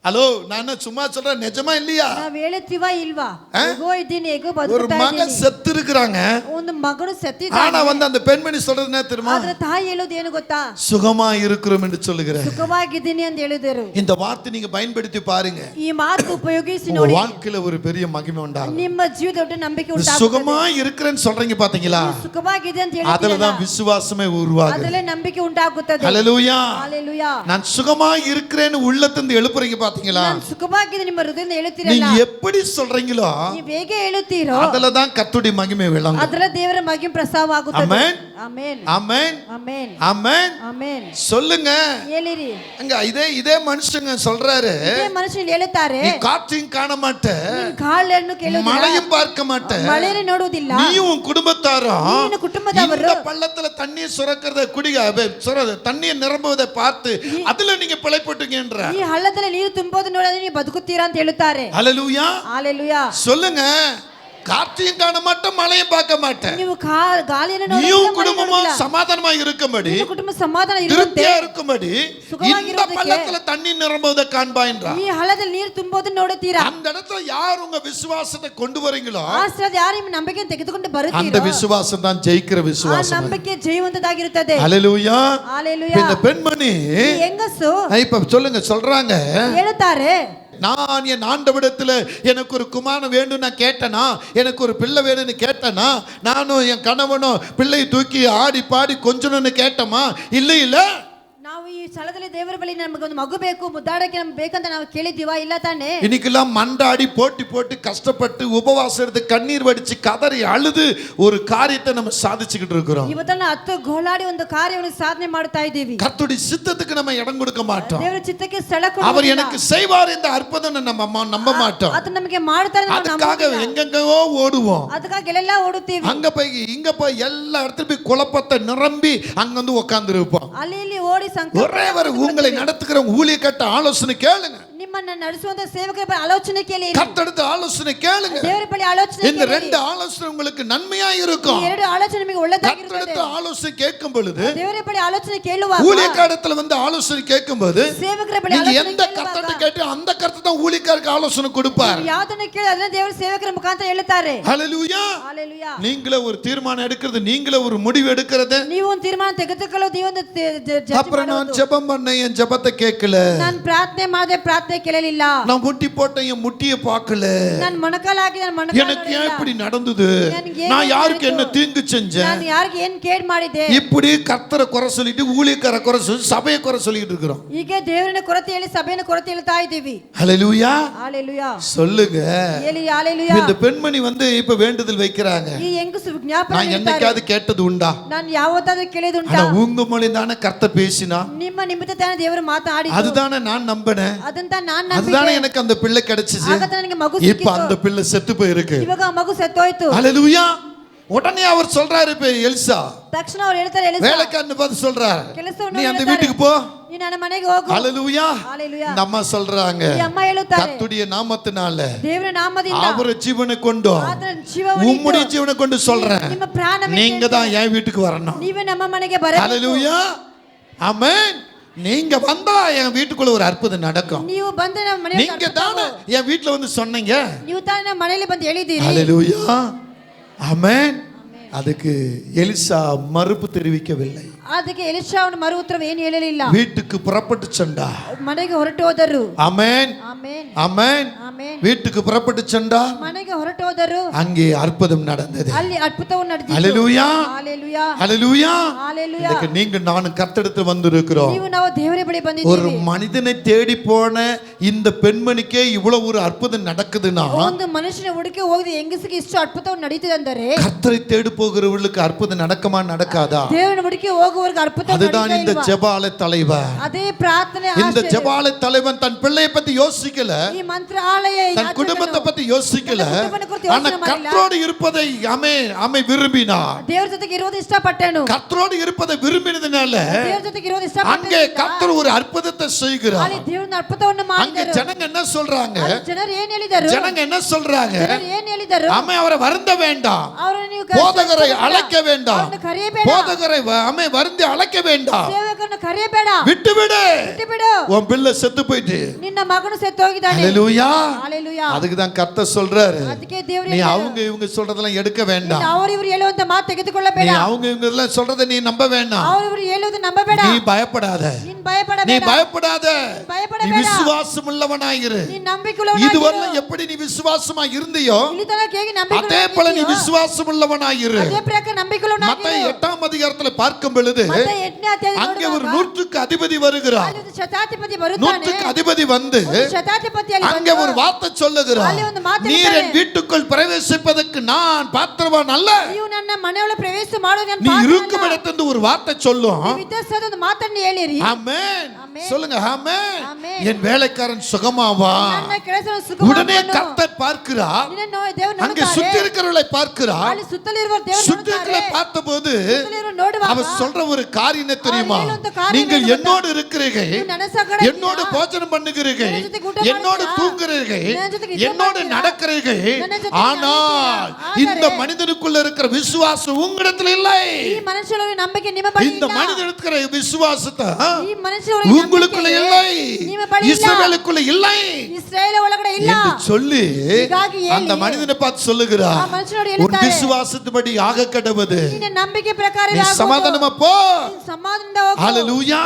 ஹலோ, நான் சும்மா சொல்றேன், நிஜமா இல்லையா? ನಾವು ಹೇಳುತ್ತೀವಾ ಇಲ್ವಾ? ಹೇಗೋ ಇದ್ದೀನಿ, ಹೇಗೋ ஒரு ಬದುಕುತ್ತಾ மகன் ಇದ್ದೀನಿ. செத்து இருக்கிறாங்க. ಒಂದು ಮಗನು ஆனா ಸತ್ತಿದ್ದಾನೆ. அந்த பெண்மணி சொல்றது என்ன தெரியுமா? ಆದ್ರೆ ತಾಯಿ ಹೇಳೋದು ಏನು ಗೊತ್ತಾ? சுகமா இருக்கிறோம் என்று சொல்லுகிறேன். ಸುಖವಾಗಿದ್ದೀನಿ ಅಂತ ಹೇಳಿದರು. இந்த வார்த்தை நீங்க பயன்படுத்தி பாருங்க. ಈ ಮಾತು ಉಪಯೋಗಿಸಿ உங்க ನೋಡಿ, வாழ்க்கையில ஒரு பெரிய மகிமை உண்டாகும். ನಿಮ್ಮ ಜೀವಿತ ದೊಡ್ಡ ನಂಬಿಕೆ ಉಂಟಾಗುತ್ತದೆ. சுகமா இருக்கிறேன்னு சொல்றீங்க பாத்தீங்களா? ಸುಖವಾಗಿದೆ ಅಂತ அதுல ಹೇಳ್ತೀರಲ್ಲ, தான் விசுவாசமே உருவாகுது. ಅದರಲ್ಲೇ ನಂಬಿಕೆ ಉಂಟಾಗುತ್ತದೆ. ஹல்லேலூயா. ಹalleluya. நான் சுகமா இருக்கிறேன்னு உள்ளத்திலிருந்து எழுப்புறீங்க பாத்தீங்களா? ನಾನು ಸುಖವಾಗಿದೆ ನಿಮ್ಮ ಹೃದಯದಿಂದ ಹೇಳುತ್ತೀರಲ್ಲ, நீங்க எப்படி சொல்றீங்களோ ನೀವು ಹೇಗೆ ಹೇಳುತ್ತೀರೋ அதுல தான் கர்த்தருடைய மகிமை விளங்கும். ಅದರ ದೇವರ ಮಹಿಮೆ ಪ್ರಸಾವವಾಗುತ್ತದೆ. ஆமென். ಆಮೆನ್. ஆமென். ಆಮೆನ್. ஆமென். ಆಮೆನ್. சொல்லுங்க. ಹೇಳಿರಿ. அங்க இதே மனுஷங்க சொல்றாரு, ಇದೇ ಮನುಷ್ಯರು ಹೇಳುತ್ತಾರೆ, நீ காற்றையும் காண மாட்ட, ನೀನು ಗಾಳಿಯನ್ನು ಕೇಳುವುದಿಲ್ಲ, மழையும் பார்க்க மாட்ட, ಮಳೆಯನ್ನು ನೋಡುವುದಿಲ್ಲ, நீயும் உன் குடும்பத்தாரும் ನೀನು ಕುಟುಂಬದವರು இந்த பள்ளத்துல தண்ணீர் சுரக்கிறத தண்ணீர் நிரம்புவதை பார்த்து அதுல நீங்க பிழைப்பட்டுங்கன்ற. ಈ ಹಳ್ಳದಲ್ಲಿ ನೀರು ತುಂಬೋದು ನೋಡಿದ್ರೆ ನೀವು ಬದುಕುತ್ತೀರಾ ಅಂತ ಹೇಳುತ್ತಾರೆ. ஹல்லேலூயா. ஹalleluya. சொல்லுங்க. காற்றையும் காண மாட்டேன், மழையும் பார்க்க மாட்டேன், ನೀವು ಗಾಳಿಯನ್ನು நீயும் ನೋಡುವುದಿಲ್ಲ, குடும்பமும் சமாதானமா இருக்கும்படி, ನಿಮ್ಮ ಕುಟುಂಬ ಸಮಾಧಾನ ಇರುತ್ತೆ, திருப்தியா இருக்கும்படி இந்த சுகமாகிறதுக்கு பள்ளத்துல தண்ணீர் நிரம்புவதை காண்பா என்றார். ಈ ಹಳ್ಳದಲ್ಲಿ ನೀರು ತುಂಬೋದು ನೋಡುತ್ತೀರಾ. அந்த இடத்துல யார் உங்க விசுவாசத்தை கொண்டு வரீங்களோ ಆ ಸ್ಥಳದಲ್ಲಿ ಯಾರು ನಿಮ್ಮ ನಂಬಿಕೆಯನ್ನು ತೆಗೆದುಕೊಂಡು அந்த ಬರುತ್ತೀರೋ விசுவாசம் தான் ஜெயிக்கிற ಆ விசுவாசம். ನಂಬಿಕೆ ಜೀವಂತದಾಗಿರುತ್ತದೆ. ஹல்லேலூயா. ஹalleluya. இந்த பெண்மணி ಈ ಹೆಂಗಸು இப்ப சொல்லுங்க, சொல்றாங்க, ಹೇಳುತ್ತಾರೆ, நான் என் ஆண்டவரிடத்துல எனக்கு ஒரு குமாரன் வேணும் நான் கேட்டனா, எனக்கு ஒரு பிள்ளை வேணும்னு கேட்டனா, நானும் என் கணவனும் பிள்ளையை தூக்கி ஆடி பாடி கொஞ்சணும்னு கேட்டமா? இல்ல ನಾವು ಈ ಸ್ಥಳದಲ್ಲಿ ದೇವರ ಬಳಿ ನಮಗೆ ಒಂದು ಮಗು ಬೇಕು, ಮುದ್ದಾಡಕ್ಕೆ ನಮ್ಗೆ ಬೇಕಂತ ನಾವು ಕೇಳಿದ್ದೀವಾ? ಇಲ್ಲ ತಾನೆ. இன்னைக்கெல்லாம் மண்டாடி போட்டு கஷ்டப்பட்டு உபவாசம் எடுத்து கண்ணீர் வடிச்சு கதறி அழுது ஒரு காரியத்தை நம்ம சாதிச்சுக்கிட்டு இருக்கிறோம். ಇವತ್ತನ್ನ ಹತ್ತು ಗೋಳಾಡಿ ಒಂದು ಕಾರ್ಯವನ್ನು ಸಾಧನೆ ಮಾಡ್ತಾ ಇದ್ದೀವಿ. கர்த்தருடைய சித்தத்துக்கு நம்ம இடம் கொடுக்க மாட்டோம். ದೇವರ ಚಿತ್ತಕ್ಕೆ ಸ್ಥಳ அவர் ಕೊಡುವುದಿಲ್ಲ. எனக்கு செய்வார் இந்த அற்புதம் நம்ம நம்ப மாட்டோம். ಅದು ನಮಗೆ ಮಾಡ್ತಾರೆ ಅಂತ ನಾವು அதுக்காக ನಂಬುವುದಿಲ್ಲ. எங்கெங்கோ ஓடுவோம். ಅದಕ್ಕಾಗಿ ಎಲ್ಲೆಲ್ಲ ಓಡುತ್ತೀವಿ. அங்க போய் இங்க போய் எல்லா இடத்துல போய் குழப்பத்தை நிரம்பி அங்க வந்து உட்கார்ந்து இருப்போம். ಅಲ್ಲಿ ಇಲ್ಲಿ ಓಡಿ ஒரே ஒரு உங்களை நடத்துகிற ஊழியக்காரட்ட ஆலோசனை கேளுங்க. ನಿಮ್ಮನ್ನ ನಡೆಸುವಂತ ಸೇವಕರ ಬಳಿ ಆಲೋಚನೆ ಕೇಳಿ. கர்த்தருடைய ஆலோசனை கேளுங்க. ದೇವರ ಬಳಿ ಆಲೋಚನೆ இந்த ಕೇಳಿ. ரெண்டு ஆலோசனை உங்களுக்கு நன்மையா இருக்கும். ಈ ಎರಡು ಆಲೋಚನೆ ನಿಮಗೆ ಒಳ್ಳೆದಾಗಿರುತ್ತದೆ. கர்த்தருடைய ஆலோசனை கேட்கும் பொழுது, ದೇವರ ಬಳಿ ಆಲೋಚನೆ ಕೇಳುವಾಗ, ஊழியக்காரத்துல வந்து ஆலோசனை கேட்கும்போது, ಸೇವಕರ ಬಳಿ நீங்க ಆಲೋಚನೆ எந்த கர்த்தர்ட்ட ಕೇಳುವಾಗ, கேட்டு அந்த கர்த்தர் தான் ஊழியக்காரருக்கு ஆலோசனை கொடுப்பார். ಯಾವ್ದನ್ನ ಕೇಳಿ ಅದನ್ನ ದೇವರ ಸೇವಕರ ಮುಖಾಂತರ ಹೇಳುತ್ತಾರೆ. ஹல்லேலூயா. ஹalleluya. நீங்களே ஒரு தீர்மானம் எடுக்கிறது, நீங்களே ஒரு முடிவு எடுக்கிறது. ನೀವು ಒಂದು ತೀರ್ಮಾನ ತೆಗೆದುಕೊಳ್ಳೋದು, ನೀವು ಒಂದು அப்புறம் நான் ஜெபம் பண்ணேன், என் ஜெபத்தை கேட்கல. ನಾನು ಪ್ರಾರ್ಥನೆ ಮಾಡಿದೆ, ಪ್ರಾರ್ಥನೆ ಕೇಳಲಿಲ್ಲ. நான் முட்டி போட்டேன், என் முட்டியை பார்க்கல. ನಾನು ಮೊಣಕಾಲಾಗಿ ನಾನು ಮೊಣಕಾಲು எனக்கு ஏன் ನೋಡಿಲ್ಲ. இப்படி நடந்தது? எனக்கு ஏன் நான் யாருக்கு நடந்தது? என்ன தீங்கு செஞ்சேன்? ನಾನು ಯಾರಿಗೆ ಏನು ಕೇಡ್ ಮಾಡಿದೆ? இப்படி கர்த்தரை குறை சொல்லிட்டு ஊழியக்கார குறை சொல்லி சபையை குறை சொல்லிட்டு இருக்கிறோம். ಹೀಗೆ ದೇವರನ್ನ ಕೊರತೆ ಹೇಳಿ ಸಭೆಯನ್ನು ಕೊರತೆ ಹೇಳ್ತಾ ಇದ್ದೀವಿ. ஹல்லேலூயா. ஹalleluya. சொல்லுங்க. ಹೇಳಿ ஹalleluya. இந்த பெண்மணி வந்து இப்ப வேண்டுதல் வைக்கிறாங்க. ಈ ಹೆಂಗಸು ಜ್ಞಾಪನೆ நான் என்னைக்காவது கேட்டது உண்டா? ನಾನು ಯಾವತ್ತಾದ್ರೂ ಕೇಳಿದುಂಟಾ? ஆனா உங்க மூலம்தானே கர்த்தர் பேசினா, ನಿಮ್ಮ ನಿಮಿತ್ತ ತಾನೇ ದೇವರು ಮಾತಾಡಿದ್ದು. அதுதானே நான் நம்பினேன், ಅದಂತ ನಾನು அதுதானே ನಂಬಿದೆ. எனக்கு அந்த பிள்ளை கிடைச்சிச்சு. ಆಗ ನನಗೆ ಮಗು இப்ப அந்த ಸಿಕ್ಕಿತು. பிள்ளை செத்து போயிருக்கு. ಇವಾಗ ಆ ಮಗು ಸತ್ತೋಯ್ತು. ஹல்லேலூயா. உடனே அவர் சொல்றாரு, இப்ப எலிசா ತಕ್ಷಣ ಅವ್ರು ಹೇಳ್ತಾರೆ, ಎಲಿಸಾ வேலைக்காரனை பார்த்து சொல்றாரு, ಕೆಲಸವನ್ನು நீ அந்த ಹೇಳ್ತಾರೆ, வீட்டுக்கு போ. ನೀ ನನ್ನ ಮನೆಗೆ ಹೋಗು. ஹல்லேலூயா. ஹalleluya. இந்த அம்மா சொல்றாங்க, ಈ ಅಮ್ಮ ಹೇಳುತ್ತಾರೆ, கர்த்தருடைய நாமத்தினால ದೇವರ ನಾಮದಿಂದ அவர ஜீவனை கொண்டு ಆತನ ಜೀವವನ್ನು உம்முடைய ஜீவனை கொண்டு சொல்றேன், ನಿಮ್ಮ ಪ್ರಾಣವನ್ನು நீங்க தான் என் வீட்டுக்கு வரணும். ನೀವೇ ನಮ್ಮ ಮನೆಗೆ ಬರಬೇಕು. ஹல்லேலூயா. ஆமென். நீங்க வந்தா என் வீட்டுக்குள்ள ஒரு அற்புதம் நடக்கும். ನೀವು ಬಂದ್ರೆ ನಮ್ಮ ಮನೆಗೆ நீங்க தானே என் வீட்டுல வந்து சொன்னீங்க. ನೀವು ತಾನೇ ನಮ್ಮ ಮನೆಯಲ್ಲಿ ಬಂದು ಹೇಳಿದ್ದೀರಿ. ஹல்லேலூயா. ஆமென். அதுக்கு எலிசா மறுப்பு தெரிவிக்கவில்லை. ಅದಕ್ಕೆ ಎಲಿಷಾ ಅವನು ಮರು ಉತ್ತರ ಏನು ಹೇಳಲಿಲ್ಲ. வீட்டுக்கு புறப்பட்டு சென்றார். ಮನೆಗೆ ಹೊರಟು ಹೋದರು. ஆமென். ಆಮೆನ್. ஆமென். ಆಮೆನ್. வீட்டுக்கு புறப்பட்டு சென்றார். ಮನೆಗೆ ಹೊರಟು ಹೋದರು. அங்கே அற்புதம் நடந்தது. ಅಲ್ಲಿ ಅದ್ಭುತವು ನಡೆದಿತು. ஹல்லேலூயா. ஹalleluya. ஹல்லேலூயா. ஹalleluya. இன்னைக்கு நீங்க நானும் கர்த்தரிடத்தில் வந்திருக்கிறோம். ನೀವು ನಾವು ದೇವರ ಬಳಿ ஒரு ಬಂದಿದ್ದೀವಿ. மனிதனை தேடி போன இந்த பெண்மணிக்கே இவ்வளவு ஒரு அற்புதம் நடக்குதுன்னா, ಒಂದು ಮನುಷ್ಯನ ಹುಡುಕಿ ಹೋಗಿದೆ ಹೆಂಗಸಿಗೆ ಇಷ್ಟು ಅದ್ಭುತವು ನಡೀತಿದೆ ಅಂದರೆ, கர்த்தரை தேடி போகிறவர்களுக்கு அற்புதம் நடக்குமா நடக்காதா? దేవుని ముడికి ಹೋಗುವವರಿಗೆ ಅದ್ಭುತ அதுதான் இந்த ஜெபாலய தலைவர். అదే ప్రార్థನೆ இந்த ஜெபாலய தலைவன் தன் பிள்ளையை பத்தி யோசிக்கல, ఈ మంత్రాలయ தன் குடும்பத்தை பத்தி யோசிக்கல. ஆனா கர்த்தரோடு இருப்பதை ஆமே விரும்பினார். ದೇವರ ಜೊತೆಗೆ ಇರೋದು ಇಷ್ಟಪಟ್ಟನು. கர்த்தரோடு இருப்பதை விரும்பினதுனால ದೇವರ ಜೊತೆಗೆ ಇರೋದು ಇಷ್ಟಪಟ್ಟನು. அங்கே கர்த்தர் ஒரு அற்புதத்தை செய்கிறார். ಅಲ್ಲಿ ದೇವರ ಅದ್ಭುತವನ್ನು அங்கே ಮಾಡಿದರು. ஜனங்க என்ன சொல்றாங்க? ಜನರು ಏನು ಹೇಳಿದರು? ஜனங்க என்ன சொல்றாங்க? ಜನರು ಏನು ಹೇಳಿದರು? ஆமே அவரை வருந்த வேண்டாம், ಅವರನ್ನು ನೀವು போதகரை அழைக்க வேண்டாம், ಅವರನ್ನು ಕರೆಯಬೇಡ, போதகரை ஆமே வருந்தி அழைக்க வேண்டாம், ಸೇವಕರನ್ನು ಕರೆಯಬೇಡ, விட்டுவிடு, ಬಿಟ್ಟು உன் பிள்ளை செத்து போயிட்டு. ನಿನ್ನ ಮಗನು ಸತ್ತು ಹೋಗಿದ್ದಾನೆ. ஹalleluya. ஹalleluya. அதுக்கு தான் கர்த்தர் சொல்றாரு, ಅದಕ್ಕೆ ದೇವರು நீ அவங்க இவங்க சொல்றதெல்லாம் எடுக்க வேண்டாம், ಅವರು ಇವರು ಹೇಳುವಂತ ಮಾತು ತೆಗೆದುಕೊಳ್ಳಬೇಡ, நீ அவங்க இவங்க எல்லாம் சொல்றதை நீ நம்ப வேண்டாம், ಅವರು ಇವರು ಹೇಳುವುದು ನಂಬಬೇಡ, நீ பயப்படாத, ನೀನು ಭಯಪಡಬೇಡ, நீ பயப்படாத, நீ ಭಯಪಡಬೇಡ, விசுவாசம் உள்ளவனாயிரு. ನೀನು ನಂಬಿಕೆಯುಳ್ಳವನಾಗಿರು. இதுவரை எப்படி நீ விசுவாசமா இருந்தியோ ಇಲ್ಲಿ ತನಕ ಹೇಗೆ அதே போல நீ ನಂಬಿಕೆಯುಳ್ಳವನಾಗಿದ್ದೀಯೋ விசுவாசம் உள்ளவனாயிரு. ಅದೇ ಪ್ರಕಾರ ನಂಬಿಕೆಯುಳ್ಳವನಾಗಿರು. மத்தேயு 8ஆம் அதிகாரத்துல பார்க்கும் பொழுது ಮತ್ತೆ 8ನೇ ಅಧ್ಯಾಯದಲ್ಲಿ அங்கே ஒரு ನೋಡುವಾಗ 100க்கு அதிபதி வருகிறார். ಅಲ್ಲಿ ಒಂದು ಶತಾಧಿಪತಿ ಬರುತ್ತಾನೆ. 100க்கு அதிபதி வந்து ಒಂದು ಶತಾಧಿಪತಿ ಅಲ್ಲಿ அங்கே ಬಂದು ஒரு வார்த்தை சொல்லுகிறார், ಅಲ್ಲಿ ಒಂದು ಮಾತು நீர் ಹೇಳ್ತಾನೆ. என் வீட்டுக்குள் பிரவேசிப்பதற்கு நான் பாத்திரவான் அல்ல. ನೀವು ನನ್ನ ಮನೆಯೊಳಗೆ ಪ್ರವೇಶ ಮಾಡೋದು ನನ್ನ நீ ಪಾತ್ರವಲ್ಲ. இருக்கும் இடத்துல ஒரு வார்த்தை சொல்லும். ನೀವು ವಿದ್ಯಾಸದ ಒಂದು ಮಾತನ್ನು ಹೇಳಿರಿ. ஆமென். ஆமென். சொல்லுங்க ஆமென். ஆமென். என் வேலைக்காரன் சுகமாவா? ನನ್ನ ಕೆಲಸ உடனே ಸುಖಮಾಡುವನು. கர்த்தர் பார்க்கிறார், ನಿನ್ನನ್ನು ದೇವರು அங்கே ನೋಡುತ್ತಾರೆ. சுத்தி இருக்கிறவர்களை பார்க்கிறார். ಅಲ್ಲಿ ಸುತ್ತಲಿರುವ ದೇವರು சுத்தி ನೋಡುತ್ತಾರೆ. இருக்கிற பார்த்தபோது ಸುತ್ತಲಿರುವ ನೋಡುವಾಗ அவர் சொல்ற ஒரு காரியம் என்ன தெரியுமா? அவர் ಹೇಳುವಂತ ಕಾರ್ಯ நீங்கள் ಏನು என்னோடு இருக்கிறீர்கள், ನೀವು ನನ್ನ ಸಂಗಡ என்னோடு ಇದ್ದೀರಾ? போஜனம் பண்ணுகிறீர்கள், ನನ್ನ ಜೊತೆಗೆ ಊಟ என்னோடு ಮಾಡ್ತೀರಾ? தூங்குகிறீர்கள், ನನ್ನ ಜೊತೆಗೆ ಯುದ್ಧ என்னோடு ಮಾಡ್ತೀರಾ? நடக்கிறீர்கள். ನನ್ನ ಜೊತೆಗೆ ஆனால் ನಡೆಯುತ್ತೀರಾ? இந்த ಆದರೆ மனிதனுக்குள்ள இருக்கிற விசுவாசம் உங்களிடத்தில் இல்லை. ಈ ಮನುಷ್ಯರೊಳಗೆ ನಂಬಿಕೆ ನಿಮ್ಮ ಬಳಿ இந்த ಇಲ್ಲ. மனிதன் இருக்கிற விசுவாசத்தை ಈ ಮನುಷ್ಯರೊಳಗೆ உங்களுக்குள்ள ನಂಬಿಕೆ இல்லை, ನಿಮ್ಮ ಬಳಿ ಇಲ್ಲ. இஸ்ரவேலுக்குள்ள இல்லை ಇಸ್ರಾಯೇಲ್ ಒಳಗಡೆ ಇಲ್ಲ என்று சொல்லி ಹೀಗಾಗಿ ಹೇಳಿ, அந்த மனிதனை பார்த்து சொல்லுகிறார், ಆ ಮನುಷ್ಯನೋடு உன் ಹೇಳ್ತಾರೆ, விசுவாசத்தின்படி ஆக கடவுது, ನಿನ್ನ ನಂಬಿಕೆ ಪ್ರಕಾರ நீ சமாதானமா போ. ಸಮಾಧಾನದಿಂದ ಹೋಗು. ஹalleluya.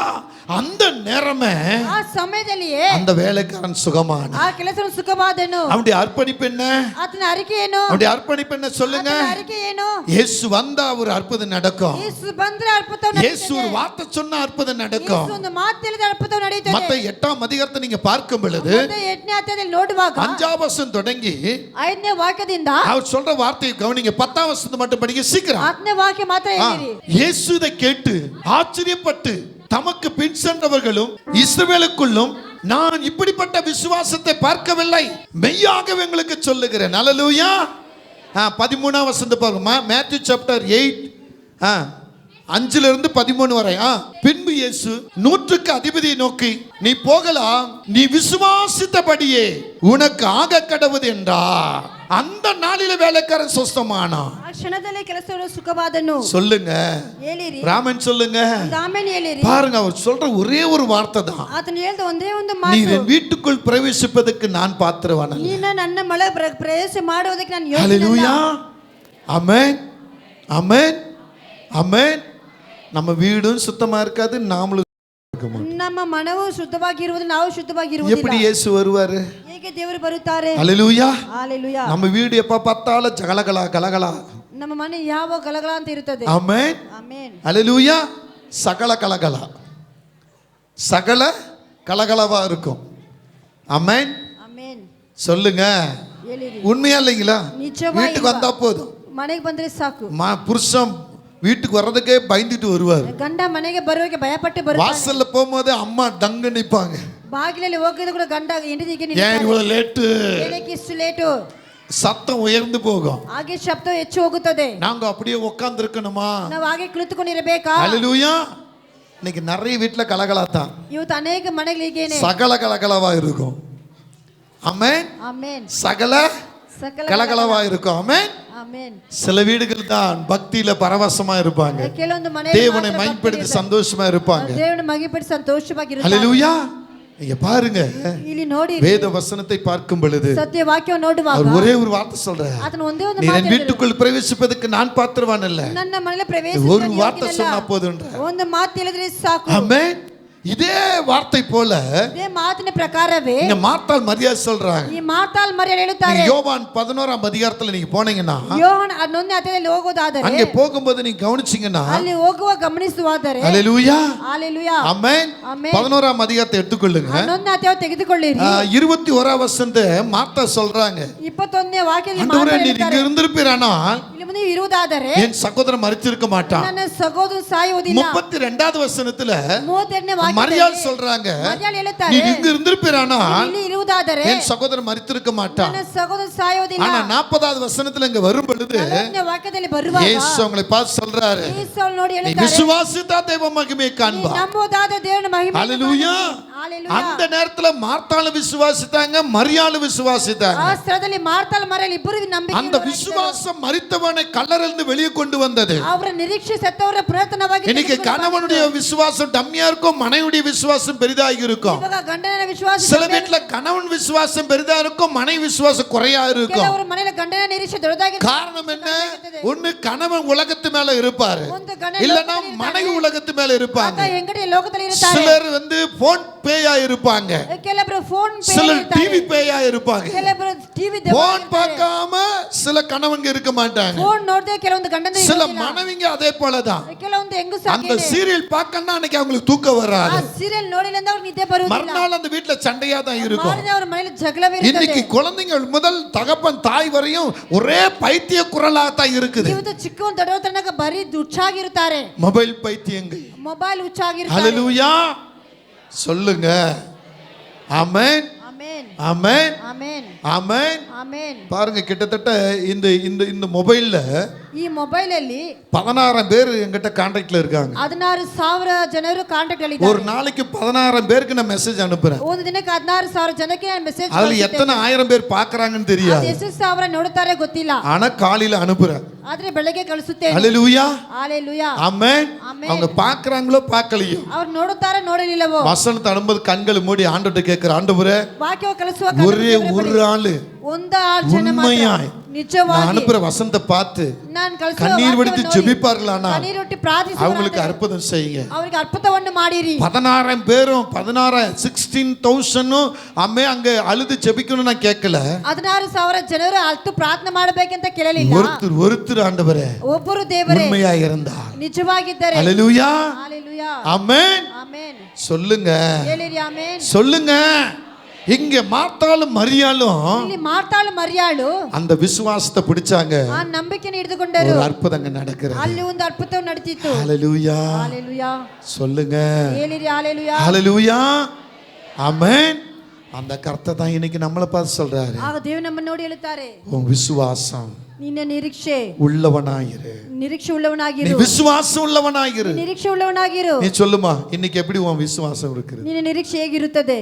அந்த நேரமே ಆ ಸಮಯದಲ್ಲಿಯೇ அந்த வேலைக்காரன் சுகமான. ಆ ಕೆಲಸವನ್ನು ಸುಖವಾದನು. அவனுடைய அர்ப்பணிப்பு என்ன? ಆತನ ಅರಿಕೆ ಏನು? அவனுடைய அர்ப்பணிப்பு என்ன சொல்லுங்க? ಆತನ ಅರಿಕೆ ಏನು? இயேசு வந்தா ஒரு அற்புதம் நடக்கும். ಯೇಸು ಬಂದ್ರೆ ಅದ್ಭುತ இயேசு ஒரு வார்த்தை சொன்னா அற்புதம் நடக்கும். ಯೇಸು ಒಂದು ಮಾತು ಹೇಳಿದ್ರೆ ಅದ್ಭುತ ನಡೆಯುತ್ತದೆ. மத்தேயு 8ஆம் அதிகாரத்தை நீங்க பார்க்கும் பொழுது ಮತ್ತೆ 8ನೇ ಅಧ್ಯಾಯದಲ್ಲಿ ನೋಡುವಾಗ 5ஆம் வசனம் தொடங்கி 5ನೇ ವಾಕ್ಯದಿಂದ அவர் சொல்ற வார்த்தையை கவனிங்க. 10ஆம் வசனத்தை மட்டும் படிங்க சீக்கிரம். 8ನೇ ವಾಕ್ಯ ಮಾತ್ರ ಹೇಳಿರಿ. இயேசு இதை கேட்டு ஆச்சரியப்பட்டு தமக்கு பின் சென்றவர்களும் இஸ்ரவேலுக்குள்ளும் நான் இப்படிப்பட்ட விசுவாசத்தை பார்க்கவில்லை, மெய்யாகவே உங்களுக்கு சொல்லுகிறேன். ஹalleluya. 13ஆம் வசனத்தை பாருங்க. மேத்யூ சாப்டர் 8 5 இருந்து 13 வரை. பின்பு இயேசு 100க்கு அதிபதியை நோக்கி, நீ போகலாம், நீ விசுவாசித்தபடியே உனக்கு ஆக கடவுது என்றார். அந்த நாளில வேலைக்காரன் சொஸ்தமானா. ಆ ಕ್ಷಣದಲ್ಲಿ ಕೆಲಸವನ್ನು ಸುಖವಾದನು. சொல்லுங்க ಹೇಳಿರಿ. ராமன் சொல்லுங்க. ಆಮೇಲೆ ಹೇಳಿರಿ. பாருங்க அவர் சொல்ற ஒரே ஒரு வார்த்தை தான், ಆತನು ಹೇಳಿದ ಒಂದೇ ಒಂದು நீ ಮಾತು, என் வீட்டுக்குள் பிரவேசிப்பதற்கு நான் பாத்திரவானல்ல. ನೀನು ನನ್ನ ಮಳೆ ಪ್ರವೇಶ ಮಾಡುವುದಕ್ಕೆ ನಾನು ಯೋಗ್ಯನಲ್ಲ. ஹalleluya. ஆமென் ஆமென் ஆமென். நம்ம வீடும் சுத்தமா இருக்காது, நாமளும் இருக்க மாட்டோம். ನಮ್ಮ ಮನವು ಶುದ್ಧವಾಗಿರುವುದು, ನಾವು எப்படி ಶುದ್ಧವಾಗಿರುವುದಿಲ್ಲ. இயேசு வருவாரு? ಹೇಗೆ ದೇವರು ಬರುತ್ತಾರೆ? ஹalleluya. ஹalleluya. நம்ம வீடு எப்ப பார்த்தாலும் ஜகலகலா கலகலா. ನಮ್ಮ ಮನೆ ಯಾವ ಗಲಗಲ ಅಂತ ಇರುತ್ತದೆ. ஆமென் ಆಮೆನ್. ஹalleluya. சகல கலகலா, சகல கலகலவா இருக்கும். ஆமென். ಆಮೆನ್. சொல்லுங்க ಹೇಳಿರಿ. உண்மையா இல்லைங்களா? நிச்சயமா வீட்டுக்கு வந்தா போதும், ಮನೆಗೆ ಬಂದ್ರೆ ಸಾಕು. புருஷன் வீட்டுக்கு வர்றதுக்கே பயந்துட்டு வருவார். ಗಂಡ ಮನೆಗೆ ಬರುವಾಗ ಭಯಪಟ್ಟು ಬರುತ್ತಾನೆ. வாசல்ல போகும்போது அம்மா டங்கு நிப்பாங்க, ಬಾಗಿಲಲ್ಲಿ ಹೋಗಿದ ಕೂಡ ಗಂಡ ಹೆಂಡತಿಗೆ ஏன் இவ்வளவு லேட்டு? ಏನಕ್ಕೆ ಇಷ್ಟು ಲೇಟು? சத்தம் உயர்ந்து போகும். ಹಾಗೆ ಶಬ್ದ ಹೆಚ್ಚು ಹೋಗುತ್ತದೆ. நாங்க அப்படியே உட்கார்ந்து இருக்கணுமா? ನಾವು ಹಾಗೆ ಕುಳಿತುಕೊಂಡಿರಬೇಕಾ? ஹalleluya. இன்னைக்கு நிறைய வீட்டுல கலகலா தான், ಇವತ್ತು ಅನೇಕ ಮನೆಗಳಿಗೇನೆ சகல கலகலவா இருக்கும். ஆமென். ಆಮೆನ್. சகல ಸಕಲ கலகலவா இருக்கும். ஆமென். ಆಮೆನ್. சில வீடுகள் தான் பக்தியில பரவசமா இருப்பாங்க, ಕೆಲವೊಂದು ಮನೆ தேவனை மகிமைப்படுத்தி சந்தோஷமா இருப்பாங்க. ದೇವರನ್ನು ಮಗಿಪಡಿಸಿ ಸಂತೋಷವಾಗಿರುತ್ತಾರೆ. ஹalleluya. நீங்க பாருங்க, ಇಲ್ಲಿ ನೋಡಿ வேத வசனத்தை பார்க்கும் பொழுது ಸತ್ಯ ವಾಕ್ಯವನ್ನು ನೋಡುವಾಗ அவர் ஒரே ஒரு வார்த்தை சொல்றார், ಆತನು ಒಂದೇ ಒಂದು நீ ಮಾತು என் வீட்டுக்குள் பிரவேசிப்பதற்கு நான் பாத்திரவான் அல்ல. ನನ್ನ ಮನೆಯಲ್ಲಿ ಪ್ರವೇಶ ஒரு வார்த்தை சொன்னா போதுன்ற. ಒಂದು ಮಾತು ಹೇಳಿದ್ರೆ ಸಾಕು. ஆமென். இதே வார்த்தை போல ಇದೇ ಮಾತಿನ ಪ್ರಕಾರವೇ இங்க மார்த்தாள் மரியாதை சொல்றாங்க. ಈ ಮಾತಾಲ್ ಮರಿಯಳು ಹೇಳುತ್ತಾರೆ. நீங்க யோவான் 11ஆம் அதிகாரத்துல நீங்க போனீங்கன்னா, ಯೋಹಾನ 11ನೇ ಅಧ್ಯಾಯದಲ್ಲಿ ಹೋಗೋದಾದರೆ, அங்கே போகும்போது நீங்க கவனிச்சீங்கன்னா, ಅಲ್ಲಿ ಹೋಗುವ ಗಮನಿಸುವಾದರೆ, ஹalleluya ஹalleluya, ஆமென். ஆமென். 11ஆம் அதிகாரத்தை எடுத்துக்கொள்ளுங்க. 11ನೇ ಅಧ್ಯಾಯ ತೆಗೆದುಕೊಳ್ಳಿರಿ. 21ஆம் வசனத்தை மார்த்தா சொல்றாங்க, 21ನೇ ವಾಕ್ಯದಲ್ಲಿ ஆண்டவரே ಮಾತಾಡಿ நீர் இங்க இருந்திருப்பீரானால் ಇಲ್ಲಿ ನೀವು ಇರುವುದಾದರೆ என் சகோதரன் மரிச்சிருக்க மாட்டான். ನನ್ನ ಸಹೋದರ ಸಾಯುವುದಿಲ್ಲ. 32வது வசனத்துல 32ನೇ ವಾಕ್ಯದಲ್ಲಿ மரியாள் சொல்றாங்க, ಮರಿಯಾಳು நீ ಹೇಳುತ್ತಾರೆ, இங்க இருந்திருப்பீரானா ಇಲ್ಲಿ ಇರುವುದಾದರೆ என் சகோதரன் மரித்திருக்க மாட்டான். ನನ್ನ ಸಹೋದರ ಸಾಯುವುದಿಲ್ಲ. ஆனா 40வது வசனத்துல இங்க வரும் பொழுது 40ನೇ ವಾಕ್ಯದಲ್ಲಿ ಬರುವಾಗ இயேசு அவங்களை பார்த்து சொல்றாரு, ಯೇಸು ನೋಡಿ நீ ಹೇಳುತ್ತಾರೆ, விசுவாசித்தா தேவ மகிமையை காண்பாய். ನಂಬುವುದಾದ ದೇವರ ಮಹಿಮೆಯನ್ನು ஹalleluya. ஹalleluya. அந்த நேரத்துல மார்த்தாள் விசுவாசித்தாங்க, மரியாள் விசுவாசித்தாங்க. ಆ ಸ್ಥಳದಲ್ಲಿ ಮಾರ್ತಾಳ ಮರಿಯಾಳು ಇಬ್ಬರು ನಂಬಿಕೆ அந்த விசுவாசம் மரித்தவனை கல்லறையிலிருந்து வெளியே கொண்டு வந்தது. ಅವರ ನಿರೀಕ್ಷೆ ಸತ್ತವರ ಪುರಾತನವಾಗಿ இன்னைக்கு கணவனுடைய விசுவாசம் டம்மியா இருக்கும், மனைவியுடைய விசுவாசம் பெரிதாக இருக்கும். ಇವಾಗ ಗಂಡನ ವಿಶ್ವಾಸ சில வீட்டுல கணவன் விசுவாசம் பெரிதா இருக்கும், மனைவி விசுவாசம் குறையா இருக்கும். ಕೆಲವರ ಮನೆಯಲ್ಲಿ ಗಂಡನ ನಿರೀಕ್ಷೆ ದೊಡ್ಡದಾಗಿ காரணம் என்ன? ஒண்ணு கணவன் உலகத்து மேல இருப்பாரு, ಒಂದು ಗಂಡ இல்லன்னா மனைவி உலகத்து மேல இருப்பாங்க. ಆತ ಎಂಗಡಿ ಲೋಕದಲ್ಲಿ ಇರುತ್ತಾರೆ. சிலர் வந்து போன் பேயா இருப்பாங்க, ಕೆಲವರು ಫೋನ್ ಪೇ சிலர் ಇರುತ್ತಾರೆ, டிவி பேயா இருப்பாங்க. ಕೆಲವರು ಟಿವಿ போன் பார்க்காம சில கணவன்க இருக்க மாட்டாங்க, ಫೋನ್ ನೋಡದೆ ಕೆಲವೊಂದು ಗಂಡನ சில மனைவிங்க அதே போலதான். ಕೆಲವೊಂದು ಹೆಂಗಸು அந்த சீரியல் பார்க்கணும்னா அன்னைக்கு அவங்களுக்கு தூக்கம் ಆ வராது, ಸೀರಿಯಲ್ ನೋಡಿಲ್ಲ ಅಂದ್ರೆ ಅವ್ರಿಗೆ ನಿದ್ದೆ ಬರುವುದಿಲ್ಲ. மறுநாள் அந்த வீட்டுல சண்டையா தான் இருக்கும். ಮಾರನೇ ಅವರ ಮನೆಯಲ್ಲಿ ಜಗಳವೇ ಇರುತ್ತದೆ. இன்னைக்கு குழந்தைகள் முதல் தகப்பன் தாய் வரையும் ஒரே பைத்திய குரலா தான் இருக்குது. ಇವತ್ತು ಚಿಕ್ಕವನು ದೊಡ್ಡವ ತನಕ ಬರೀ ಹುಚ್ಚಾಗಿರುತ್ತಾರೆ, மொபைல் பைத்தியங்கள். ಮೊಬೈಲ್ ಹುಚ್ಚಾಗಿರುತ್ತಾರೆ. ஹalleluya சொல்லுங்க. ஆமென் ಆಮೆನ್ ஆமென் ಆಮೆನ್ ஆமென். ಆಮೆನ್. பாருங்க, கிட்டத்தட்ட இந்த இந்த இந்த மொபைல்ல ಈ ಮೊಬೈಲ್ ಅಲ್ಲಿ 16,000 பேர் என்கிட்ட கான்டாக்ட்ல இருக்காங்க. 16,000 ಜನರು ಕಾಂಟ್ಯಾಕ್ಟ್ ಅಲ್ಲಿ ஒரு நாளைக்கு 16,000 பேருக்கு நான் மெசேஜ் அனுப்புறேன். ಒಂದು ದಿನಕ್ಕೆ 16,000 ಜನಕ್ಕೆ ನಾನು ಮೆಸೇಜ್ அதுல எத்தனை ஆயிரம் பேர் பாக்குறாங்கன்னு தெரியாது, ಎಷ್ಟು ಸಾವಿರ ನೋಡುತ್ತಾರೆ ಗೊತ್ತಿಲ್ಲ, ஆனா காலையில அனுப்புறேன். ಆದ್ರೆ ಬೆಳಗ್ಗೆ ಕಳಿಸುತ್ತೇನೆ. ஹalleluya ஹalleluya ஆமென். ஆமென். அவங்க பாக்குறாங்களோ பார்க்கலையோ, ಅವರು ನೋಡುತ್ತಾರೆ ನೋಡಲಿಲ್ಲವೋ, வசனத்தை அனுப்புது கண்கள் மூடி ஆண்டவர்ட்ட கேக்குற, ஆண்டவரே ವಾಕ್ಯ ಕಳಿಸುವ ஒரே ஒரு ஆளு ಒಂದು ಜನ உண்மையாய் நான் ನಿಜವಾಗಿ அனுப்புற வசனத்தை பார்த்து ನಾನು ಕಳಿಸುವ கண்ணீர் வடித்து ஜெபிப்பார்களானா ಕಣ್ಣೀರೊಟ್ಟಿ ಪ್ರಾರ್ಥಿಸುವ அவங்களுக்கு அற்புதம் செய்யுங்க. ಅವರಿಗೆ ಅದ್ಭುತವನ್ನು ಮಾಡಿರಿ. 16,000 பேரும் 16,000 அம்மே அங்க அழுது ஜெபிக்கணும் நான் கேட்கல. 16,000 ಜನರು ಅಷ್ಟು ಪ್ರಾರ್ಥನೆ ಮಾಡಬೇಕಂತ ಕೇಳಲಿಲ್ಲ. ஒருத்தர் ஆண்டவரே ಒಬ್ಬರು ದೇವರೇ உண்மையாக இருந்தார். ನಿಜವಾಗಿದ್ದಾರೆ. ஹalleluya ஹalleluya ஆமென். ಆಮೆನ್. சொல்லுங்க ಹೇಳಿರಿ ಆಮೆನ್. சொல்லுங்க. இங்க மார்த்தாளும் மரியாளும் ಇಲ್ಲಿ ಮಾರ್ತಾಳು ಮರಿಯಾಳು அந்த விசுவாசத்தை பிடிச்சாங்க, ಆ ನಂಬಿಕೆಯನ್ನು ಹಿಡಿದುಕೊಂಡರು. ஒரு அற்புதங்க நடக்கிறது. ಅಲ್ಲಿ ಒಂದು ಅದ್ಭುತ ನಡೀತಿತ್ತು. ஹalleluya ஹalleluya சொல்லுங்க. ಹೇಳಿರಿ ஹalleluya ஹalleluya ஆமென். அந்த கர்த்தர் தான் இன்னைக்கு நம்மளை பார்த்து சொல்றாரு, ಆಗ ದೇವರು ನಮ್ಮನ್ನು ನೋಡಿ ಹೇಳುತ್ತಾರೆ, உன் விசுவாசம் ನಿನ್ನ ನಿರೀಕ್ಷೆ உள்ளவனாயிரு. ನಿರೀಕ್ಷೆ நீ ಉಳ್ಳವನಾಗಿರು. விசுவாசம் உள்ளவனாயிரு. ನಿರೀಕ್ಷೆ ಉಳ್ಳವನಾಗಿರು. நீ சொல்லுமா, இன்னைக்கு எப்படி உன் விசுவாசம் இருக்குது? ನಿನ್ನ ನಿರೀಕ್ಷೆ ಹೇಗಿರುತ್ತದೆ?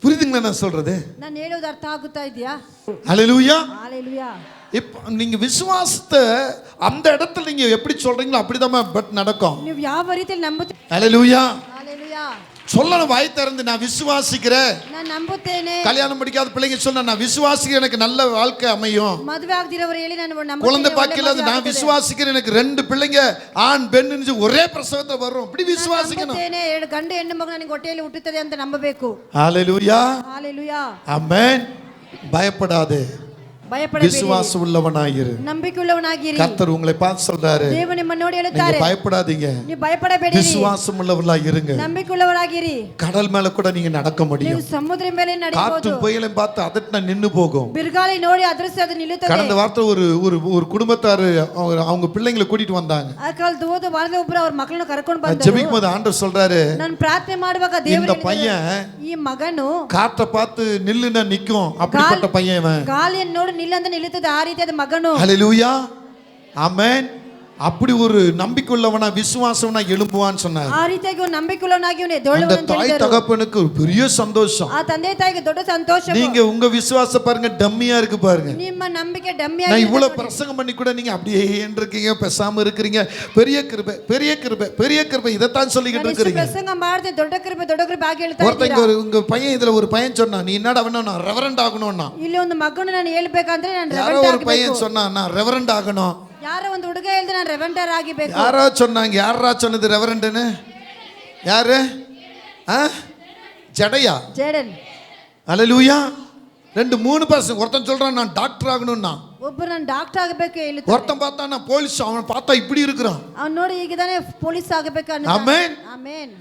புரியுதுங்களா நான் சொல்றது? ನಾನು ಹೇಳೋದು ಅರ್ಥ ಆಗುತ್ತಾ ಇದೆಯಾ? ஹalleluya. ஹalleluya இப்போ நீங்க விசுவாசத்தை அந்த இடத்துல நீங்க எப்படி சொல்றீங்களோ அப்படிதான் பட் நடக்கும். ನೀವು ಯಾವ ರೀತಿಯಲ್ಲಿ ನಂಬುತ್ತೀರಿ? ஹalleluya ஹalleluya சொல்லணும், வாய் திறந்து நான் விசுவாசிக்கிறேன். ನಾನು ನಂಬುತ್ತೇನೆ. கல்யாணம் படிக்காத பிள்ளைங்க சொன்னா நான் விசுவாசிக்கிறேன், எனக்கு நல்ல வாழ்க்கை அமையும். ಮದುವೆ ಆಗದಿರೋರು ಹೇಳಿ ನಾನು குழந்தை ನಂಬುತ್ತೇನೆ, பாக்கில ಒಳ್ಳೆ நான் ಮದುವೆ விசுவாசிக்கிறேன், எனக்கு 2 பிள்ளைங்க ஆண் பெண்ணு ஒரே பிரசவத்தை வரும், இப்படி ನಾನು விசுவாசிக்கணும். ನಂಬುತ್ತೇನೆ. ಎರಡು ಗಂಡು ಹೆಣ್ಣು ಮಗು ನನಗೆ ಹೊಟ್ಟೆಯಲ್ಲಿ ಹುಟ್ಟುತ್ತದೆ ಅಂತ ನಂಬಬೇಕು. ஹalleluya ஹalleluya ஆமென். பயப்படாதே, ಭಯಪಡಬೇಡಿ, விசுவாசம் உள்ளவனாயிரு. ನಂಬಿಕೆ ಉಳ್ಳವನಾಗಿರಿ. கர்த்தர் உங்களை பார்த்து சொல்றாரு, ದೇವರು ನಿಮ್ಮನ್ನು ನೋಡಿ நீங்க ಹೇಳುತ್ತಾರೆ, பயப்படாதீங்க, ನೀವು ಭಯಪಡಬೇಡಿ, விசுவாசம் உள்ளவர்களா இருங்க. ನಂಬಿಕೆ ಉಳ್ಳವರಾಗಿರಿ. கடல் மேல கூட நீங்க நடக்க ನೀವು முடியும். ಸಮುದ್ರ ಮೇಲೆ காற்று ನಡೆಯಬಹುದು. புயலையும் பார்த்து அதட்டினா நின்னு போகும். ಬಿರುಗಾಳಿ ನೋಡಿ ಅದರಿಸಿ ಅದು ನಿಲ್ಲುತ್ತದೆ. கடந்த வாரத்துல ஒரு ஒரு ஒரு குடும்பத்தாரு அவங்க பிள்ளைங்களை கூட்டிட்டு வந்தாங்க. ಆ ಕಾಲದ ಹೋದ ವಾರದಲ್ಲಿ ಒಬ್ಬರು ಅವ್ರ ಮಕ್ಕಳನ್ನು ಕರ್ಕೊಂಡು ಬಂದರು. ஜெபிக்கும் போது ஆண்டவர் சொல்றாரு, ನಾನು ಪ್ರಾರ್ಥನೆ ಮಾಡುವಾಗ ದೇವರು இந்த பையன் ಈ ಮಗನು காற்றை பார்த்து நில்லுன்னா நிக்கும், அப்படிப்பட்ட பையன் இவன். ಗಾಳಿಯನ್ನು ನೋಡಿ ನಿಲ್ಲಂತ ನಿಲ್ಲುತ್ತದೆ, ಆ ರೀತಿಯಾದ ಮಗನು. ஹalleluya ஆமென். அப்படி ஒரு நம்பிக்கையுள்ளவனா விசுவாசவனா எழும்புவான்னு சொன்னார். ಆ ರೀತಿಯಾಗಿ ಒಂದು ನಂಬಿಕೆಯುಳ್ಳವನಾಗಿ ಅವನು அந்த ಎದ್ದೇಳುವನು ಅಂತ தாய் ಹೇಳಿದರು. தகப்பனுக்கு ஒரு பெரிய சந்தோஷம். ಆ ತಂದೆ ತಾಯಿಗೆ ದೊಡ್ಡ ಸಂತೋಷ. நீங்க உங்க விசுவாச பாருங்க, டம்மியா இருக்கு பாருங்க. ನಿಮ್ಮ ನಂಬಿಕೆ நான் ಡಮ್ಮಿಯಾಗಿ இவ்வளவு பிரசங்கம் பண்ணி கூட நீங்க அப்படியே இருக்கீங்க, பேசாம இருக்கிறீங்க. பெரிய கிருபை பெரிய கிருபை பெரிய கிருபை இதைத்தான் சொல்லிக்கிட்டு இருக்கிறீங்க. ಪ್ರಸಂಗ ಮಾಡಿದೆ, ದೊಡ್ಡ ಕೃಪೆ ಆಗಿ ಹೇಳ್ತಾ ஒருத்தங்க ಇದ್ದೀರಾ. உங்க பையன் இதுல ஒரு பையன் சொன்னா, நீ என்னடா வேணும், நான் ரெவரண்ட் ஆகணும்னா. ಇಲ್ಲಿ ಒಂದು ಮಗನು ನಾನು ಹೇಳ್ಬೇಕಂದ್ರೆ ನಾನು யாரோ ರೆವೆಂಟ್ ஒரு பையன் ಆಗಬೇಕು. சொன்னா நான் ரெவரண்ட் ஆகணும். ಯಾರೋ ಒಂದು ಹುಡುಗ ಹೇಳಿದ್ರೆ ನಾನು ರೆವೆಂಟರ್ ಆಗಿಬೇಕು. யாரோ சொன்னாங்க, யாரா சொன்னது ரெவரண்ட்னு? யாரு? ஜடையா? ಜೇಡನ್. ஹalleluya ரெண்டு மூணு பர்சன். ஒருத்தன் சொல்றான் நான் டாக்டர் ஆகணும்னா, ಒಬ್ಬರು ನಾನು ಡಾಕ್ಟರ್ ಆಗಬೇಕು ಹೇಳುತ್ತಾರೆ. ஒருத்தன் பார்த்தா நான் போலீஸ், அவன் பார்த்தா இப்படி இருக்கிறான். ಅವನು ನೋಡಿ ಹೀಗಿದಾನೆ, ಪೊಲೀಸ್ ಆಗಬೇಕು ಅನ್ನುತ್ತಾನೆ. ஆமென். ಆಮೆನ್.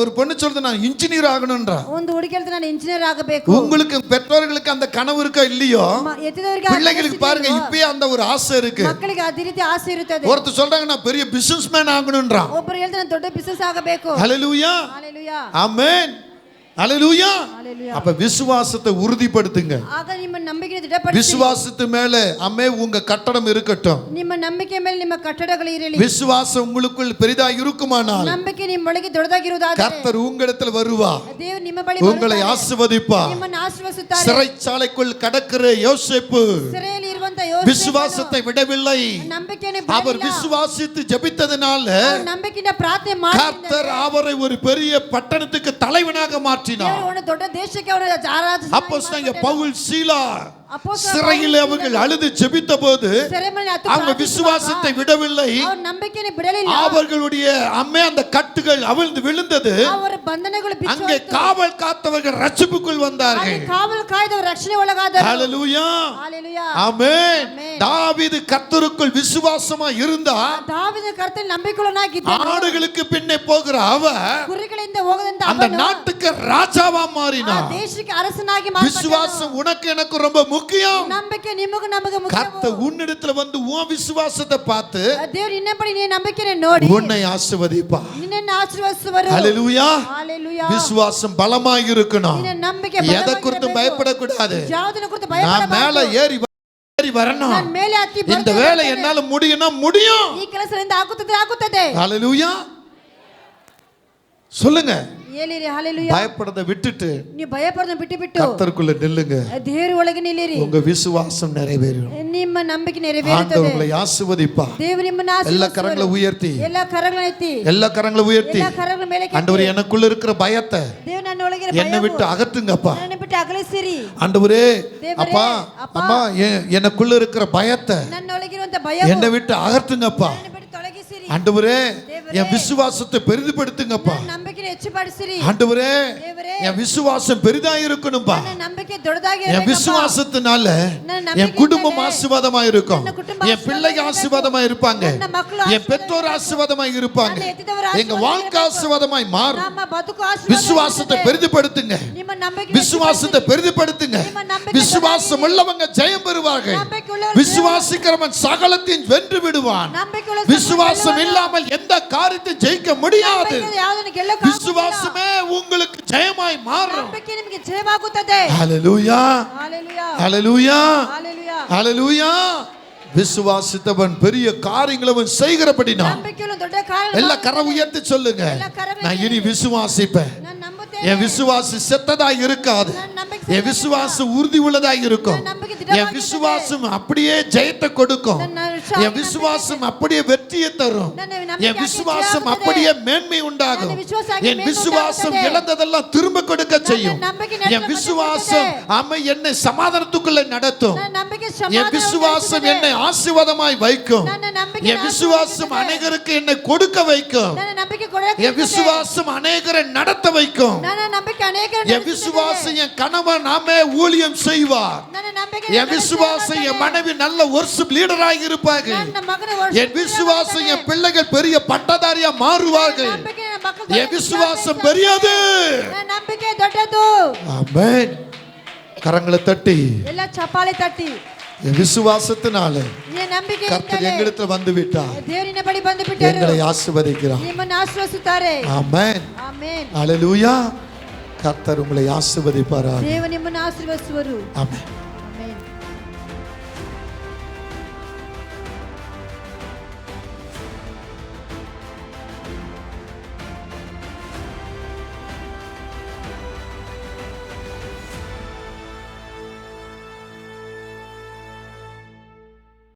ஒரு பொண்ணு சொல்றது நான் இன்ஜினியர் ஆகணும்ன்றா. ಒಂದು ಹುಡುಗಿ ಹೇಳ್ತಾನೆ ನಾನು ಇಂಜಿನಿಯರ್ ಆಗಬೇಕು. உங்களுக்கு பெற்றோர்களுக்கு அந்த கனவு இருக்கா இல்லையோ? ಎತ್ತಿದವರಿಗೆ பிள்ளைகளுக்கு பாருங்க இப்பயே அந்த ஒரு ஆசை இருக்கு. ಮಕ್ಕಳಿಗೆ ಅದೇ ರೀತಿ ಆಸೆ ಇರುತ್ತದೆ. ஒருத்தர் சொல்றாங்க நான் பெரிய பிசினஸ் மேன் ஆகணும்ன்றான். ಒಬ್ಬರು ಹೇಳ್ತಾನೆ ನಾನು ದೊಡ್ಡ ಬಿಸಿನೆಸ್ ಆಗಬೇಕು. ஹalleluya, ஹalleluya, ஆமென், ஹalleluya. ஹalleluya. அப்ப விசுவாசத்தை உறுதிப்படுத்துங்க. ಆಗ ನಿಮ್ಮ ನಂಬಿಕೆಯನ್ನು ದೃಢಪಡಿಸಿ. விசுவாசத்து மேல அம்மே உங்க கட்டடம் இருக்கட்டும். ನಿಮ್ಮ ನಂಬಿಕೆ ಮೇಲೆ ನಿಮ್ಮ ಕಟ್ಟಡಗಳು ಇರಲಿ. விசுவாசம் உங்களுக்குள் பெரிதா இருக்குமானால் ನಂಬಿಕೆ ನಿಮ್ಮೊಳಗೆ ದೊಡ್ಡದಾಗಿರುವುದಾದರೆ கர்த்தர் உங்களிடத்தில் வருவார், ದೇವರು ನಿಮ್ಮ ಬಳಿ உங்களை ஆசீர்வதிப்பார். ನಿಮ್ಮನ್ನು ಆಶೀರ್ವದಿಸುತ್ತಾರೆ. சிறைச்சாலைக்குள் கடக்கிற யோசேப்பு ಸೆರೆಯಲ್ಲಿ ಇರುವಂತ ಯೋಸೇಫನು விசுவாசத்தை விடவில்லை. ನಂಬಿಕೆಯನ್ನು அவர் ಬಿಡಲಿಲ್ಲ. விசுவாசித்து ஜெபித்ததனால அவர் ನಂಬಿಕೆಯಿಂದ ಪ್ರಾರ್ಥನೆ ಮಾಡಿ கர்த்தர் அவரை ஒரு பெரிய பட்டணத்துக்கு தலைவனாக மாற்றினார். ದೇವರು ದೊಡ್ಡ ದೇಶಕ್ಕೆ ಅವನ ರಾಜ. அப்போஸ்தலனாகிய பவுல், சீலா அப்போஸ்தலனாகிய சிறையில் அவர்கள் அழுது ஜெபித்த போது ಸೆರೆಮನೆಯಲ್ಲಿ ಹತ್ತು அவங்க விசுவாசத்தை விடவில்லை. அவர் ನಂಬಿಕೆಯನ್ನು ಬಿಡಲಿಲ್ಲ. அவர்களுடைய அம்மே அந்த கட்டுகள் அவிழ்ந்து விழுந்தது. ಅವರ ಬಂಧನಗಳು ಬಿಚ್ಚು அங்கே காவல் காத்தவர்கள் ரட்சிப்புக்குள் வந்தார்கள். ಅಲ್ಲಿ ಕಾವಲು ಕಾಯ್ದವರು ರಕ್ಷಣೆ ಒಳಗಾದರು. ஹalleluya, ஹalleluya, ஆமென். ஆமென். தாவீது கர்த்தருக்குள் விசுவாசமா இருந்தா ದಾವೀದನ ಕರ್ತನಲ್ಲಿ ನಂಬಿಕೆಯುಳ್ಳವನಾಗಿದ್ದನು. ஆடுகளுக்கு பின்னே போகிற அவர் ಕುರಿಗಳಿಂದ ಹೋಗದಂತ அந்த ಅವನು நாட்டுக்கு ராஜாவா ಆ மாறினார். ದೇಶಕ್ಕೆ ಅರಸನಾಗಿ ಮಾರ್ಪಟ್ಟನು. விசுவாசம் உனக்கு எனக்கு ரொம்ப முக்கியம். ನಂಬಿಕೆ ನಿಮಗೂ ನಮಗೆ கர்த்தர் ಮುಖ್ಯವು. உன்னிடத்துல வந்து உன் விசுவாசத்தை பார்த்து ದೇವರು ನಿನ್ನ ಬಳಿ ನಿನ್ನ ನಂಬಿಕೆಯನ್ನು ನೋಡಿ உன்னை ஆசீர்வதிப்பார். ನಿನ್ನನ್ನು ಆಶೀರ್ವದಿಸುವರು. ஹalleluya, ஹalleluya. விசுவாசம் பலமாய் இருக்கணும். ನಿನ್ನ ನಂಬಿಕೆ எதை குறித்து பயப்படக்கூடாது. ಯಾವುದನ್ನು ಕುರಿತು நான் மேல ಭಯಪಡಬಾರದು. ஏறி வரணும். ನಾನು ಮೇಲೆ ಹತ್ತಿ இந்த வேலை என்னால முடியும்னா முடியும். ಈ ಕೆಲಸದಿಂದ ಆಗುತ್ತದೆ. ஹalleluya, சொல்லுங்க. ಹೇಳಿರಿ ஹalleluya. பயப்படுறதை விட்டுட்டு ನೀವು ಭಯಪಡೋದನ್ನ ಬಿಟ್ಟು கர்த்தருக்குள்ள நில்லுங்க. ದೇವರ ಒಳಗೆ ನಿಲ್ಲಿರಿ. உங்க விசுவாசம் நிறைவேறும். ನಿಮ್ಮ ನಂಬಿಕೆ ஆண்டவர் ನೆರವೇರುತ್ತದೆ. உங்களை ஆசீர்வதிப்பார். ದೇವರು ನಿಮ್ಮನ್ನು எல்லா ಆಶೀರ್ವದಿಸುವರು. கரங்களை உயர்த்தி, ಎಲ್ಲ ಕರಗಳನ್ನು ಎತ್ತಿ, எல்லா கரங்களை உயர்த்தி, ಎಲ್ಲ ಕರಗಳ ಮೇಲೆ ஆண்டவர் எனக்குள்ள இருக்கிற பயத்தை ದೇವರು ನನ್ನ ಒಳಗೆ என்னை விட்டு அகற்றுங்கப்பா. ನನ್ನ ಬಿಟ್ಟು ಅಗಲಿಸಿರಿ. ஆண்டவரே, தேவரே, அப்பா, அப்பா, அம்மா, எனக்குள்ள இருக்கிற பயத்தை ನನ್ನ ಒಳಗಿರುವಂತ ಭಯವು என்னை விட்டு அகற்றுங்கப்பா. ನನ್ನ ಬಿಟ್ಟು ತೊಲಗಿಸಿರಿ. ஆண்டவரே, தேவரே, என் விசுவாசத்தை பெரிதுபடுத்துங்கப்பா. ನನ್ನ ನಂಬಿಕೆಯನ್ನು ಹೆಚ್ಚುಪಡಿಸಿರಿ. ஆண்டவரே, தேவரே, என் விசுவாசம் பெரிதா இருக்கணும்பா. ನನ್ನ ನಂಬಿಕೆ ದೊಡ್ಡದಾಗಿ என் ಇರಬೇಕಪ್ಪ. விசுவாசத்தினால ನನ್ನ என் குடும்பம் ನಂಬಿಕೆಯಿಂದಲೇ ஆசீர்வாதமா இருக்கும். ನನ್ನ ಕುಟುಂಬ என் பிள்ளைங்க ஆசீர்வாதமா இருப்பாங்க. ನನ್ನ ಮಕ್ಕಳು என் பெற்றோர் ஆசீர்வாதமா இருப்பாங்க. ನನ್ನ ಎತ್ತಿದವರು எங்க வாழ்க்கை ஆசீர்வாதமாய் மாறும். ನಮ್ಮ ಬದುಕು விசுவாசத்தை ಆಶೀರ್ವಾದವಾಗಿರುತ್ತದೆ. பெரிதுபடுத்துங்க. ನಿಮ್ಮ ನಂಬಿಕೆ விசுவாசத்தை பெரிதுபடுத்துங்க. ನಿಮ್ಮ ನಂಬಿಕೆ விசுவாசம் உள்ளவங்க ஜெயம் பெறுவார்கள். ನಂಬಿಕೆ ಉಳ್ಳವರು விசுவாசிக்கிறவன் சகலத்தையும் வென்று விடுவான். ನಂಬಿಕೆ ಉಳ್ಳ விசுவாசம் இல்லாமல் எந்த காரியத்தையும் ஜெயிக்க முடியாது. ಯಾವುದನ್ನು ಗೆಲ್ಲಕ್ಕೆ விசுவாசமே உங்களுக்கு ஜெயமாய் மாறும். ನಂಬಿಕೆ ನಿಮಗೆ ಜಯವಾಗುತ್ತದೆ. ஹalleluya, ஹalleluya, ஹalleluya, ஹalleluya. ஹalleluya. விசுவாசித்தவன் பெரிய காரியங்களை அவன் செய்கிறபடினா ನಂಬಿಕೆಯುಳ್ಳ ದೊಡ್ಡ ಕಾರ್ಯ எல்லா கரை உயர்த்தி சொல்லுங்க. நான் இனி விசுவாசிப்பேன். ನಾನು ನಂಬುತ್ತೇನೆ. என் விசுவாசி செத்ததா இருக்காது. ನನ್ನ ನಂಬಿಕೆ என் விசுவாசம் உறுதி உள்ளதா இருக்கும். என் விசுவாசம் அப்படியே ஜெயத்தை கொடுக்கும். என் விசுவாசம் அப்படியே வெற்றியை தரும். என் விசுவாசம் அப்படியே மேன்மை உண்டாகும். என் விசுவாசம் இழந்ததெல்லாம் திரும்ப கொடுக்க செய்யும். என் விசுவாசம் என்னை சமாதானத்துக்குள்ள நடத்தும். ನನ್ನ ನಂಬಿಕೆ என் விசுவாசம் என்னை ஆசீர்வாதமாய் வைக்கும். ನನ್ನ ನಂಬಿಕೆ என் விசுவாசம் அநேகருக்கு என்னை கொடுக்க வைக்கும். ನನ್ನ ನಂಬಿಕೆ ಕೊಡಕ್ಕೆ என் விசுவாசம் அநேகரை நடத்த வைக்கும். ನನ್ನ ನಂಬಿಕೆ ಅನೇಕರನ್ನು என் விசுவாசம் என் கணவன் நாமே ஊழியம் செய்வார். ನನ್ನ ನಂಬಿಕೆ என் விசுவாசம் என் மனைவி நல்ல வர்ஷிப் லீடராக இருப்பார்கள். ನನ್ನ ಮಗನ என் விசுவாசம் என் பிள்ளைகள் பெரிய பட்டதாரியா மாறுவார்கள். ನಂಬಿಕೆ ನನ್ನ ಮಕ್ಕಳು என் விசுவாசம் பெரியது. ನನ್ನ ನಂಬಿಕೆ ದೊಡ್ಡದು. ஆமென். கரங்களை தட்டி ಎಲ್ಲ ಚಪ್ಪಾಳೆ ತಟ್ಟಿ என் விசுவாசத்தினால ನಿನ್ನ ನಂಬಿಕೆ கர்த்தர் எங்களிடத்தில் வந்து விட்டார். ದೇವರಿನ ಬಳಿ ಬಂದು ಬಿಟ್ಟರು. எங்களை ஆசீர்வதிக்கிறார். ನಿಮ್ಮನ್ನು ಆಶೀರ್ವದಿಸುತ್ತಾರೆ. ஆமென். ಆಮೆನ್. ஹalleluya. கர்த்தர் உங்களை ஆசீர்வதிப்பாராக. ದೇವರು ನಿಮ್ಮನ್ನು ಆಶೀರ್ವದಿಸುವರು. ஆமென்.